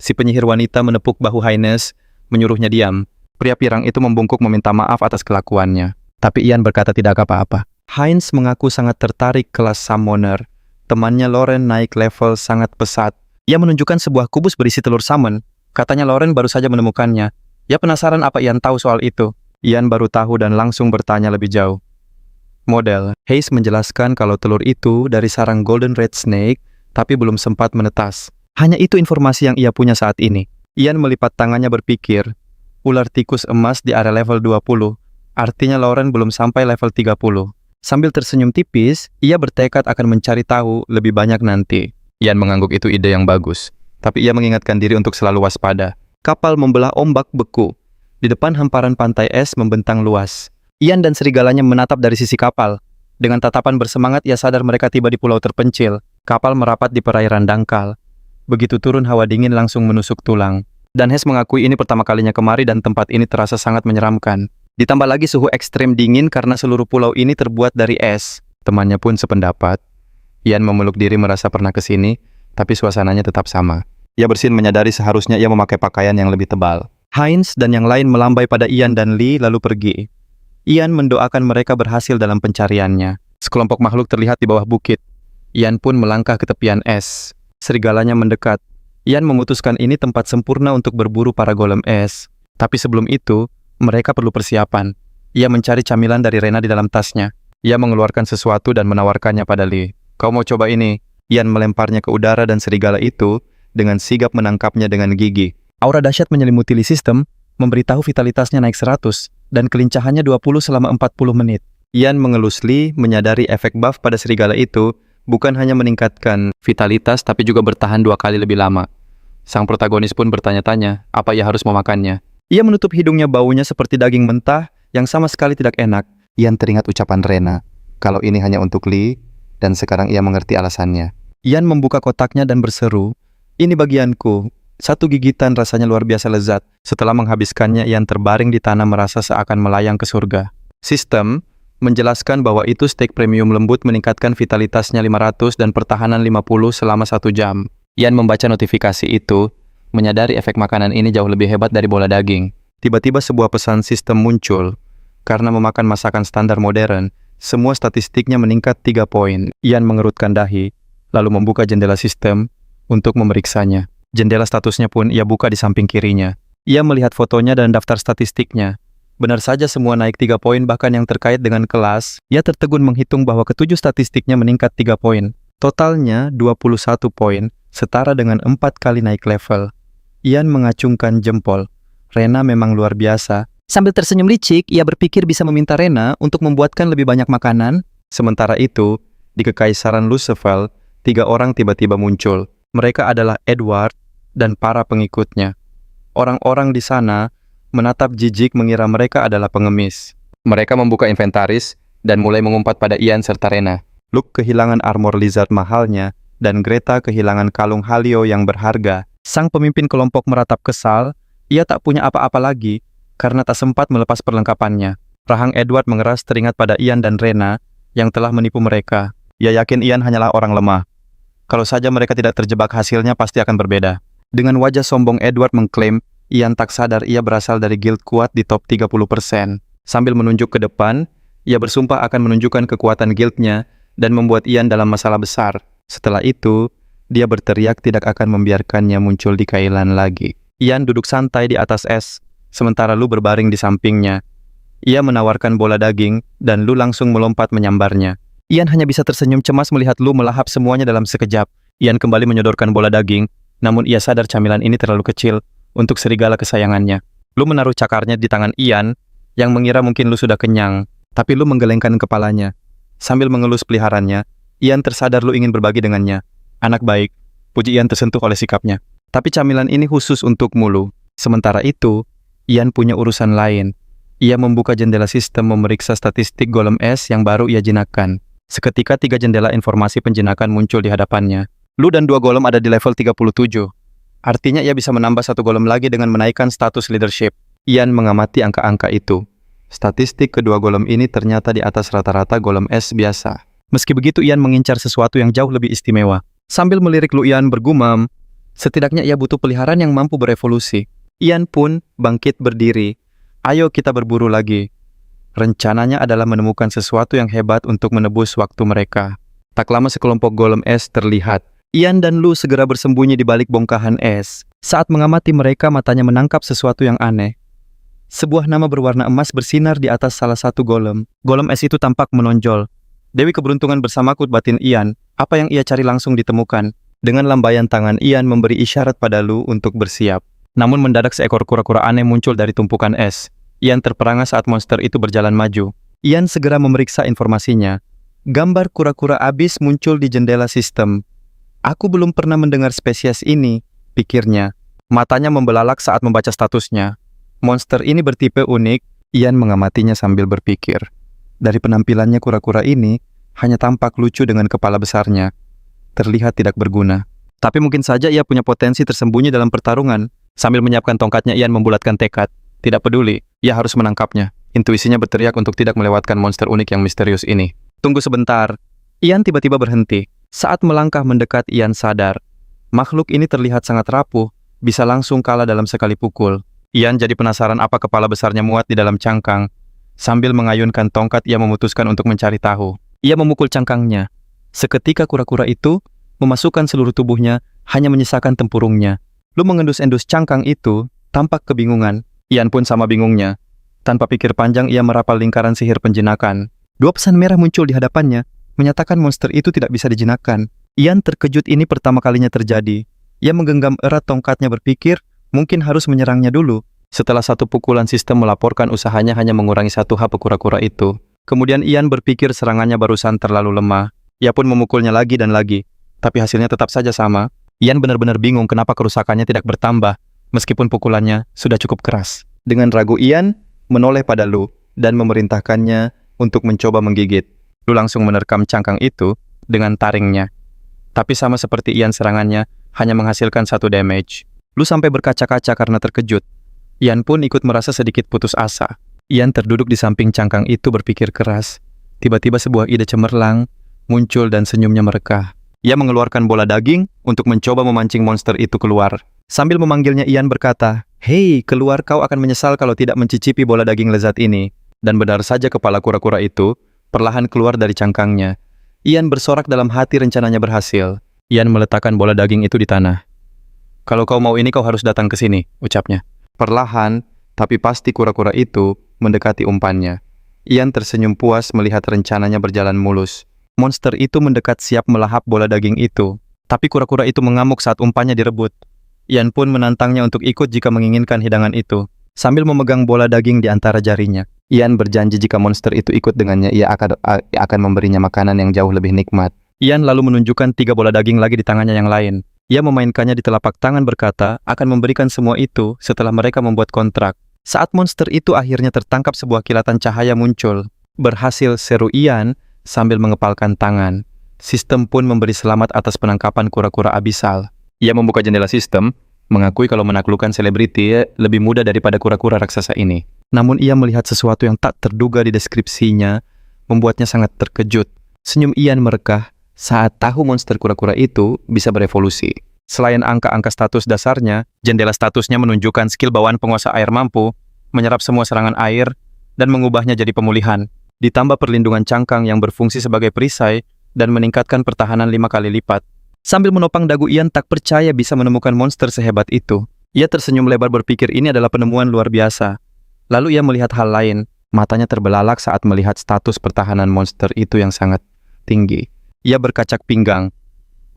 Si penyihir wanita menepuk bahu Heinz, menyuruhnya diam. Pria pirang itu membungkuk meminta maaf atas kelakuannya. Tapi Ian berkata tidak apa-apa. Heinz mengaku sangat tertarik kelas summoner. Temannya Loren naik level sangat pesat. Ia menunjukkan sebuah kubus berisi telur salmon. Katanya Loren baru saja menemukannya. Ia penasaran apa Ian tahu soal itu. Ian baru tahu dan langsung bertanya lebih jauh. Model, Hayes menjelaskan kalau telur itu dari sarang Golden Red Snake, tapi belum sempat menetas. Hanya itu informasi yang ia punya saat ini. Ian melipat tangannya berpikir, ular tikus emas di area level 20, artinya Loren belum sampai level 30. Sambil tersenyum tipis, ia bertekad akan mencari tahu lebih banyak nanti. Ian mengangguk itu ide yang bagus, tapi ia mengingatkan diri untuk selalu waspada. Kapal membelah ombak beku. Di depan hamparan pantai es membentang luas. Ian dan serigalanya menatap dari sisi kapal. Dengan tatapan bersemangat, ia sadar mereka tiba di pulau terpencil. Kapal merapat di perairan dangkal. Begitu turun, hawa dingin langsung menusuk tulang. Dan Hayes mengakui ini pertama kalinya kemari dan tempat ini terasa sangat menyeramkan. Ditambah lagi suhu ekstrem dingin karena seluruh pulau ini terbuat dari es. Temannya pun sependapat. Ian memeluk diri merasa pernah ke sini, tapi suasananya tetap sama. Ia bersin menyadari seharusnya ia memakai pakaian yang lebih tebal. Heinz dan yang lain melambai pada Ian dan Lee lalu pergi. Ian mendoakan mereka berhasil dalam pencariannya. Sekelompok makhluk terlihat di bawah bukit. Ian pun melangkah ke tepian es. Serigalanya mendekat. Ian memutuskan ini tempat sempurna untuk berburu para golem es. Tapi sebelum itu, mereka perlu persiapan. Ia mencari camilan dari Rena di dalam tasnya. Ia mengeluarkan sesuatu dan menawarkannya pada Lee. Kau mau coba ini? Ian melemparnya ke udara dan serigala itu dengan sigap menangkapnya dengan gigi. Aura dahsyat menyelimuti Lee System, memberitahu vitalitasnya naik 100 dan kelincahannya 20 selama 40 menit. Ian mengelus Lee menyadari efek buff pada serigala itu bukan hanya meningkatkan vitalitas tapi juga bertahan 2 kali lebih lama. Sang protagonis pun bertanya-tanya apa ia harus memakannya. Ia menutup hidungnya, baunya seperti daging mentah yang sama sekali tidak enak. Ian teringat ucapan Rena, kalau ini hanya untuk Lee, dan sekarang ia mengerti alasannya. Ian membuka kotaknya dan berseru, ini bagianku. Satu gigitan rasanya luar biasa lezat. Setelah menghabiskannya, Ian terbaring di tanah merasa seakan melayang ke surga. Sistem menjelaskan bahwa itu steak premium lembut meningkatkan vitalitasnya 500 dan pertahanan 50 selama 1 jam. Ian membaca notifikasi itu, menyadari efek makanan ini jauh lebih hebat dari bola daging. Tiba-tiba sebuah pesan sistem muncul. Karena memakan masakan standar modern, semua statistiknya meningkat 3 poin. Ian mengerutkan dahi, lalu membuka jendela sistem untuk memeriksanya. Jendela statusnya pun ia buka di samping kirinya. Ia melihat fotonya dan daftar statistiknya. Benar saja semua naik 3 poin, bahkan yang terkait dengan kelas. Ia tertegun menghitung bahwa ketujuh statistiknya meningkat 3 poin. Totalnya 21 poin, setara dengan 4 kali naik level. Ian mengacungkan jempol. Rena memang luar biasa. Sambil tersenyum licik, ia berpikir bisa meminta Rena untuk membuatkan lebih banyak makanan. Sementara itu, di Kekaisaran Lucefel, 3 orang tiba-tiba muncul. Mereka adalah Edward dan para pengikutnya. Orang-orang di sana menatap jijik mengira mereka adalah pengemis. Mereka membuka inventaris dan mulai mengumpat pada Ian serta Rena. Luke kehilangan armor lizard mahalnya dan Greta kehilangan kalung Halio yang berharga. Sang pemimpin kelompok meratap kesal. Ia tak punya apa-apa lagi karena tak sempat melepas perlengkapannya. Rahang Edward mengeras teringat pada Ian dan Rena yang telah menipu mereka. Ia yakin Ian hanyalah orang lemah. Kalau saja mereka tidak terjebak, hasilnya pasti akan berbeda. Dengan wajah sombong, Edward mengklaim Ian tak sadar ia berasal dari guild kuat di top 30%. Sambil menunjuk ke depan, ia bersumpah akan menunjukkan kekuatan guildnya dan membuat Ian dalam masalah besar. Setelah itu, dia berteriak tidak akan membiarkannya muncul di Kailan lagi. Ian duduk santai di atas es, sementara Lu berbaring di sampingnya. Ia menawarkan bola daging, dan Lu langsung melompat menyambarnya. Ian hanya bisa tersenyum cemas melihat Lu melahap semuanya dalam sekejap. Ian kembali menyodorkan bola daging, namun ia sadar camilan ini terlalu kecil untuk serigala kesayangannya. Lu menaruh cakarnya di tangan Ian, yang mengira mungkin Lu sudah kenyang. Tapi Lu menggelengkan kepalanya. Sambil mengelus peliharannya, Ian tersadar Lu ingin berbagi dengannya. Anak baik, puji Ian tersentuh oleh sikapnya. Tapi camilan ini khusus untukmu, Lu. Sementara itu, Ian punya urusan lain. Ia membuka jendela sistem memeriksa statistik golem es yang baru ia jinakkan. Seketika 3 jendela informasi penjinakan muncul di hadapannya. Lu dan 2 golem ada di level 37. Artinya ia bisa menambah 1 golem lagi dengan menaikkan status leadership. Ian mengamati angka-angka itu. Statistik kedua golem ini ternyata di atas rata-rata golem es biasa. Meski begitu, Ian mengincar sesuatu yang jauh lebih istimewa. Sambil melirik Lu, Ian bergumam, setidaknya ia butuh peliharaan yang mampu berevolusi. Ian pun bangkit berdiri. Ayo kita berburu lagi. Rencananya adalah menemukan sesuatu yang hebat untuk menebus waktu mereka. Tak lama sekelompok golem es terlihat. Ian dan Lu segera bersembunyi di balik bongkahan es. Saat mengamati mereka, matanya menangkap sesuatu yang aneh. Sebuah nama berwarna emas bersinar di atas salah satu golem. Golem es itu tampak menonjol. Dewi keberuntungan bersamaku, batin Ian. Apa yang ia cari langsung ditemukan. Dengan lambaian tangan, Ian memberi isyarat pada Lu untuk bersiap. Namun mendadak seekor kura-kura aneh muncul dari tumpukan es. Ian terperangah saat monster itu berjalan maju. Ian segera memeriksa informasinya. Gambar kura-kura abis muncul di jendela sistem. Aku belum pernah mendengar spesies ini, pikirnya. Matanya membelalak saat membaca statusnya. Monster ini bertipe unik. Ian mengamatinya sambil berpikir. Dari penampilannya, kura-kura ini hanya tampak lucu dengan kepala besarnya. Terlihat tidak berguna. Tapi mungkin saja ia punya potensi tersembunyi dalam pertarungan. Sambil menyiapkan tongkatnya, Ian membulatkan tekad. Tidak peduli, ia harus menangkapnya. Intuisinya berteriak untuk tidak melewatkan monster unik yang misterius ini. Tunggu sebentar. Ian tiba-tiba berhenti. Saat melangkah mendekat, Ian sadar. Makhluk ini terlihat sangat rapuh, bisa langsung kalah dalam sekali pukul. Ian jadi penasaran apa kepala besarnya muat di dalam cangkang. Sambil mengayunkan tongkat, ia memutuskan untuk mencari tahu. Ia memukul cangkangnya. Seketika kura-kura itu memasukkan seluruh tubuhnya, hanya menyisakan tempurungnya. Lu mengendus-endus cangkang itu, tampak kebingungan. Ian pun sama bingungnya. Tanpa pikir panjang, ia merapal lingkaran sihir penjinakan. 2 pesan merah muncul di hadapannya, menyatakan monster itu tidak bisa dijinakkan. Ian terkejut, ini pertama kalinya terjadi. Ia menggenggam erat tongkatnya, berpikir, mungkin harus menyerangnya dulu. Setelah 1 pukulan, sistem melaporkan usahanya hanya mengurangi 1 HP kura-kura itu. Kemudian Ian berpikir serangannya barusan terlalu lemah. Ia pun memukulnya lagi dan lagi. Tapi hasilnya tetap saja sama. Ian benar-benar bingung kenapa kerusakannya tidak bertambah, meskipun pukulannya sudah cukup keras. Dengan ragu, Ian menoleh pada Lu dan memerintahkannya untuk mencoba menggigit. Lu langsung menerkam cangkang itu dengan taringnya. Tapi sama seperti Ian, serangannya hanya menghasilkan 1 damage. Lu sampai berkaca-kaca karena terkejut. Ian pun ikut merasa sedikit putus asa. Ian terduduk di samping cangkang itu berpikir keras. Tiba-tiba sebuah ide cemerlang muncul dan senyumnya merekah. Ia mengeluarkan bola daging untuk mencoba memancing monster itu keluar. Sambil memanggilnya, Ian berkata, "Hei, keluar, kau akan menyesal kalau tidak mencicipi bola daging lezat ini." Dan benar saja, kepala kura-kura itu perlahan keluar dari cangkangnya. Ian bersorak dalam hati, rencananya berhasil. Ian meletakkan bola daging itu di tanah. "Kalau kau mau ini, kau harus datang ke sini," ucapnya. Perlahan, tapi pasti kura-kura itu mendekati umpannya. Ian tersenyum puas melihat rencananya berjalan mulus. Monster itu mendekat siap melahap bola daging itu. Tapi kura-kura itu mengamuk saat umpannya direbut. Ian pun menantangnya untuk ikut jika menginginkan hidangan itu. Sambil memegang bola daging di antara jarinya, Ian berjanji jika monster itu ikut dengannya, ia akan memberinya makanan yang jauh lebih nikmat. Ian lalu menunjukkan 3 bola daging lagi di tangannya yang lain. Ia memainkannya di telapak tangan, berkata akan memberikan semua itu setelah mereka membuat kontrak. Saat monster itu akhirnya tertangkap, sebuah kilatan cahaya muncul. "Berhasil," seru Ian sambil mengepalkan tangan. Sistem pun memberi selamat atas penangkapan kura-kura abisal. Ia membuka jendela sistem, mengakui kalau menaklukkan selebriti lebih mudah daripada kura-kura raksasa ini. Namun ia melihat sesuatu yang tak terduga di deskripsinya, membuatnya sangat terkejut. Senyum Ian merekah saat tahu monster kura-kura itu bisa berevolusi. Selain angka-angka status dasarnya, jendela statusnya menunjukkan skill bawaan penguasa air mampu menyerap semua serangan air dan mengubahnya jadi pemulihan. Ditambah perlindungan cangkang yang berfungsi sebagai perisai dan meningkatkan pertahanan 5 kali lipat. Sambil menopang dagu, Ian tak percaya bisa menemukan monster sehebat itu. Ia tersenyum lebar berpikir ini adalah penemuan luar biasa. Lalu ia melihat hal lain. Matanya terbelalak saat melihat status pertahanan monster itu yang sangat tinggi. Ia berkacak pinggang.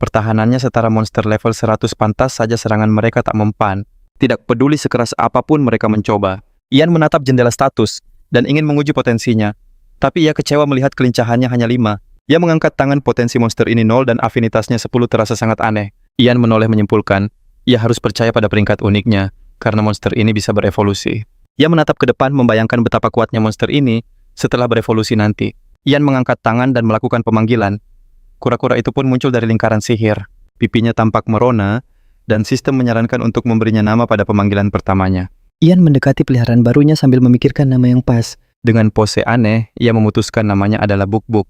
Pertahanannya setara monster level 100, pantas saja serangan mereka tak mempan. Tidak peduli sekeras apapun mereka mencoba. Ian menatap jendela status dan ingin menguji potensinya. Tapi ia kecewa melihat kelincahannya hanya 5. Ia mengangkat tangan, potensi monster ini 0 dan afinitasnya 10 terasa sangat aneh. Ian menoleh menyimpulkan, ia harus percaya pada peringkat uniknya, karena monster ini bisa berevolusi. Ia menatap ke depan membayangkan betapa kuatnya monster ini setelah berevolusi nanti. Ian mengangkat tangan dan melakukan pemanggilan. Kura-kura itu pun muncul dari lingkaran sihir. Pipinya tampak merona, dan sistem menyarankan untuk memberinya nama pada pemanggilan pertamanya. Ian mendekati peliharaan barunya sambil memikirkan nama yang pas. Dengan pose aneh, ia memutuskan namanya adalah Buk-Buk.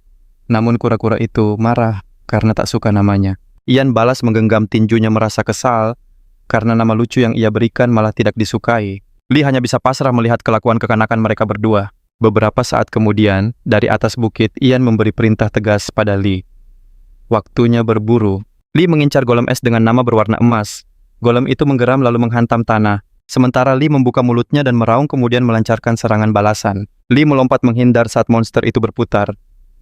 Namun kura-kura itu marah karena tak suka namanya. Ian balas menggenggam tinjunya merasa kesal karena nama lucu yang ia berikan malah tidak disukai. Lee hanya bisa pasrah melihat kelakuan kekanakan mereka berdua. Beberapa saat kemudian, dari atas bukit, Ian memberi perintah tegas pada Lee. Waktunya berburu. Lee mengincar golem es dengan nama berwarna emas. Golem itu menggeram lalu menghantam tanah. Sementara Lee membuka mulutnya dan meraung kemudian melancarkan serangan balasan. Lee melompat menghindar saat monster itu berputar.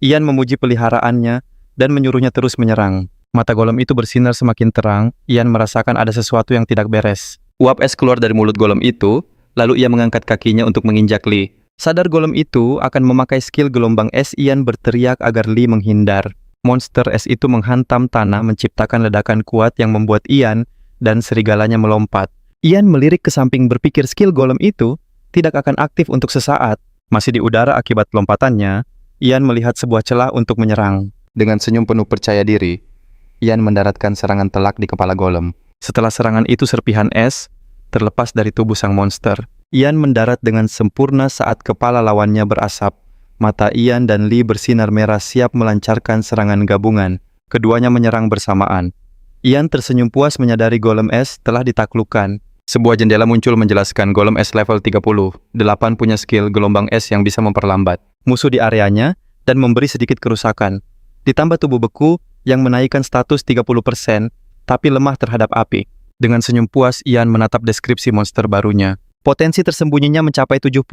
Ian memuji peliharaannya dan menyuruhnya terus menyerang. Mata golem itu bersinar semakin terang. Ian merasakan ada sesuatu yang tidak beres. Uap es keluar dari mulut golem itu, lalu ia mengangkat kakinya untuk menginjak Lee. Sadar golem itu akan memakai skill gelombang es, Ian berteriak agar Lee menghindar. Monster es itu menghantam tanah menciptakan ledakan kuat yang membuat Ian dan serigalanya melompat. Ian melirik ke samping berpikir skill golem itu tidak akan aktif untuk sesaat. Masih di udara akibat lompatannya, Ian melihat sebuah celah untuk menyerang. Dengan senyum penuh percaya diri, Ian mendaratkan serangan telak di kepala golem. Setelah serangan itu serpihan es terlepas dari tubuh sang monster. Ian mendarat dengan sempurna saat kepala lawannya berasap. Mata Ian dan Lee bersinar merah siap melancarkan serangan gabungan. Keduanya menyerang bersamaan. Ian tersenyum puas menyadari golem es telah ditaklukkan. Sebuah jendela muncul menjelaskan golem es level 30. 8 punya skill gelombang es yang bisa memperlambat musuh di areanya dan memberi sedikit kerusakan. Ditambah tubuh beku yang menaikkan status 30%, tapi lemah terhadap api. Dengan senyum puas, Ian menatap deskripsi monster barunya. Potensi tersembunyinya mencapai 75.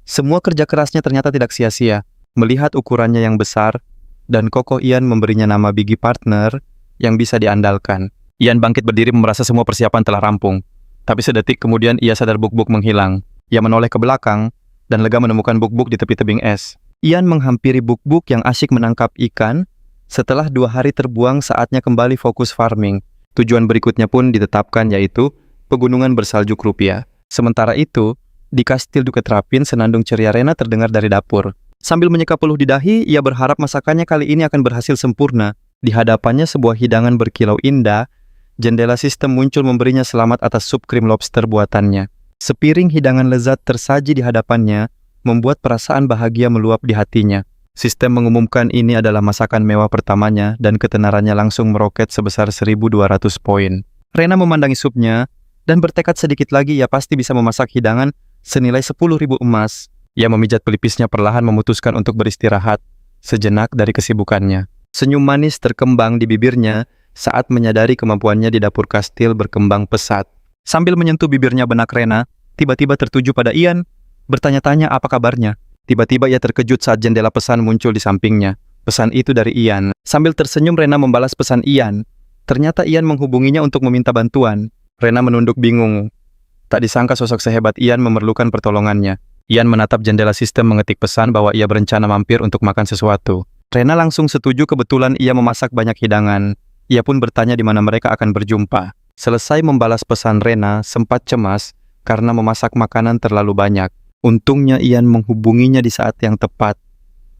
Semua kerja kerasnya ternyata tidak sia-sia. Melihat ukurannya yang besar dan kokoh, Ian memberinya nama Biggie Partner yang bisa diandalkan. Ian bangkit berdiri merasa semua persiapan telah rampung. Tapi sedetik kemudian ia sadar Buk-Buk menghilang. Ia menoleh ke belakang dan lega menemukan Buk-Buk di tepi tebing es. Ian menghampiri Buk-Buk yang asyik menangkap ikan. Setelah 2 hari terbuang, saatnya kembali fokus farming. Tujuan berikutnya pun ditetapkan, yaitu pegunungan bersalju Krupia. Sementara itu, di Kastil Duket Rapin, senandung ceria Rena terdengar dari dapur. Sambil menyeka peluh di dahi, ia berharap masakannya kali ini akan berhasil sempurna. Di hadapannya sebuah hidangan berkilau indah. Jendela sistem muncul memberinya selamat atas sup krim lobster buatannya. Sepiring hidangan lezat tersaji di hadapannya, membuat perasaan bahagia meluap di hatinya. Sistem mengumumkan ini adalah masakan mewah pertamanya dan ketenarannya langsung meroket sebesar 1.200 poin. Rena memandangi supnya dan bertekad sedikit lagi ia pasti bisa memasak hidangan senilai 10.000 emas. Ia memijat pelipisnya perlahan memutuskan untuk beristirahat sejenak dari kesibukannya. Senyum manis terkembang di bibirnya saat menyadari kemampuannya di dapur kastil berkembang pesat. Sambil menyentuh bibirnya, benak Rena tiba-tiba tertuju pada Ian, bertanya-tanya apa kabarnya. Tiba-tiba ia terkejut saat jendela pesan muncul di sampingnya. Pesan itu dari Ian. Sambil tersenyum, Rena membalas pesan Ian. Ternyata Ian menghubunginya untuk meminta bantuan. Rena menunduk bingung. Tak disangka sosok sehebat Ian memerlukan pertolongannya. Ian menatap jendela sistem mengetik pesan bahwa ia berencana mampir untuk makan sesuatu. Rena langsung setuju, kebetulan ia memasak banyak hidangan. Ia pun bertanya di mana mereka akan berjumpa. Selesai membalas pesan, Rena sempat cemas karena memasak makanan terlalu banyak. Untungnya Ian menghubunginya di saat yang tepat.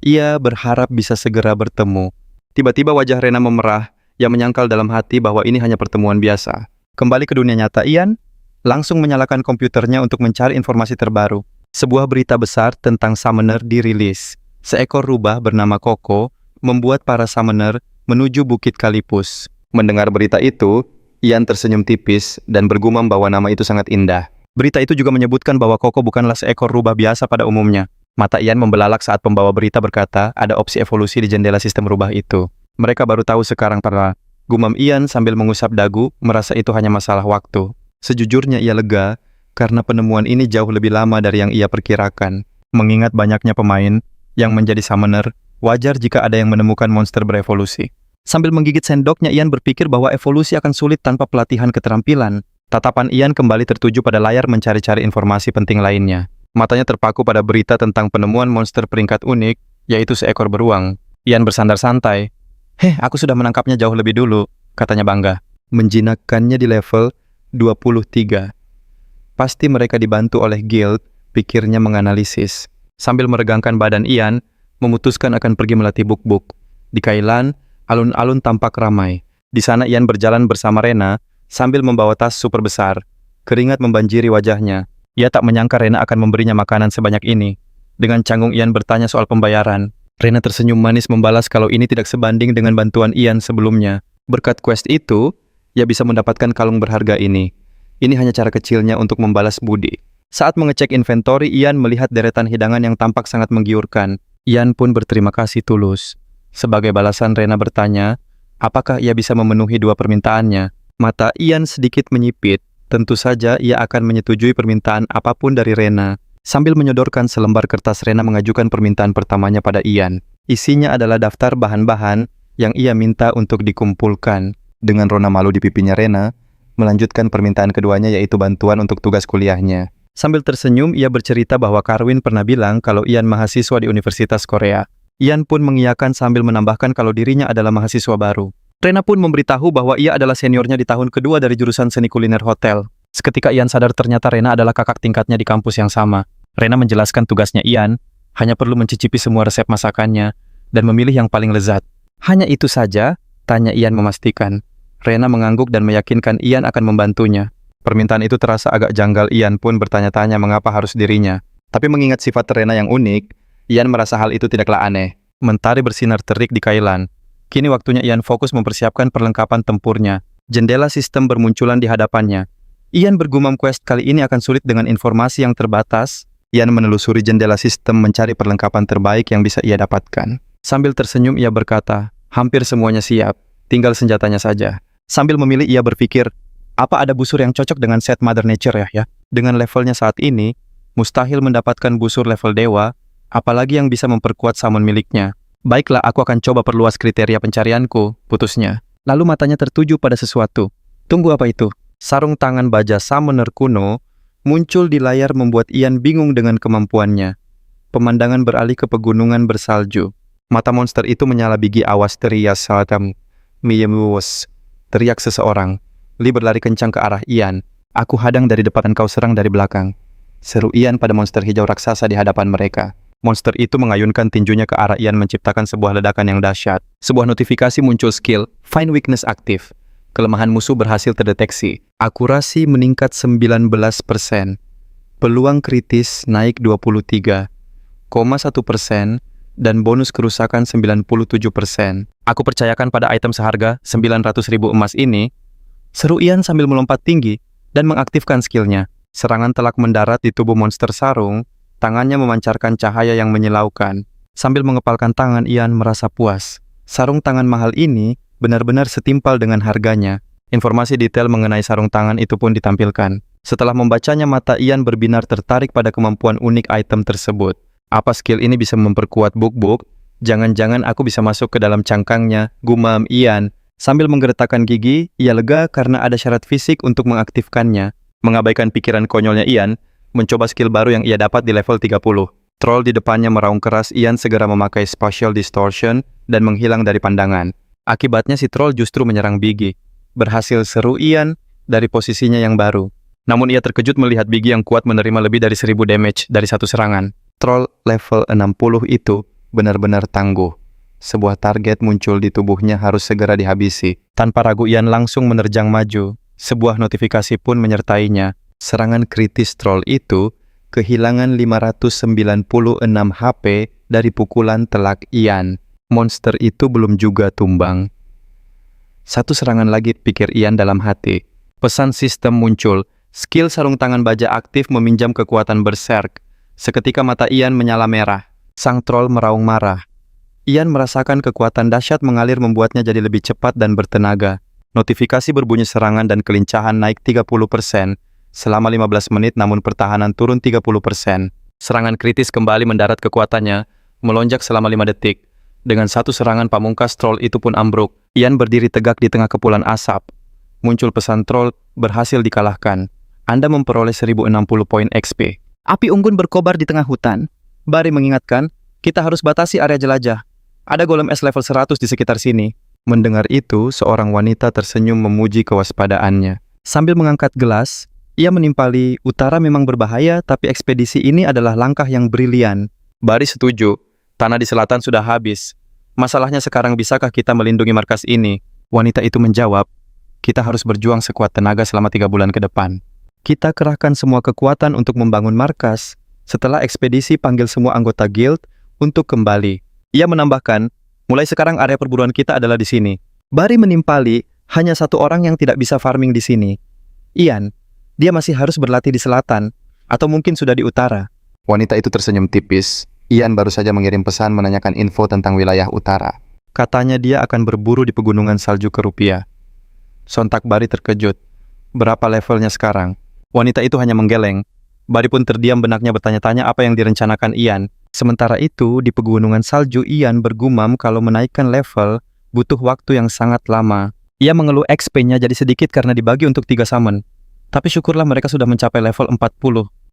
Ia berharap bisa segera bertemu. Tiba-tiba wajah Rena memerah. Ia menyangkal dalam hati bahwa ini hanya pertemuan biasa. Kembali ke dunia nyata, Ian langsung menyalakan komputernya untuk mencari informasi terbaru. Sebuah berita besar tentang summoner dirilis. Seekor rubah bernama Koko membuat para summoner menuju Bukit Kalipus. Mendengar berita itu, Ian tersenyum tipis dan bergumam bahwa nama itu sangat indah. Berita itu juga menyebutkan bahwa Koko bukanlah seekor rubah biasa pada umumnya. Mata Ian membelalak saat pembawa berita berkata ada opsi evolusi di jendela sistem rubah itu. Mereka baru tahu sekarang, para. Gumam Ian sambil mengusap dagu, merasa itu hanya masalah waktu. Sejujurnya ia lega, karena penemuan ini jauh lebih lama dari yang ia perkirakan. Mengingat banyaknya pemain yang menjadi summoner, wajar jika ada yang menemukan monster berevolusi. Sambil menggigit sendoknya, Ian berpikir bahwa evolusi akan sulit tanpa pelatihan keterampilan. Tatapan Ian kembali tertuju pada layar mencari-cari informasi penting lainnya. Matanya terpaku pada berita tentang penemuan monster peringkat unik, yaitu seekor beruang. Ian bersandar santai. Aku sudah menangkapnya jauh lebih dulu, katanya bangga. Menjinakkannya di level 23. Pasti mereka dibantu oleh guild, pikirnya menganalisis. Sambil meregangkan badan Ian, memutuskan akan pergi melatih buk-buk. Di Kailan, alun-alun tampak ramai. Di sana Ian berjalan bersama Rena, sambil membawa tas super besar. Keringat membanjiri wajahnya. Ia tak menyangka Rena akan memberinya makanan sebanyak ini. Dengan canggung Ian bertanya soal pembayaran. Rena tersenyum manis membalas kalau ini tidak sebanding dengan bantuan Ian sebelumnya. Berkat quest itu, ia bisa mendapatkan kalung berharga ini. Ini hanya cara kecilnya untuk membalas budi. Saat mengecek inventory, Ian melihat deretan hidangan yang tampak sangat menggiurkan. Ian pun berterima kasih tulus. Sebagai balasan, Rena bertanya, apakah ia bisa memenuhi 2 permintaannya? Mata Ian sedikit menyipit. Tentu saja ia akan menyetujui permintaan apapun dari Rena. Sambil menyodorkan selembar kertas, Rena mengajukan permintaan pertamanya pada Ian. Isinya adalah daftar bahan-bahan yang ia minta untuk dikumpulkan. Dengan rona malu di pipinya, Rena melanjutkan permintaan keduanya, yaitu bantuan untuk tugas kuliahnya. Sambil tersenyum, ia bercerita bahwa Karwin pernah bilang kalau Ian mahasiswa di Universitas Korea. Ian pun mengiyakan sambil menambahkan kalau dirinya adalah mahasiswa baru. Rena pun memberitahu bahwa ia adalah seniornya di tahun kedua dari jurusan seni kuliner hotel. Seketika Ian sadar ternyata Rena adalah kakak tingkatnya di kampus yang sama. Rena menjelaskan tugasnya Ian, hanya perlu mencicipi semua resep masakannya, dan memilih yang paling lezat. Hanya itu saja? Tanya Ian memastikan. Rena mengangguk dan meyakinkan Ian akan membantunya. Permintaan itu terasa agak janggal. Ian pun bertanya-tanya mengapa harus dirinya. Tapi mengingat sifat Rena yang unik, Ian merasa hal itu tidaklah aneh. Mentari bersinar terik di Kailan. Kini waktunya Ian fokus mempersiapkan perlengkapan tempurnya. Jendela sistem bermunculan di hadapannya. Ian bergumam quest kali ini akan sulit dengan informasi yang terbatas. Ian menelusuri jendela sistem mencari perlengkapan terbaik yang bisa ia dapatkan. Sambil tersenyum ia berkata, hampir semuanya siap, tinggal senjatanya saja. Sambil memilih ia berpikir, apa ada busur yang cocok dengan set Mother Nature ya? Dengan levelnya saat ini, mustahil mendapatkan busur level dewa, apalagi yang bisa memperkuat summon miliknya. Baiklah, aku akan coba perluas kriteria pencarianku, putusnya. Lalu matanya tertuju pada sesuatu. Tunggu, apa itu? Sarung tangan baja summoner kuno muncul di layar membuat Ian bingung dengan kemampuannya. Pemandangan beralih ke pegunungan bersalju. Mata monster itu menyala bigi, awas, teriak Satam. Miyemus. Teriak seseorang. Lee berlari kencang ke arah Ian. Aku hadang dari depan dan kau serang dari belakang. Seru Ian pada monster hijau raksasa di hadapan mereka. Monster itu mengayunkan tinjunya ke arah Ian menciptakan sebuah ledakan yang dahsyat. Sebuah notifikasi muncul skill, Find Weakness aktif. Kelemahan musuh berhasil terdeteksi. Akurasi meningkat 19%. Peluang kritis naik 23,1%. Dan bonus kerusakan 97%. Aku percayakan pada item seharga 900.000 emas ini. Seru Ian sambil melompat tinggi dan mengaktifkan skillnya. Serangan telak mendarat di tubuh monster sarung. Tangannya memancarkan cahaya yang menyilaukan. Sambil mengepalkan tangan, Ian merasa puas. Sarung tangan mahal ini benar-benar setimpal dengan harganya. Informasi detail mengenai sarung tangan itu pun ditampilkan. Setelah membacanya, mata Ian berbinar tertarik pada kemampuan unik item tersebut. Apa skill ini bisa memperkuat buk-buk? Jangan-jangan aku bisa masuk ke dalam cangkangnya, gumam Ian. Sambil menggeretakkan gigi, ia lega karena ada syarat fisik untuk mengaktifkannya. Mengabaikan pikiran konyolnya Ian, mencoba skill baru yang ia dapat di level 30. Troll di depannya meraung keras. Ian segera memakai Spatial Distortion dan menghilang dari pandangan. Akibatnya si troll justru menyerang Biggie. Berhasil seru Ian dari posisinya yang baru. Namun ia terkejut melihat Biggie yang kuat menerima lebih dari 1000 damage dari satu serangan. Troll level 60 itu benar-benar tangguh. Sebuah target muncul di tubuhnya harus segera dihabisi. Tanpa ragu Ian langsung menerjang maju. Sebuah notifikasi pun menyertainya. Serangan kritis troll itu kehilangan 596 HP dari pukulan telak Ian. Monster itu belum juga tumbang. Satu serangan lagi, pikir Ian dalam hati. Pesan sistem muncul. Skill sarung tangan baja aktif meminjam kekuatan berserk. Seketika mata Ian menyala merah. Sang troll meraung marah. Ian merasakan kekuatan dahsyat mengalir membuatnya jadi lebih cepat dan bertenaga. Notifikasi berbunyi serangan dan kelincahan naik 30%. Selama 15 menit namun pertahanan turun 30%. Serangan kritis kembali mendarat kekuatannya, melonjak selama 5 detik. Dengan satu serangan pamungkas troll itu pun ambruk. Ian berdiri tegak di tengah kepulan asap. Muncul pesan troll berhasil dikalahkan. Anda memperoleh 1060 poin XP. Api unggun berkobar di tengah hutan. Bari mengingatkan, kita harus batasi area jelajah. Ada golem es level 100 di sekitar sini. Mendengar itu, seorang wanita tersenyum memuji kewaspadaannya. Sambil mengangkat gelas, ia menimpali, utara memang berbahaya, tapi ekspedisi ini adalah langkah yang brilian. Bari setuju, tanah di selatan sudah habis. Masalahnya sekarang bisakah kita melindungi markas ini? Wanita itu menjawab, kita harus berjuang sekuat tenaga selama 3 bulan ke depan. Kita kerahkan semua kekuatan untuk membangun markas. Setelah ekspedisi panggil semua anggota guild untuk kembali. Ia menambahkan, mulai sekarang area perburuan kita adalah di sini. Bari menimpali, hanya satu orang yang tidak bisa farming di sini. Ian, dia masih harus berlatih di selatan, atau mungkin sudah di utara. Wanita itu tersenyum tipis. Ian baru saja mengirim pesan menanyakan info tentang wilayah utara. Katanya dia akan berburu di pegunungan salju Kerupia. Sontak Bari terkejut. Berapa levelnya sekarang? Wanita itu hanya menggeleng. Bari pun terdiam, benaknya bertanya-tanya apa yang direncanakan Ian. Sementara itu, di pegunungan salju Ian bergumam kalau menaikkan level butuh waktu yang sangat lama. Ia mengeluh XP-nya jadi sedikit karena dibagi untuk 3 summon. Tapi syukurlah mereka sudah mencapai level 40.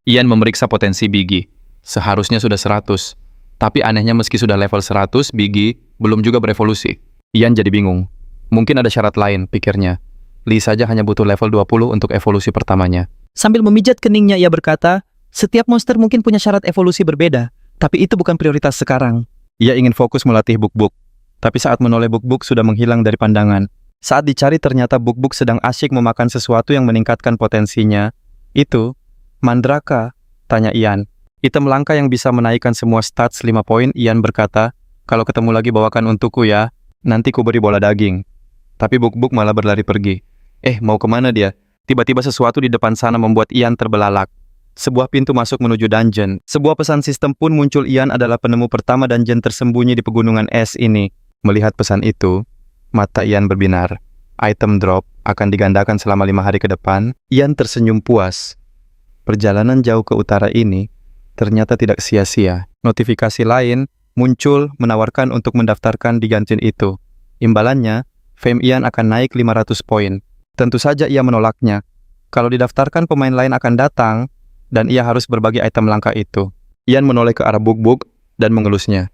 Ian memeriksa potensi Biggie. Seharusnya sudah 100. Tapi anehnya meski sudah level 100, Biggie belum juga berevolusi. Ian jadi bingung. Mungkin ada syarat lain, pikirnya. Lee saja hanya butuh level 20 untuk evolusi pertamanya. Sambil memijat keningnya, ia berkata, setiap monster mungkin punya syarat evolusi berbeda, tapi itu bukan prioritas sekarang. Ia ingin fokus melatih Buk-Buk, tapi saat menoleh Buk-Buk sudah menghilang dari pandangan. Saat dicari ternyata Buk-Buk sedang asyik memakan sesuatu yang meningkatkan potensinya. Itu, Mandraka, tanya Ian. Item langka yang bisa menaikkan semua stats 5 poin, Ian berkata, kalau ketemu lagi bawakan untukku ya, nanti ku beri bola daging. Tapi Buk-Buk malah berlari pergi. Mau kemana dia? Tiba-tiba sesuatu di depan sana membuat Ian terbelalak. Sebuah pintu masuk menuju dungeon. Sebuah pesan sistem pun muncul. Ian adalah penemu pertama dungeon tersembunyi di pegunungan es ini. Melihat pesan itu, mata Ian berbinar. Item drop akan digandakan selama 5 hari ke depan. Ian tersenyum puas. Perjalanan jauh ke utara ini ternyata tidak sia-sia. Notifikasi lain muncul menawarkan untuk mendaftarkan di dungeon itu. Imbalannya, fame Ian akan naik 500 poin. Tentu saja ia menolaknya. Kalau didaftarkan, pemain lain akan datang, dan ia harus berbagi item langka itu. Ian menoleh ke arah Buk-Buk dan mengelusnya.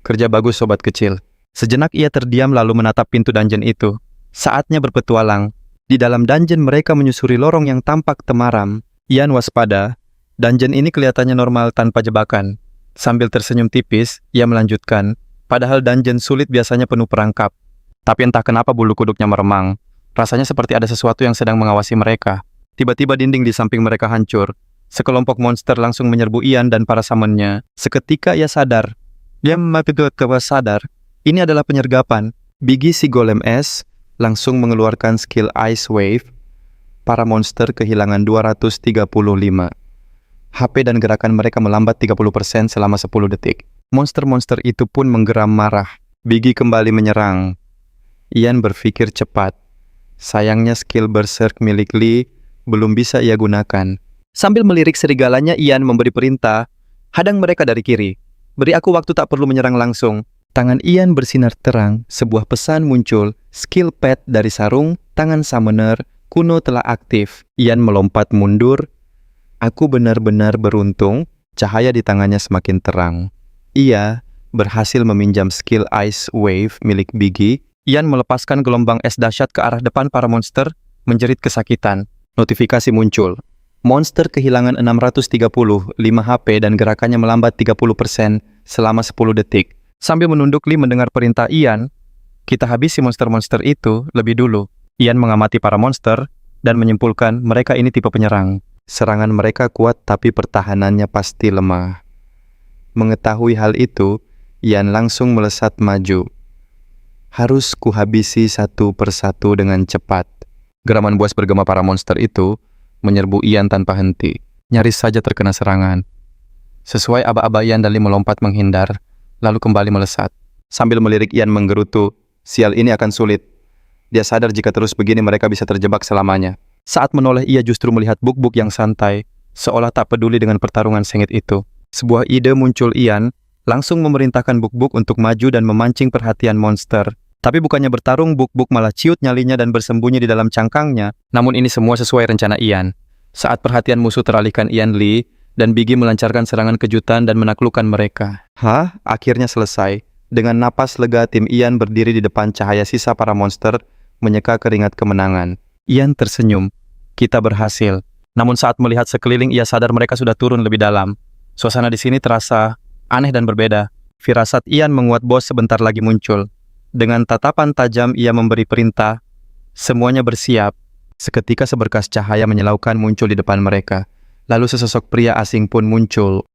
Kerja bagus sobat kecil. Sejenak ia terdiam lalu menatap pintu dungeon itu. Saatnya berpetualang. Di dalam dungeon mereka menyusuri lorong yang tampak temaram. Ian waspada. Dungeon ini kelihatannya normal tanpa jebakan. Sambil tersenyum tipis, ia melanjutkan. Padahal dungeon sulit biasanya penuh perangkap. Tapi entah kenapa bulu kuduknya meremang. Rasanya seperti ada sesuatu yang sedang mengawasi mereka. Tiba-tiba dinding di samping mereka hancur. Sekelompok monster langsung menyerbu Ian dan para summonnya. Seketika ia sadar. Dia sadar. Ini adalah penyergapan. Biggie si golem es langsung mengeluarkan skill Ice Wave. Para monster kehilangan 235. HP dan gerakan mereka melambat 30% selama 10 detik. Monster-monster itu pun menggeram marah. Biggie kembali menyerang. Ian berpikir cepat. Sayangnya skill Berserk milik Lee belum bisa ia gunakan. Sambil melirik serigalanya, Ian memberi perintah, hadang mereka dari kiri. Beri aku waktu, tak perlu menyerang langsung. Tangan Ian bersinar terang, sebuah pesan muncul, skill pad dari sarung, tangan summoner, kuno telah aktif. Ian melompat mundur. Aku benar-benar beruntung, cahaya di tangannya semakin terang. Ia berhasil meminjam skill Ice Wave milik Biggie. Ian melepaskan gelombang es dahsyat ke arah depan para monster, menjerit kesakitan. Notifikasi muncul. Monster kehilangan 635 HP dan gerakannya melambat 30% selama 10 detik. Sambil menunduk, Lee mendengar perintah Ian, kita habisi monster-monster itu lebih dulu. Ian mengamati para monster dan menyimpulkan mereka ini tipe penyerang. Serangan mereka kuat tapi pertahanannya pasti lemah. Mengetahui hal itu, Ian langsung melesat maju. Harus kuhabisi satu persatu dengan cepat. Geraman buas bergema para monster itu menyerbu Ian tanpa henti. Nyaris saja terkena serangan. Sesuai aba-aba Ian, Dali melompat menghindar, lalu kembali melesat. Sambil melirik, Ian menggerutu, sial ini akan sulit. Dia sadar jika terus begini mereka bisa terjebak selamanya. Saat menoleh, ia justru melihat Buk-Buk yang santai, seolah tak peduli dengan pertarungan sengit itu. Sebuah ide muncul Ian, langsung memerintahkan Buk-Buk untuk maju dan memancing perhatian monster. Tapi bukannya bertarung, Buk-Buk malah ciut nyalinya dan bersembunyi di dalam cangkangnya. Namun ini semua sesuai rencana Ian. Saat perhatian musuh teralihkan Ian, Lee dan Biggie melancarkan serangan kejutan dan menaklukkan mereka. Akhirnya selesai. Dengan napas lega, tim Ian berdiri di depan cahaya sisa para monster, menyeka keringat kemenangan. Ian tersenyum. Kita berhasil. Namun saat melihat sekeliling, ia sadar mereka sudah turun lebih dalam. Suasana di sini terasa aneh dan berbeda. Firasat Ian menguat, bos sebentar lagi muncul. Dengan tatapan tajam, ia memberi perintah. Semuanya bersiap. Seketika seberkas cahaya menyilaukan muncul di depan mereka. Lalu sesosok pria asing pun muncul.